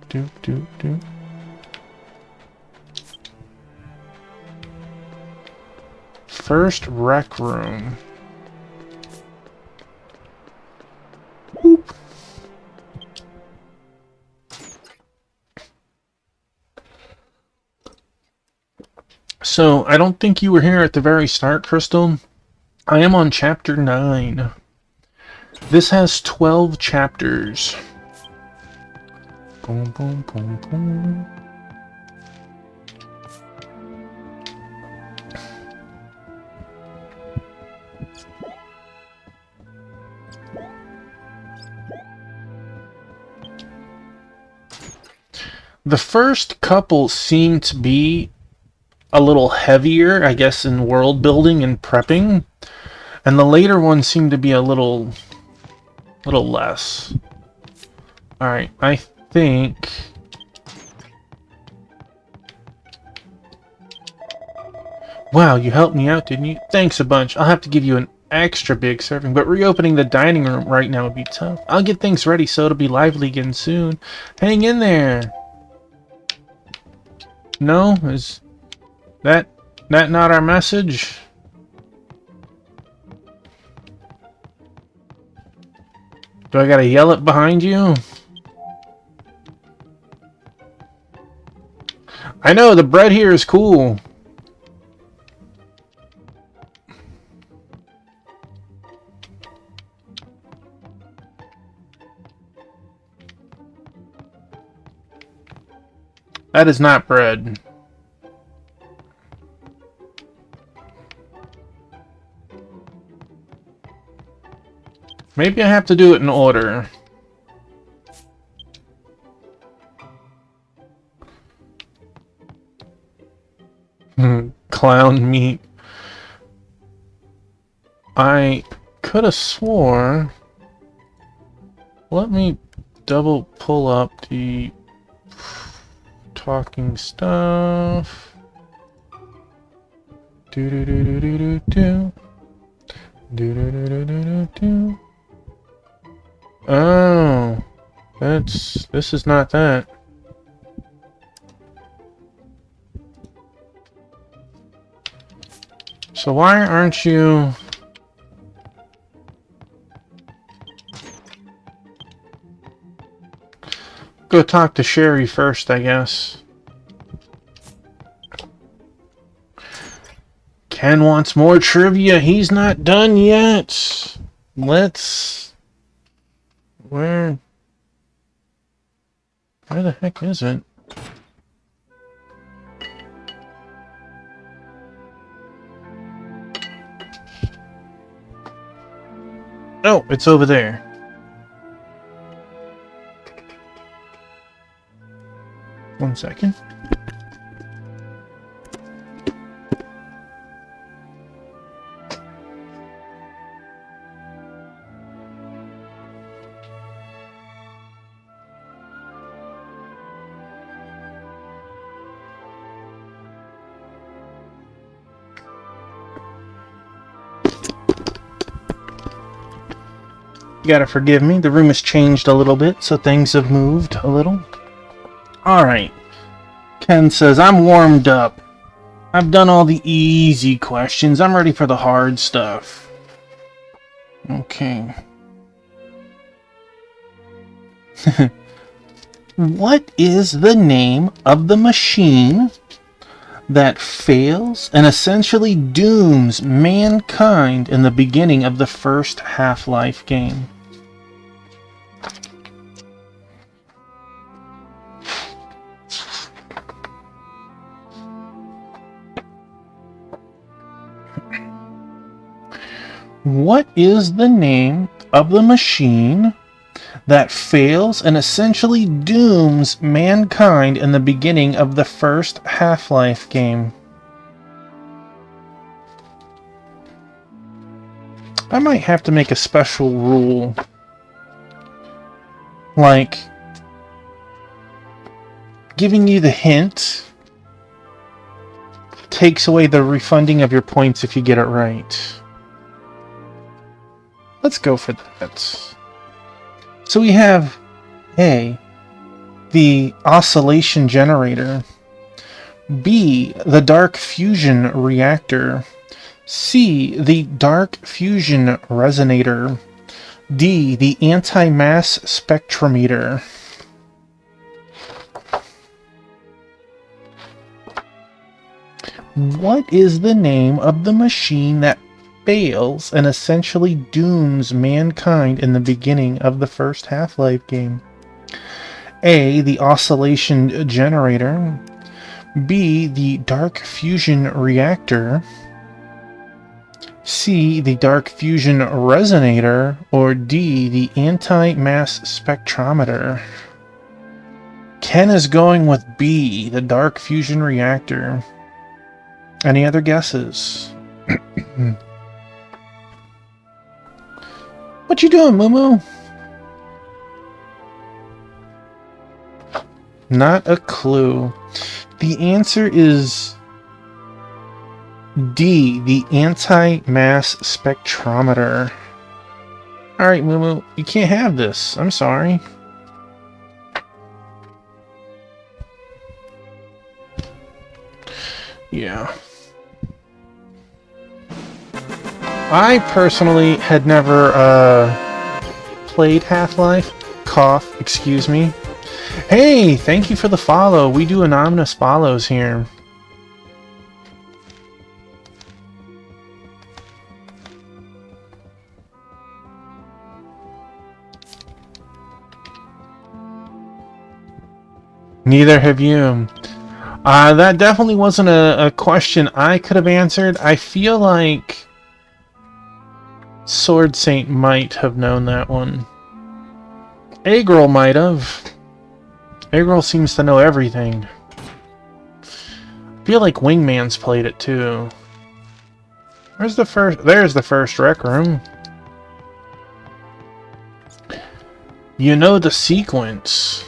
S1: Do. First rec room. Boop. So, I don't think you were here at the very start, Crystal. I am on chapter 9. This has 12 chapters. Boom, boom, boom, boom. The first couple seem to be a little heavier, I guess, in world building and prepping. And the later ones seem to be a little less. Alright, I think... Wow, you helped me out, didn't you? Thanks a bunch. I'll have to give you an extra big serving, but reopening the dining room right now would be tough. I'll get things ready so it'll be lively again soon. Hang in there. No? Is that not our message? Do I gotta yell it behind you? I know, the bread here is cool. That is not bread. Maybe I have to do it in order. Clown meat. I could have swore... Let me double pull up the talking stuff. Do. Oh, this is not that. So why aren't you... Go talk to Sherry first, I guess. Ken wants more trivia. He's not done yet. Let's... Where the heck is it? Oh, it's over there. 1 second. You gotta forgive me, the room has changed a little bit, so things have moved a little. Alright. Ken says, I'm warmed up. I've done all the easy questions. I'm ready for the hard stuff. Okay. What is the name of the machine that fails and essentially dooms mankind in the beginning of the first Half-Life game? What is the name of the machine that fails and essentially dooms mankind in the beginning of the first Half-Life game? I might have to make a special rule. Like, giving you the hint takes away the refunding of your points if you get it right. Let's go for that. So we have A, the oscillation generator, B, the dark fusion reactor, C, the dark fusion resonator, D, the anti-mass spectrometer. What is the name of the machine that fails and essentially dooms mankind in the beginning of the first Half-Life game? A, the oscillation generator, B, the dark fusion reactor, C, the dark fusion resonator, or D, the anti-mass spectrometer. Ken is going with B, the dark fusion reactor. Any other guesses? What you doing, Moo? Not a clue. The answer is D, the anti-mass spectrometer. Alright, Moo, you can't have this. I'm sorry. Yeah. I personally had never played Half-Life. Cough, excuse me. Hey, thank you for the follow. We do anonymous follows here. Neither have you. That definitely wasn't a question I could have answered. I feel like Sword Saint might have known that one. Agril might have. Agril seems to know everything. I feel like Wingman's played it too. Where's the first? There's the first rec room. You know the sequence.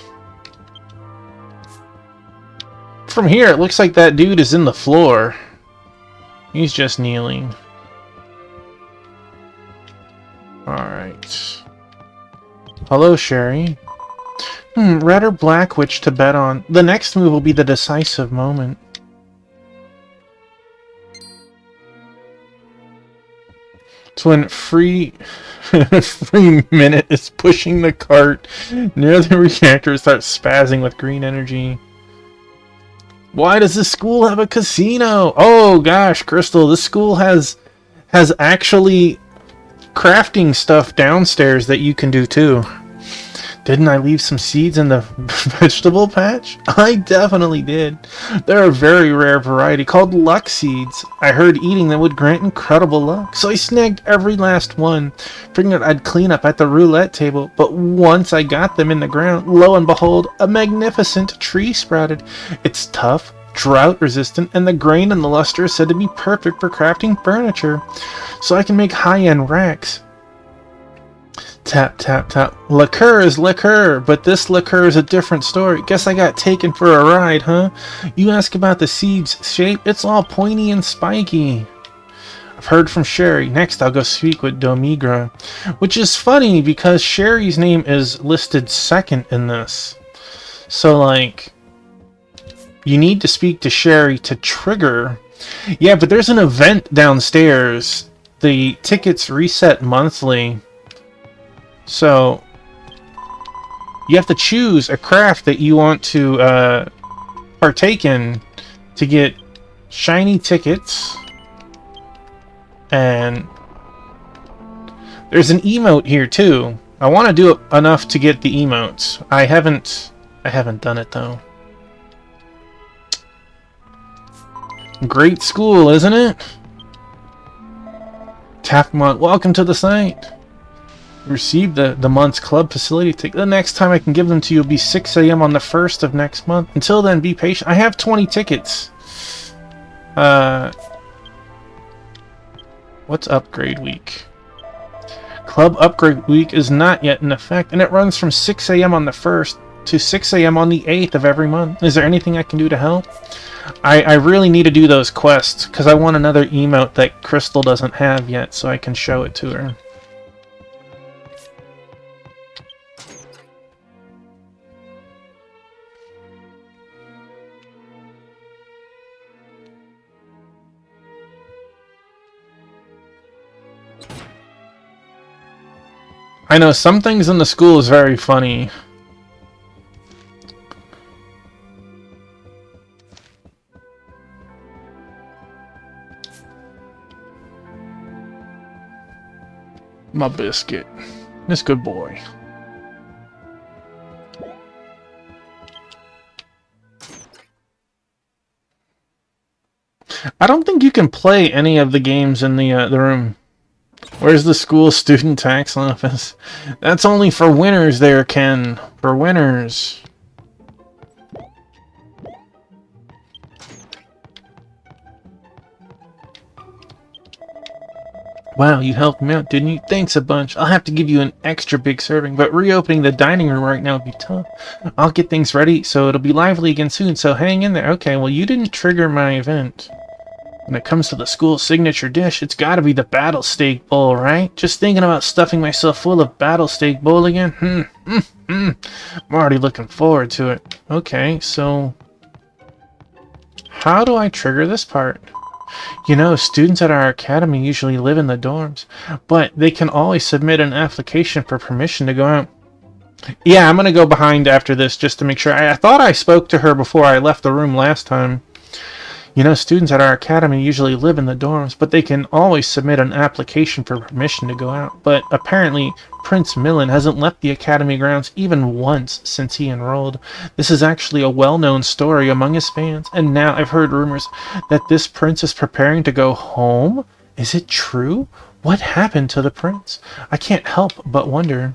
S1: From here, it looks like that dude is in the floor. He's just kneeling. Alright. Hello, Sherry. Red or black, which to bet on? The next move will be the decisive moment. It's when Free Minute is pushing the cart near the reactor and starts spazzing with green energy. Why does this school have a casino? Oh gosh, Crystal, this school has actually crafting stuff downstairs that you can do too. Didn't I leave some seeds in the vegetable patch? I definitely did. They're a very rare variety called luck seeds. I heard eating them would grant incredible luck, so I snagged every last one, figuring I'd clean up at the roulette table. But once I got them in the ground, lo and behold, a magnificent tree sprouted. It's tough, drought resistant, and the grain and the luster is said to be perfect for crafting furniture, so I can make high-end racks. Tap, tap, tap. Liqueur is liqueur, but this liqueur is a different story. Guess I got taken for a ride, huh? You ask about the seed's shape, it's all pointy and spiky. I've heard from Sherry. Next, I'll go speak with Domigra. Which is funny, because Sherry's name is listed second in this. So, like, you need to speak to Sherry to trigger. Yeah, but there's an event downstairs. The tickets reset monthly. So, you have to choose a craft that you want to partake in to get shiny tickets. And there's an emote here too. I want to do it enough to get the emotes. I haven't done it though. Great school, isn't it? Tapmont, welcome to the site. Receive the month's club facility ticket. The next time I can give them to you will be 6 a.m. on the 1st of next month. Until then, be patient. I have 20 tickets. What's upgrade week? Club upgrade week is not yet in effect, and it runs from 6 a.m. on the 1st to 6 a.m. on the 8th of every month. Is there anything I can do to help? I really need to do those quests, because I want another emote that Crystal doesn't have yet, so I can show it to her. I know some things in the school is very funny. My biscuit. This good boy. I don't think you can play any of the games in the room. Where's the school student tax office? That's only for winners there, Ken. For winners. Wow, you helped me out, didn't you? Thanks a bunch. I'll have to give you an extra big serving, but reopening the dining room right now would be tough. I'll get things ready, so it'll be lively again soon, so hang in there. Okay, well, you didn't trigger my event. When it comes to the school signature dish, it's gotta be the battle steak bowl, right? Just thinking about stuffing myself full of battle steak bowl again. I'm already looking forward to it. Okay, so how do I trigger this part? You know, students at our academy usually live in the dorms, but they can always submit an application for permission to go out. Yeah, I'm gonna go behind after this just to make sure. I thought I spoke to her before I left the room last time. You know, students at our academy usually live in the dorms, but they can always submit an application for permission to go out. But apparently, Prince Millen hasn't left the academy grounds even once since he enrolled. This is actually a well-known story among his fans, and now I've heard rumors that this prince is preparing to go home? Is it true? What happened to the prince? I can't help but wonder.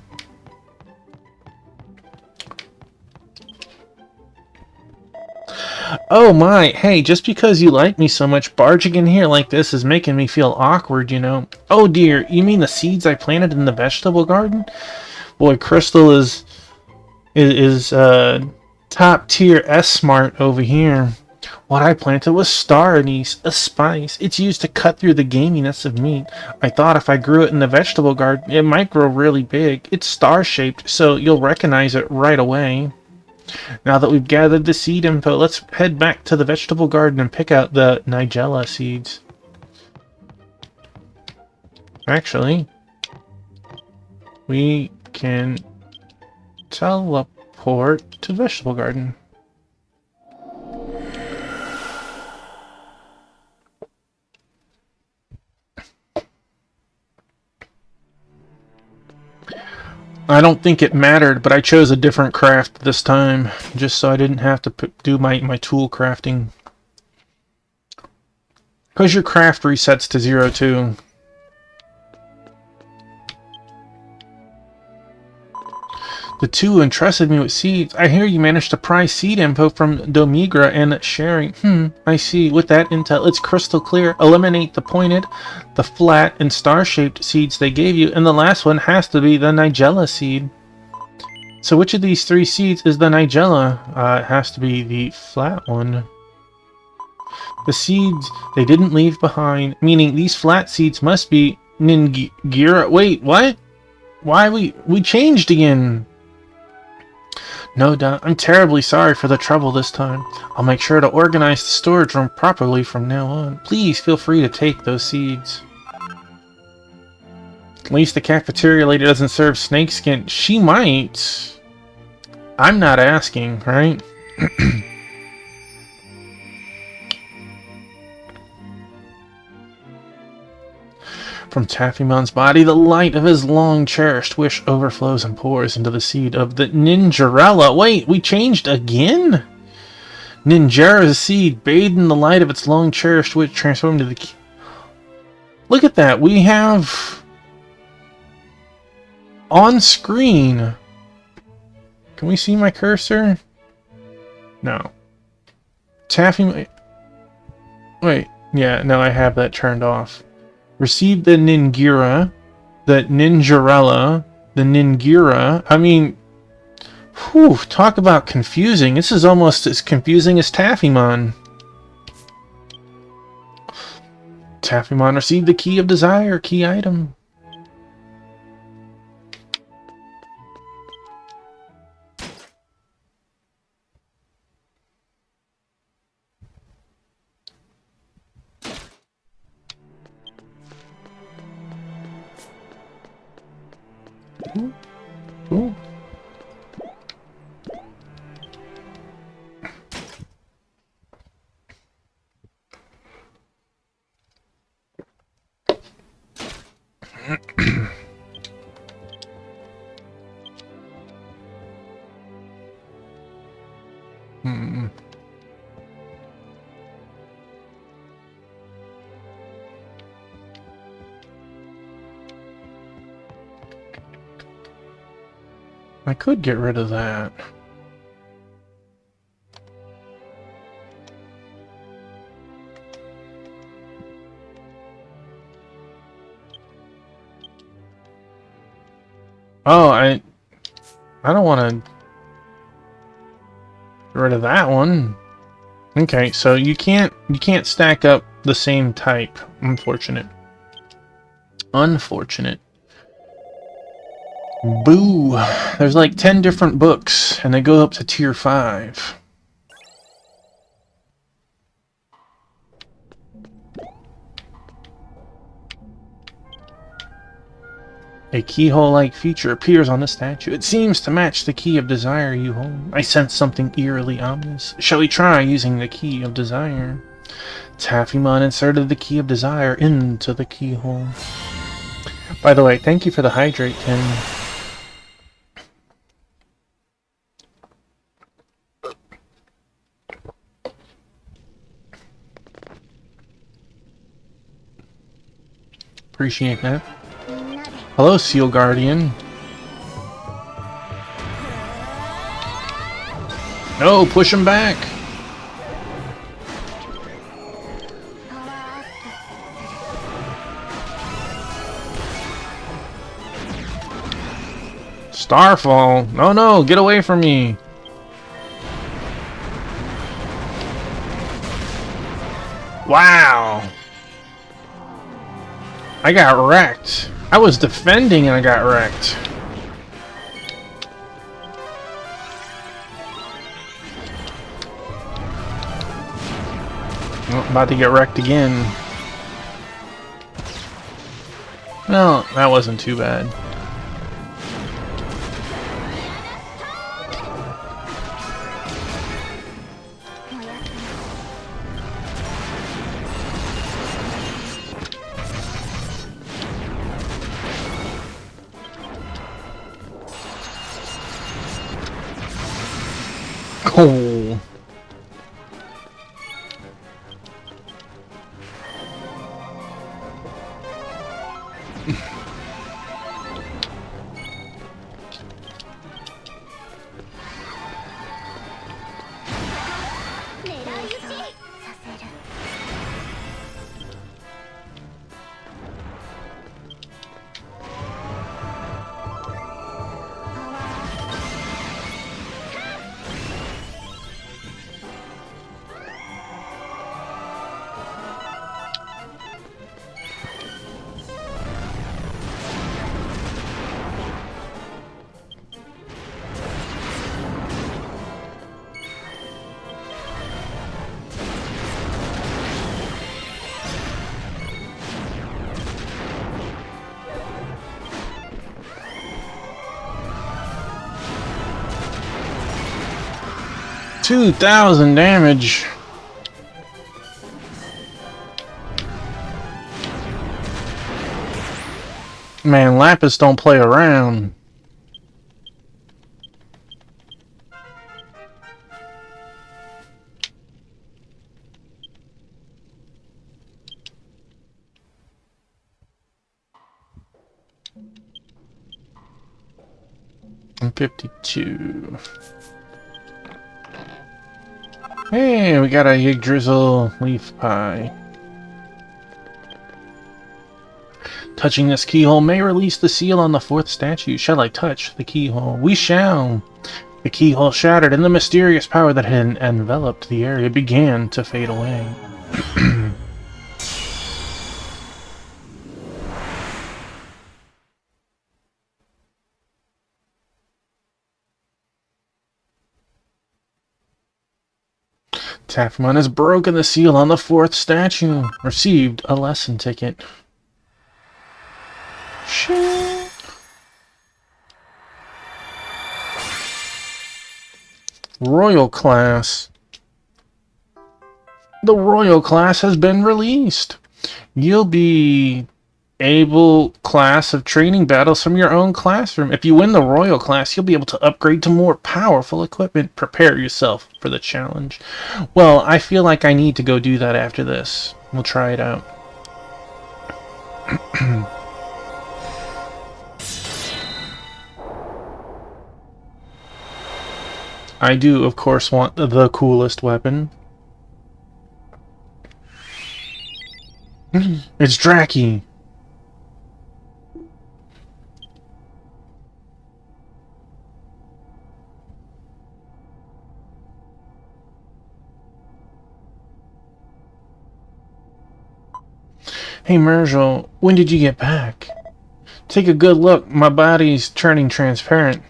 S1: Oh my, hey, just because you like me so much, barging in here like this is making me feel awkward, you know. Oh dear, you mean the seeds I planted in the vegetable garden? Boy, Crystal is top tier S-smart over here. What I planted was star anise, a spice. It's used to cut through the gaminess of meat. I thought if I grew it in the vegetable garden, it might grow really big. It's star-shaped, so you'll recognize it right away. Now that we've gathered the seed info, let's head back to the vegetable garden and pick out the Nigella seeds. Actually, we can teleport to the vegetable garden. I don't think it mattered, but I chose a different craft this time, just so I didn't have to do my tool crafting. Because your craft resets to 0 too. The two entrusted me with seeds. I hear you managed to pry seed info from Domigra and sharing. I see. With that intel, it's crystal clear. Eliminate the pointed, the flat, and star-shaped seeds they gave you, and the last one has to be the Nigella seed. So which of these 3 seeds is the Nigella? It has to be the flat one. The seeds they didn't leave behind, meaning these flat seeds must be Ningira. Wait, what? Why we changed again? No doubt. I'm terribly sorry for the trouble this time. I'll make sure to organize the storage room properly from now on. Please feel free to take those seeds. At least the cafeteria lady doesn't serve snakeskin. She might. I'm not asking, right? From Taffymon's body, the light of his long-cherished wish overflows and pours into the seed of the Ninjarella. Wait, we changed again? Ninjara's seed, bathed in the light of its long-cherished wish, transformed into the... Look at that, we have... On screen. Can we see my cursor? No. Taffy... Wait, yeah, no, I have that turned off. Received the Ningira, the Ninjarella, the Ningira. I mean, whew, talk about confusing. This is almost as confusing as Taffymon. Taffymon received the Key of Desire, key item. Cool. I could get rid of that. Oh, I don't want to get rid of that one. Okay, so you can't stack up the same type. Unfortunate. Unfortunate. Boo! There's like 10 different books, and they go up to tier 5. A keyhole-like feature appears on the statue. It seems to match the Key of Desire you hold. I sense something eerily ominous. Shall we try using the Key of Desire? Taffymon inserted the Key of Desire into the keyhole. By the way, thank you for the hydrate, Tim. Appreciate that. Hello, Seal Guardian. No, push him back. Starfall. No, no, get away from me. Wow. I got wrecked. I was defending and I got wrecked. Oh, about to get wrecked again. No, that wasn't too bad. Oh. $2,000 damage. Man, Lapis don't play around. I'm 52. Hey, we got a Yggdrasil leaf pie. Touching this keyhole may release the seal on the fourth statue. Shall I touch the keyhole? We shall. The keyhole shattered, and the mysterious power that had enveloped the area began to fade away. Taffamon has broken the seal on the fourth statue. Received a lesson ticket. Shit. Royal class. The royal class has been released. You'll be able class of training battles from your own classroom. If you win the royal class, you'll be able to upgrade to more powerful equipment. Prepare yourself for the challenge. Well, I feel like I need to go do that after this. We'll try it out. I do, of course, want the coolest weapon. It's Draki. Hey, Mergel, when did you get back? Take a good look. My body's turning transparent.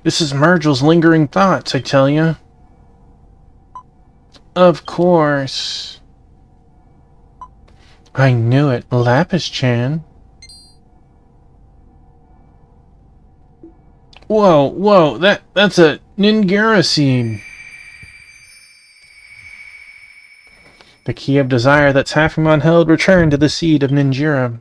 S1: This is Mergel's lingering thoughts, I tell you. Of course. I knew it. Lapis-chan. Whoa, that's a Ningara seed. The key of desire that Taffamon held returned to the seed of Ninjira.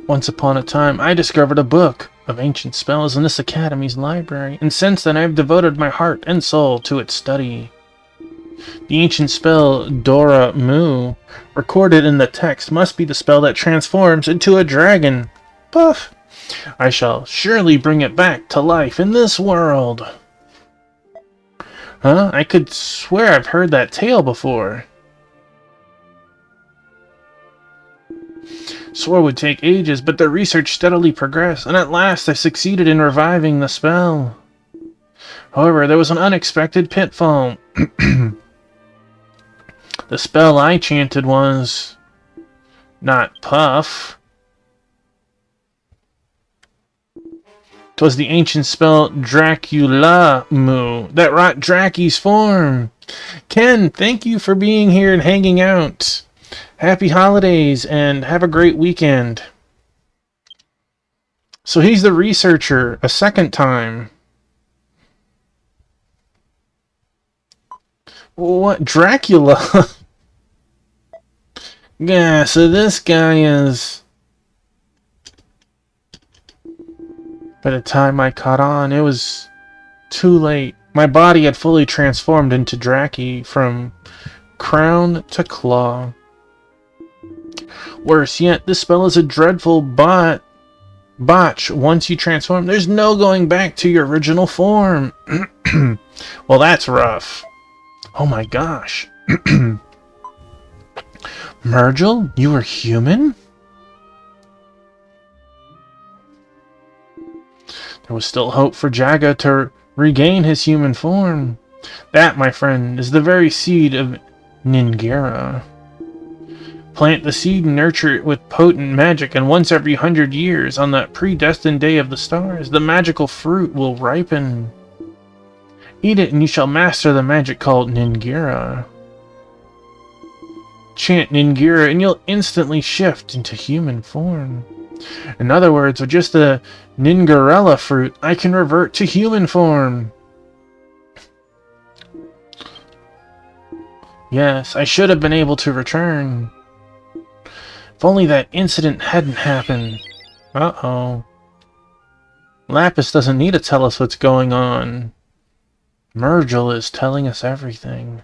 S1: Once upon a time, I discovered a book of ancient spells in this academy's library, and since then I have devoted my heart and soul to its study. The ancient spell Dora Mu, recorded in the text, must be the spell that transforms into a dragon. Puff! I shall surely bring it back to life in this world. Huh? I could swear I've heard that tale before. Swore would take ages, but the research steadily progressed, and at last I succeeded in reviving the spell. However, there was an unexpected pitfall. The spell I chanted was not Puff. 'Twas the ancient spell Dracula Mu that wrought Draki's form. Ken, thank you for being here and hanging out. Happy holidays and have a great weekend. So he's the researcher a second time. What? Dracula? Yeah, so this guy is... By the time I caught on, it was too late. My body had fully transformed into Draki from crown to claw. Worse yet, this spell is a dreadful botch. Once you transform, there's no going back to your original form. Well, that's rough. Oh my gosh. Mergel, you were human? There was still hope for Jaga to regain his human form. That, my friend, is the very seed of Ningira. Plant the seed and nurture it with potent magic, and once every 100 years, on that predestined day of the stars, the magical fruit will ripen. Eat it and you shall master the magic called Ningira. Chant Ningira and you'll instantly shift into human form. In other words, with just the Ningarella fruit, I can revert to human form. Yes, I should have been able to return. If only that incident hadn't happened. Uh-oh. Lapis doesn't need to tell us what's going on. Mergel is telling us everything.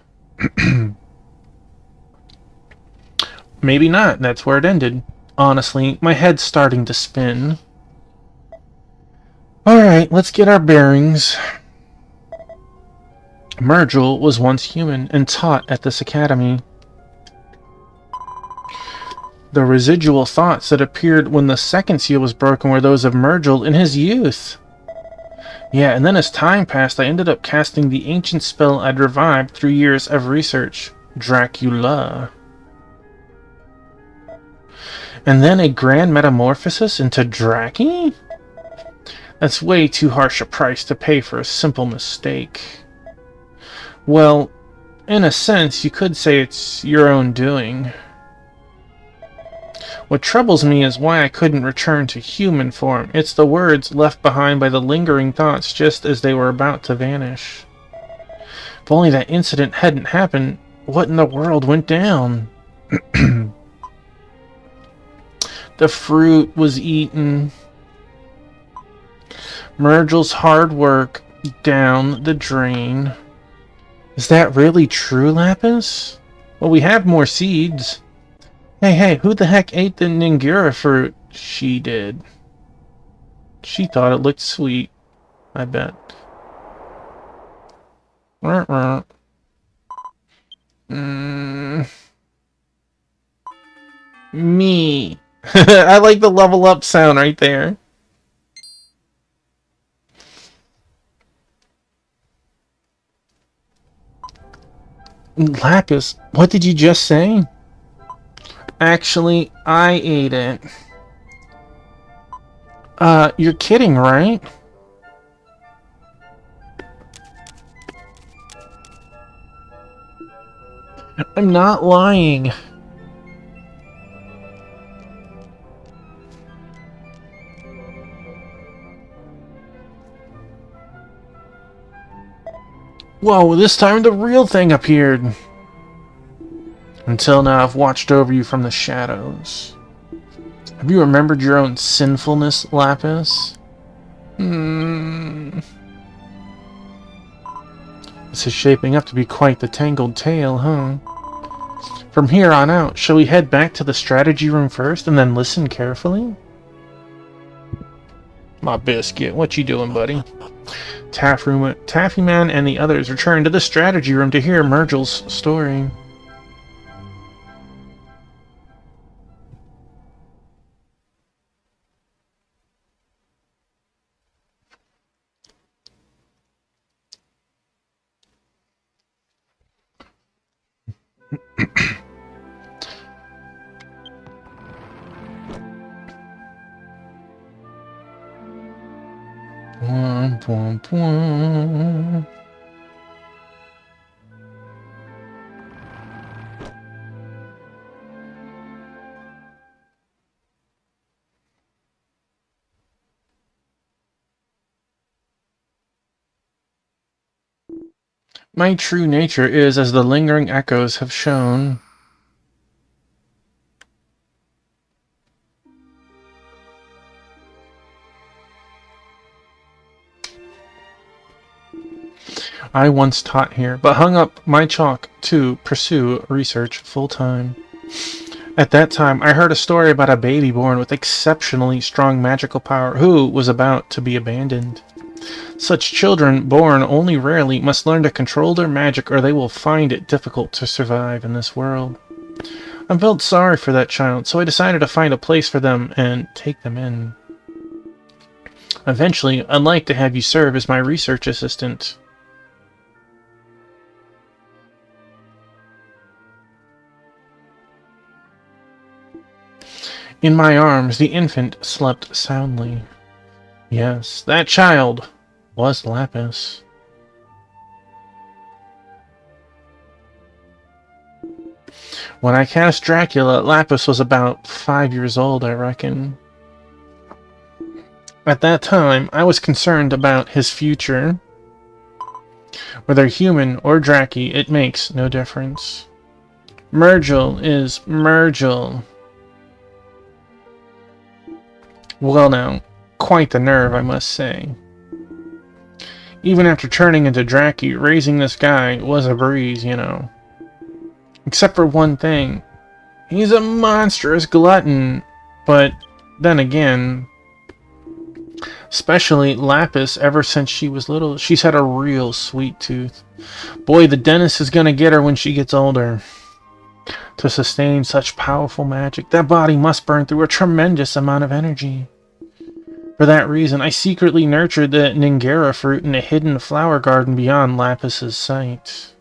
S1: Maybe not. That's where it ended. Honestly, my head's starting to spin. Alright, let's get our bearings. Mergel was once human and taught at this academy. The residual thoughts that appeared when the second seal was broken were those of Mergel in his youth. Yeah, and then as time passed, I ended up casting the ancient spell I'd revived through years of research, Dracula. And then a grand metamorphosis into Draki? That's way too harsh a price to pay for a simple mistake. Well, in a sense, you could say it's your own doing. What troubles me is why I couldn't return to human form. It's the words left behind by the lingering thoughts just as they were about to vanish. If only that incident hadn't happened, what in the world went down? The fruit was eaten. Mergel's hard work down the drain. Is that really true, Lapis? Well, we have more seeds. Hey, who the heck ate the Ningira fruit? She did. She thought it looked sweet. I bet. Me. I like the level up sound right there. Lapis, what did you just say? Actually, I ate it. You're kidding, right? I'm not lying. Whoa, this time the real thing appeared. Until now, I've watched over you from the shadows. Have you remembered your own sinfulness, Lapis? This is shaping up to be quite the tangled tale, huh? From here on out, shall we head back to the strategy room first and then listen carefully? My biscuit, what you doing, buddy? Taffy Man and the others return to the strategy room to hear Mergel's story. Pwah, pwah, pwah. My true nature is as the lingering echoes have shown. I once taught here, but hung up my chalk to pursue research full-time. At that time, I heard a story about a baby born with exceptionally strong magical power who was about to be abandoned. Such children, born only rarely, must learn to control their magic or they will find it difficult to survive in this world. I felt sorry for that child, so I decided to find a place for them and take them in. Eventually, I'd like to have you serve as my research assistant. In my arms, the infant slept soundly. Yes, that child was Lapis. When I cast Dracula, Lapis was about 5 years old, I reckon. At that time, I was concerned about his future. Whether human or Draki, it makes no difference. Mergel is Mergel. Well now, quite the nerve, I must say. Even after turning into Draki, raising this guy was a breeze, you know. Except for one thing. He's a monstrous glutton. But then again, especially Lapis, ever since she was little, she's had a real sweet tooth. Boy, the dentist is gonna get her when she gets older. To sustain such powerful magic, that body must burn through a tremendous amount of energy. For that reason, I secretly nurtured the Ningera fruit in a hidden flower garden beyond Lapis's sight.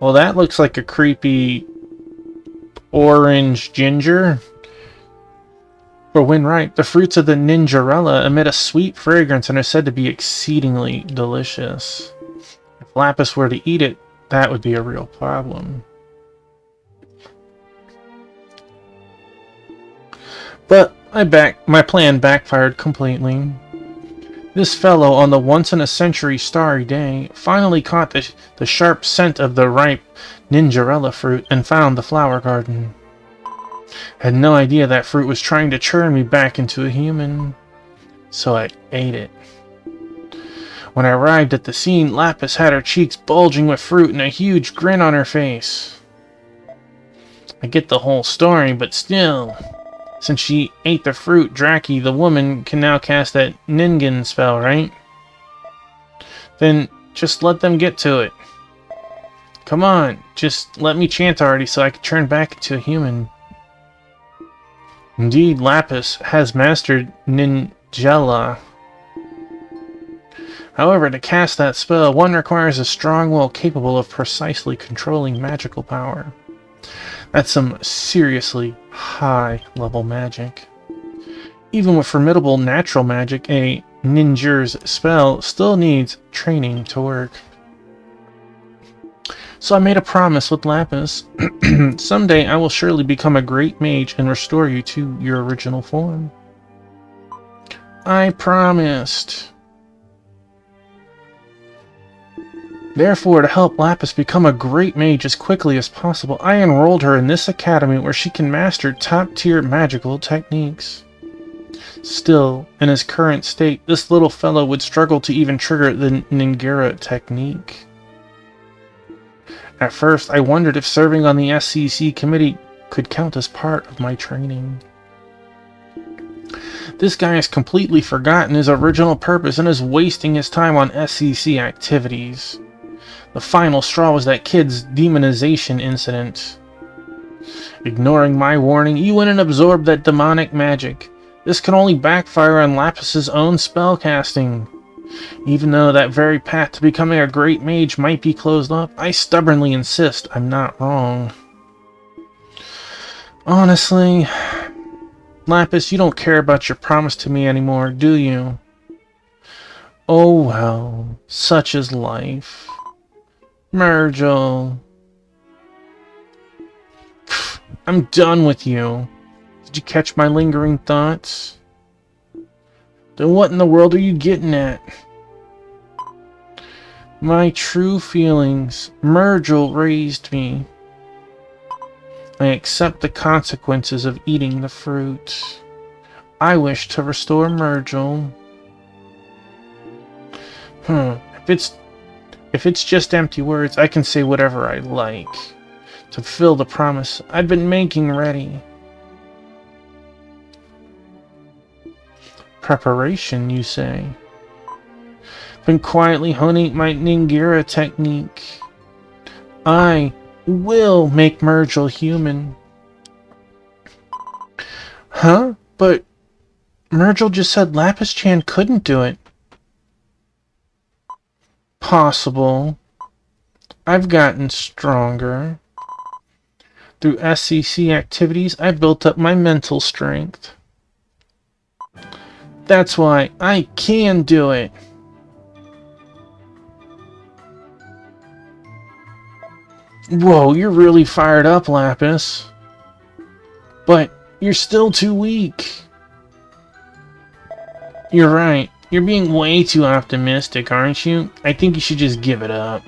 S1: Well, that looks like a creepy orange ginger. For when ripe, the fruits of the Ninjarella emit a sweet fragrance and are said to be exceedingly delicious. If Lapis were to eat it, that would be a real problem. But my plan backfired completely. This fellow, on the once-in-a-century starry day, finally caught the sharp scent of the ripe Ninjarella fruit and found the flower garden. Had no idea that fruit was trying to turn me back into a human, so I ate it. When I arrived at the scene, Lapis had her cheeks bulging with fruit and a huge grin on her face. I get the whole story, but still, since she ate the fruit, Draki, the woman, can now cast that Ningen spell, right? Then just let them get to it. Come on, just let me chant already so I can turn back into a human. Indeed, Lapis has mastered Ninjala. However, to cast that spell, one requires a strong will capable of precisely controlling magical power. That's some seriously high-level magic. Even with formidable natural magic, a ninja's spell still needs training to work. So I made a promise with Lapis. Someday I will surely become a great mage and restore you to your original form. I promised. Therefore, to help Lapis become a great mage as quickly as possible, I enrolled her in this academy where she can master top-tier magical techniques. Still, in his current state, this little fellow would struggle to even trigger the Ningera technique. At first, I wondered if serving on the SCC committee could count as part of my training. This guy has completely forgotten his original purpose and is wasting his time on SCC activities. The final straw was that kid's demonization incident. Ignoring my warning, you went and absorbed that demonic magic. This can only backfire on Lapis's own spellcasting. Even though that very path to becoming a great mage might be closed up, I stubbornly insist I'm not wrong. Honestly, Lapis, you don't care about your promise to me anymore, do you? Oh well, such is life. Mergel. I'm done with you. Did you catch my lingering thoughts? Then what in the world are you getting at? My true feelings. Mergel raised me. I accept the consequences of eating the fruit. I wish to restore Myrtle. If it's just empty words, I can say whatever I like to fulfill the promise I've been making ready. Preparation, you say? Been quietly honing my Ningira technique. I will make Myrtle human. Huh? But Myrtle just said Lapis-chan couldn't do it. Possible. I've gotten stronger. Through SCC activities, I've built up my mental strength. That's why I can do it. Whoa, you're really fired up, Lapis. But you're still too weak. You're right. You're being way too optimistic, aren't you? I think you should just give it up.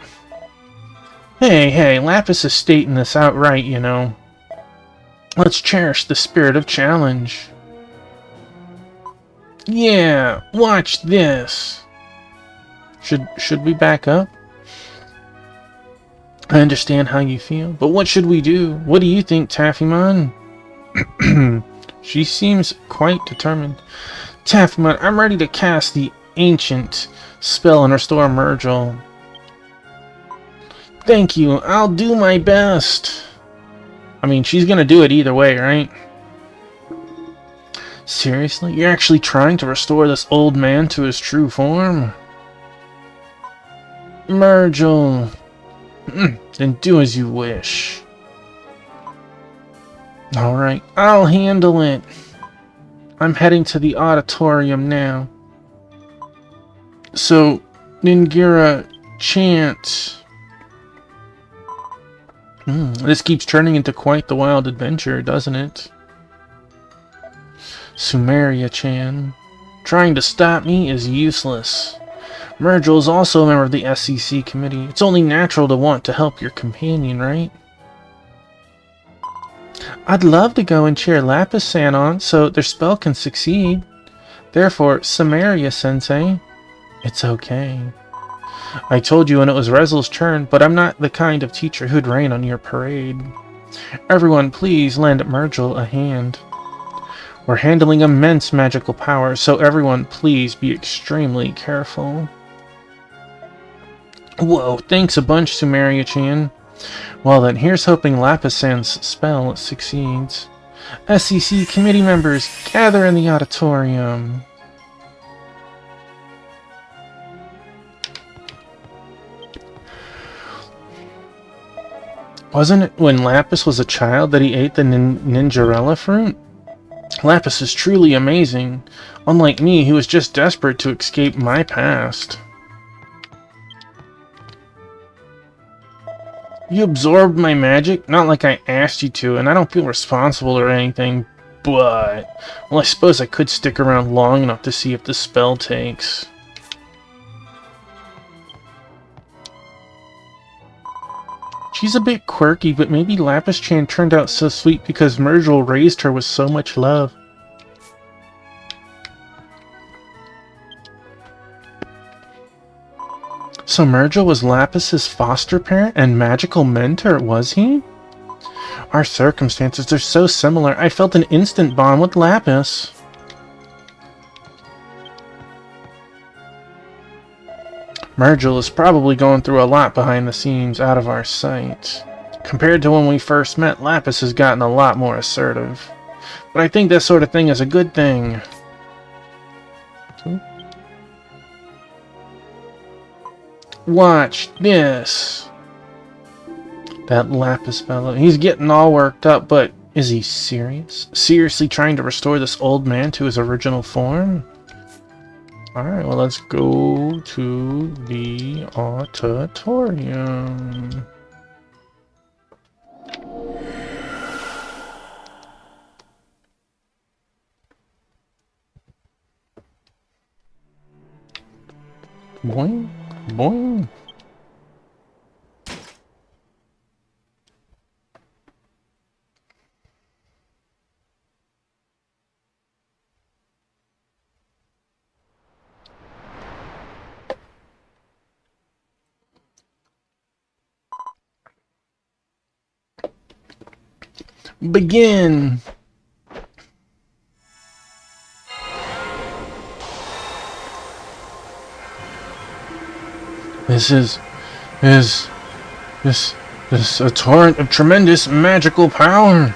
S1: Hey, Lapis is stating this outright, you know. Let's cherish the spirit of challenge. Yeah, watch this. Should we back up? I understand how you feel, but what should we do? What do you think, Taffymon? She seems quite determined. Taffymon, I'm ready to cast the ancient spell and restore Myrtle. Thank you, I'll do my best. I mean, she's gonna do it either way, right? Seriously? You're actually trying to restore this old man to his true form? Myrtle. Then do as you wish. Alright, I'll handle it. I'm heading to the auditorium now. So, Ningira chant. This keeps turning into quite the wild adventure, doesn't it? Sumeria-chan. Trying to stop me is useless. Myrtle is also a member of the SCC committee. It's only natural to want to help your companion, right? I'd love to go and cheer Lapis-san on so their spell can succeed. Therefore, Sumeria-sensei, it's okay. I told you when it was Rezel's turn, but I'm not the kind of teacher who'd rain on your parade. Everyone, please lend Myrtle a hand. We're handling immense magical power, so everyone, please be extremely careful. Whoa, thanks a bunch, Sumeria-chan. Well then, here's hoping Lapis-san's spell succeeds. SCC committee members, gather in the auditorium. Wasn't it when Lapis was a child that he ate the Ninjarella fruit? Lapis is truly amazing, unlike me who was just desperate to escape my past. You absorbed my magic? Not like I asked you to, and I don't feel responsible or anything, but... Well, I suppose I could stick around long enough to see if the spell takes. She's a bit quirky, but maybe Lapis-chan turned out so sweet because Myrtle raised her with so much love. So Myrtle was Lapis's foster parent and magical mentor, was he? Our circumstances are so similar, I felt an instant bond with Lapis. Myrtle is probably going through a lot behind the scenes, out of our sight. Compared to when we first met, Lapis has gotten a lot more assertive. But I think that sort of thing is a good thing. Watch this. That Lapis fellow. He's getting all worked up, but is he serious? Seriously trying to restore this old man to his original form? Alright, well, let's go to the auditorium. Boing, boing. Begin! This is a torrent of tremendous magical power.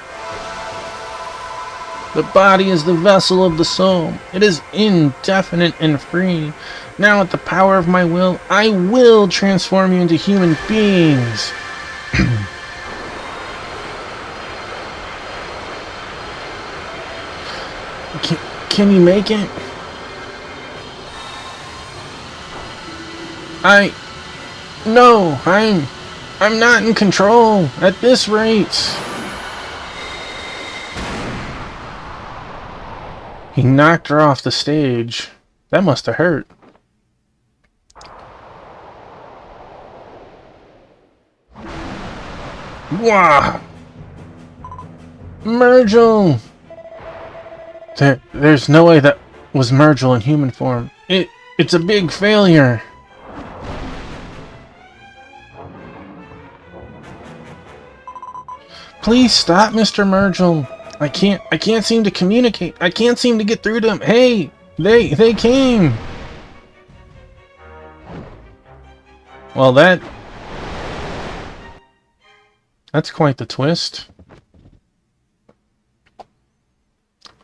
S1: The body is the vessel of the soul. It is indefinite and free. Now with the power of my will, I will transform you into human beings. Can you make it? No, I'm not in control at this rate. He knocked her off the stage. That must have hurt. Wow! Mergel! There's no way that was Mergel in human form. It's a big failure. Please stop, Mr. Mergel. I can't seem to communicate. I can't seem to get through to them. Hey, they came. Well, that's quite the twist.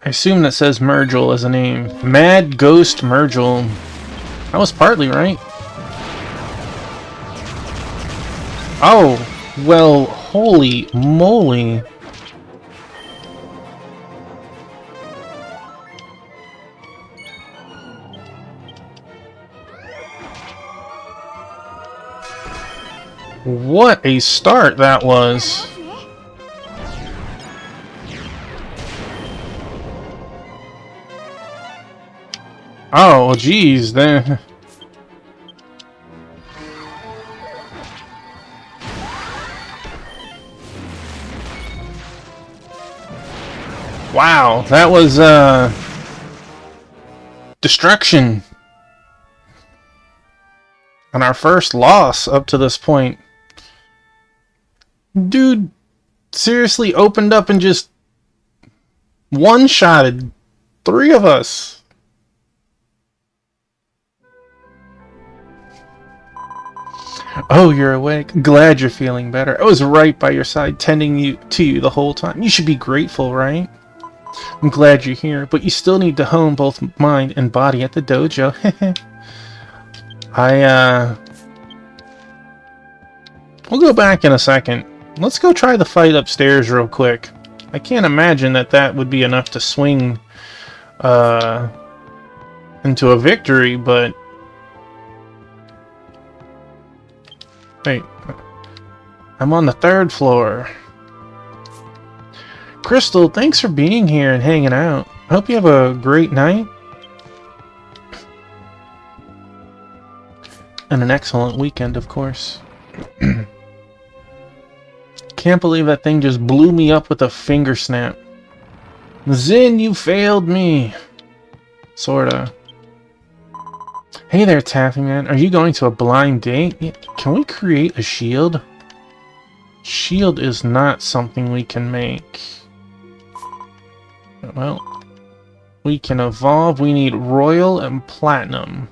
S1: I assume that says Mergel as a name. Mad Ghost Mergel. I was partly right. Oh, well, holy moly. What a start that was. Oh, geez, then. Wow, that was destruction. And our first loss up to this point. Dude seriously opened up and just one-shotted 3 of us. Oh, you're awake. Glad you're feeling better. I was right by your side, tending to you the whole time. You should be grateful, right? I'm glad you're here, but you still need to hone both mind and body at the dojo. We'll go back in a second. Let's go try the fight upstairs real quick. I can't imagine that would be enough to swing into a victory, but... Wait. I'm on the 3rd floor. Crystal, thanks for being here and hanging out. I hope you have a great night. And an excellent weekend, of course. Can't believe that thing just blew me up with a finger snap. Zin, you failed me. Sorta. Hey there, Taffy Man. Are you going to a blind date? Yeah. Can we create a shield? Shield is not something we can make. Well, we can evolve. We need Royal and Platinum.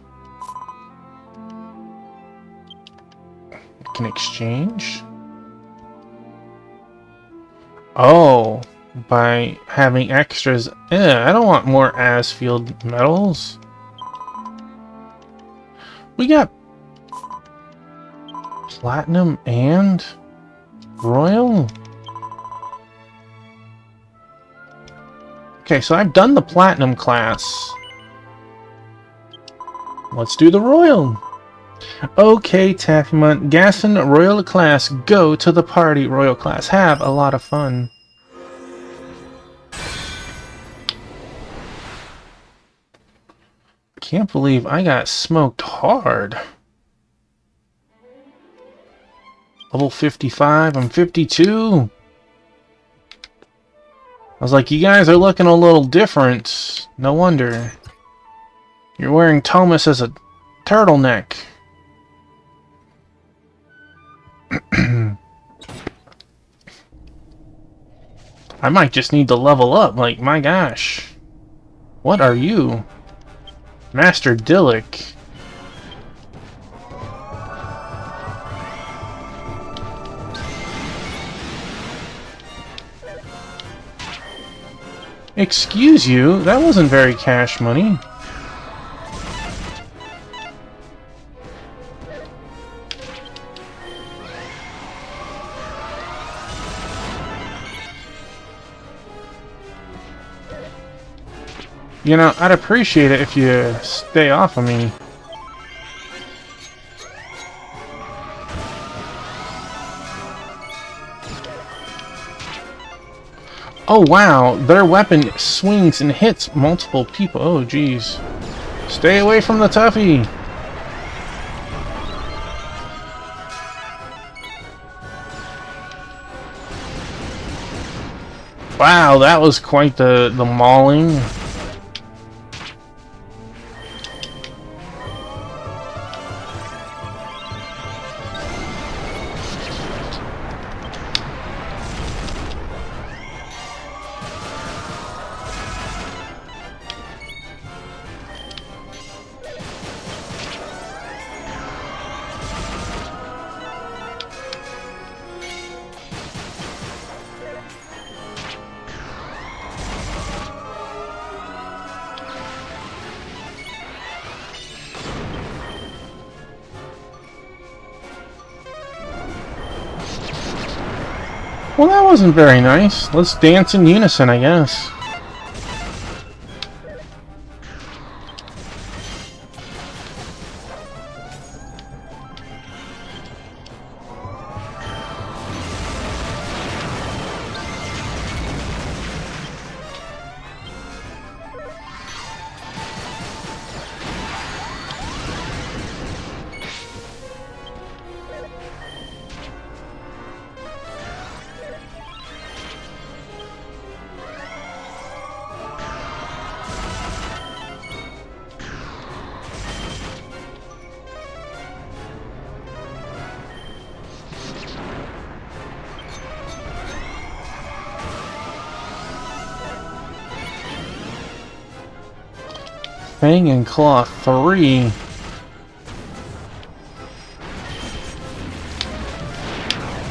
S1: We can exchange. Oh, by having extras. I don't want more Asfeld medals. We got Platinum and Royal. Okay, so I've done the Platinum class. Let's do the Royal. Okay, Taffymont. Gaston, Royal class. Go to the party, Royal class. Have a lot of fun. Can't believe I got smoked hard. Level 55, I'm 52. I was like, you guys are looking a little different. No wonder. You're wearing Thomas as a turtleneck. I might just need to level up, like, my gosh. What are you? Master Dillick. Excuse you? That wasn't very cash money. You know, I'd appreciate it if you stay off of me. Oh wow, their weapon swings and hits multiple people. Oh jeez. Stay away from the toughie. Wow, that was quite the mauling. Well, that wasn't very nice. Let's dance in unison, I guess. Fang and Claw 3.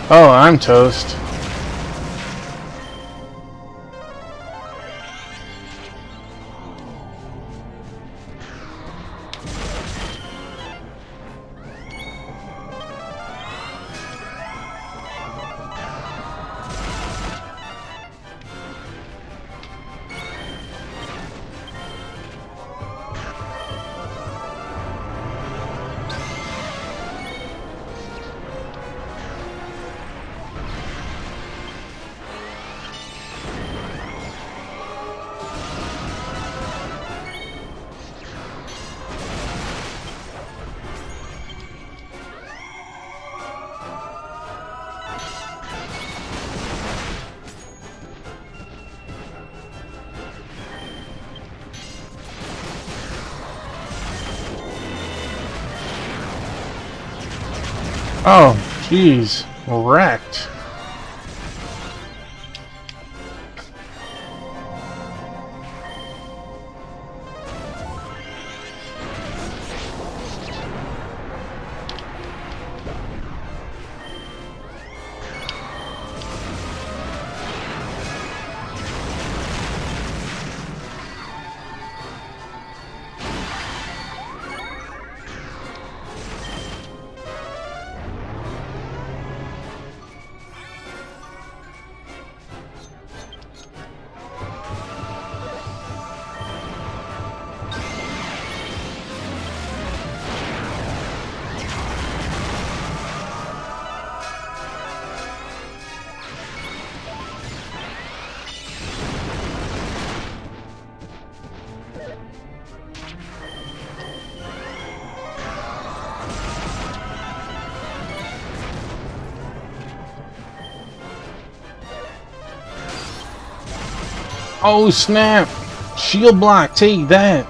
S1: Oh, I'm toast. Oh, jeez. Wrecked. Oh snap! Shield block, take that!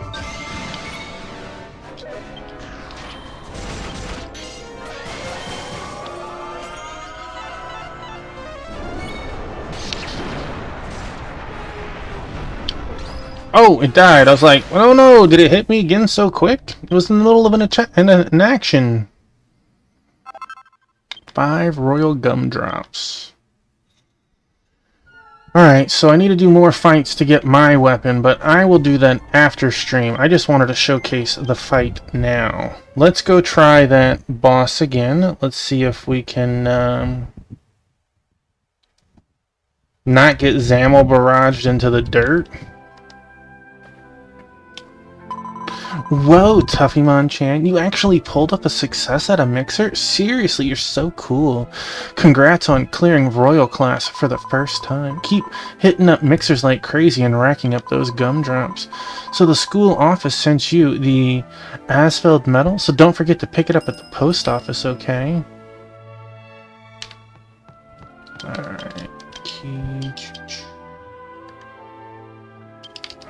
S1: Oh, it died. I was like, oh no, did it hit me again so quick? It was in the middle of an action. 5 royal gumdrops. Alright, so I need to do more fights to get my weapon, but I will do that after stream. I just wanted to showcase the fight now. Let's go try that boss again. Let's see if we can not get Zamel barraged into the dirt. Whoa, Tuffymon-chan, you actually pulled up a success at a mixer? Seriously, you're so cool. Congrats on clearing Royal Class for the first time. Keep hitting up mixers like crazy and racking up those gumdrops. So the school office sent you the Asfeld medal, so don't forget to pick it up at the post office, okay? Alright.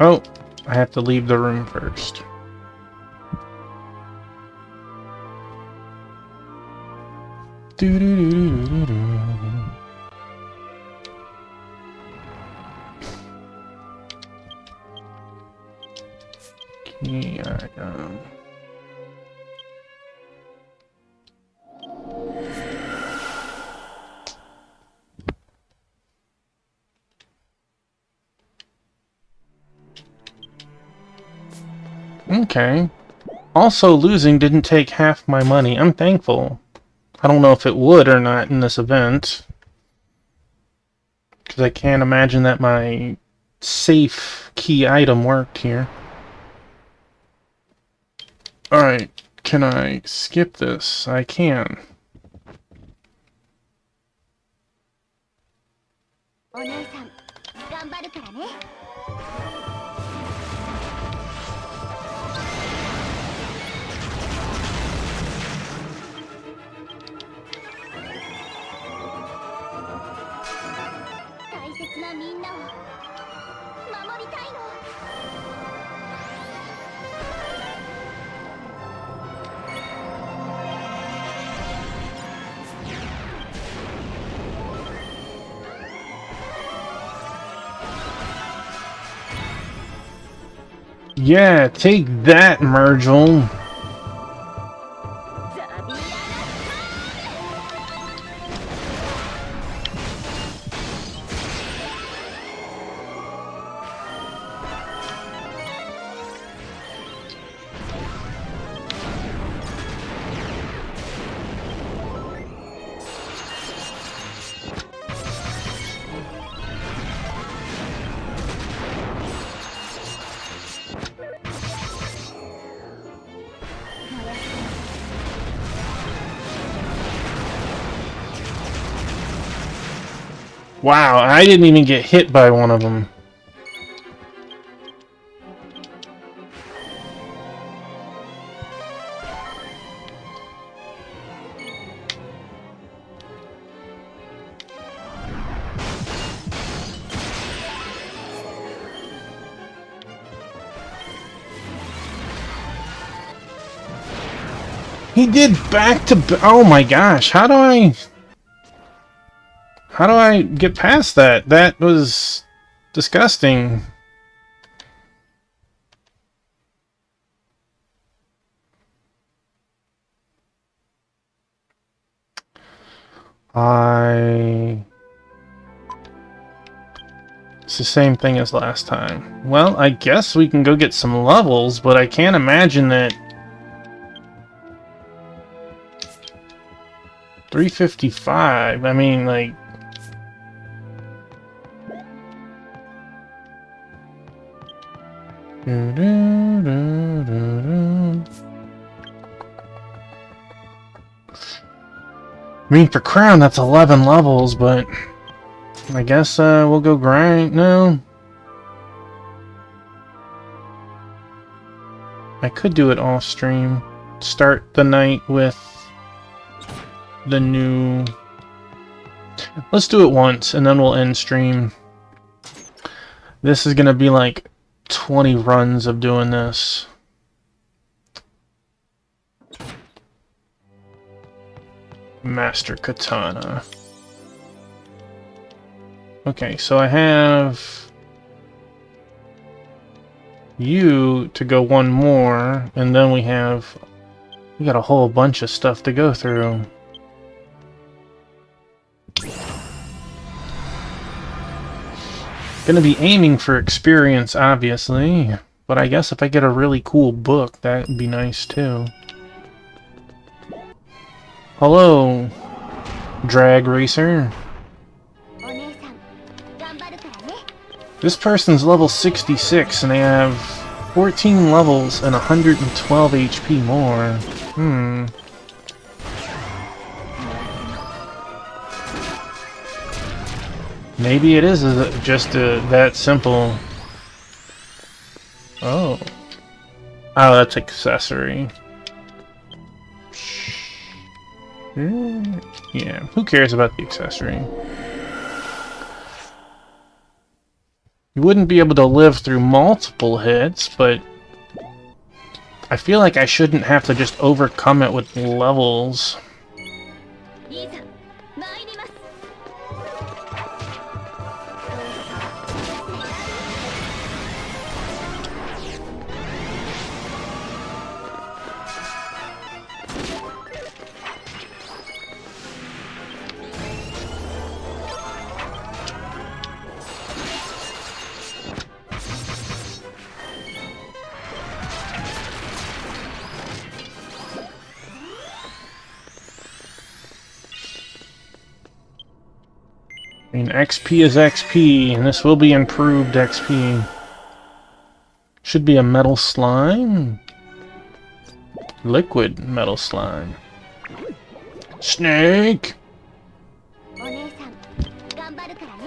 S1: Oh, I have to leave the room first. Okay. Also, losing didn't take half my money. I'm thankful. I don't know if it would or not in this event. Because I can't imagine that my safe key item worked here. Alright, can I skip this? I can. Yeah, take that, Mergel. Wow, I didn't even get hit by one of them. He did back to... Oh my gosh, how do I get past that? That was disgusting. It's the same thing as last time. Well, I guess we can go get some levels, but I can't imagine that 355. I mean, like... I mean, for Crown, that's 11 levels, but... I guess we'll go grind. No. I could do it off stream. Start the night with the new... Let's do it once, and then we'll end stream. This is gonna be like 20 runs of doing this. Master Katana. Okay, so I have you to go one more, and then we got a whole bunch of stuff to go through. Gonna be aiming for experience, obviously, but I guess if I get a really cool book, that would be nice too. Hello, drag racer. This person's level 66 and they have 14 levels and 112 HP more. Maybe it is just that simple. Oh. Oh, that's accessory. Yeah, who cares about the accessory? You wouldn't be able to live through multiple hits, but I feel like I shouldn't have to just overcome it with levels. I mean, XP is XP, and this will be improved XP. Should be a metal slime. Liquid metal slime. Snake!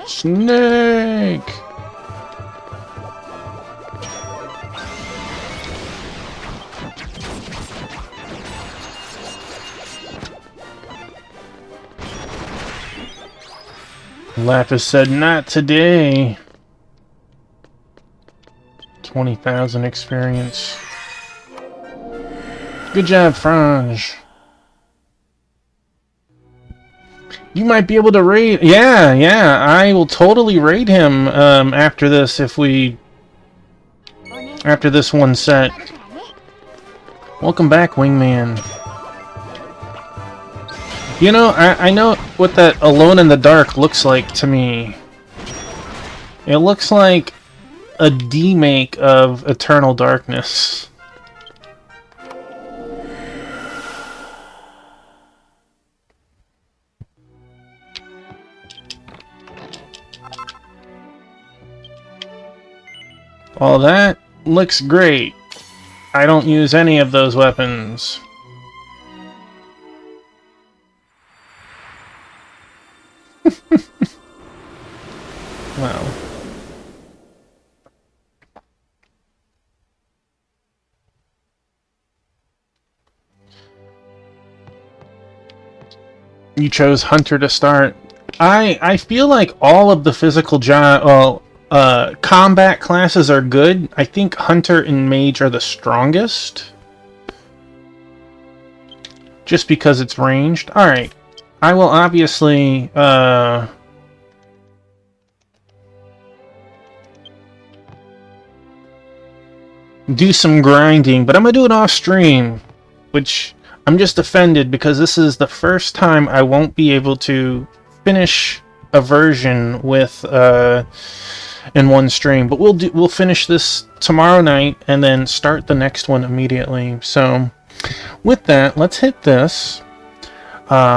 S1: Snake! Lapis said, not today. 20,000 experience. Good job, Frange. You might be able to raid... Yeah, I will totally raid him after this if we... After this one set. Welcome back, Wingman. You know, I know what that Alone in the Dark looks like to me. It looks like a demake of Eternal Darkness. All that looks great. I don't use any of those weapons. Wow. You chose Hunter to start. I feel like all of the physical combat classes are good. I think Hunter and Mage are the strongest. Just because it's ranged. Alright. I will obviously do some grinding, but I'm gonna do it off stream, which I'm just offended because this is the first time I won't be able to finish a version with in one stream. But we'll finish this tomorrow night and then start the next one immediately. So with that, let's hit this.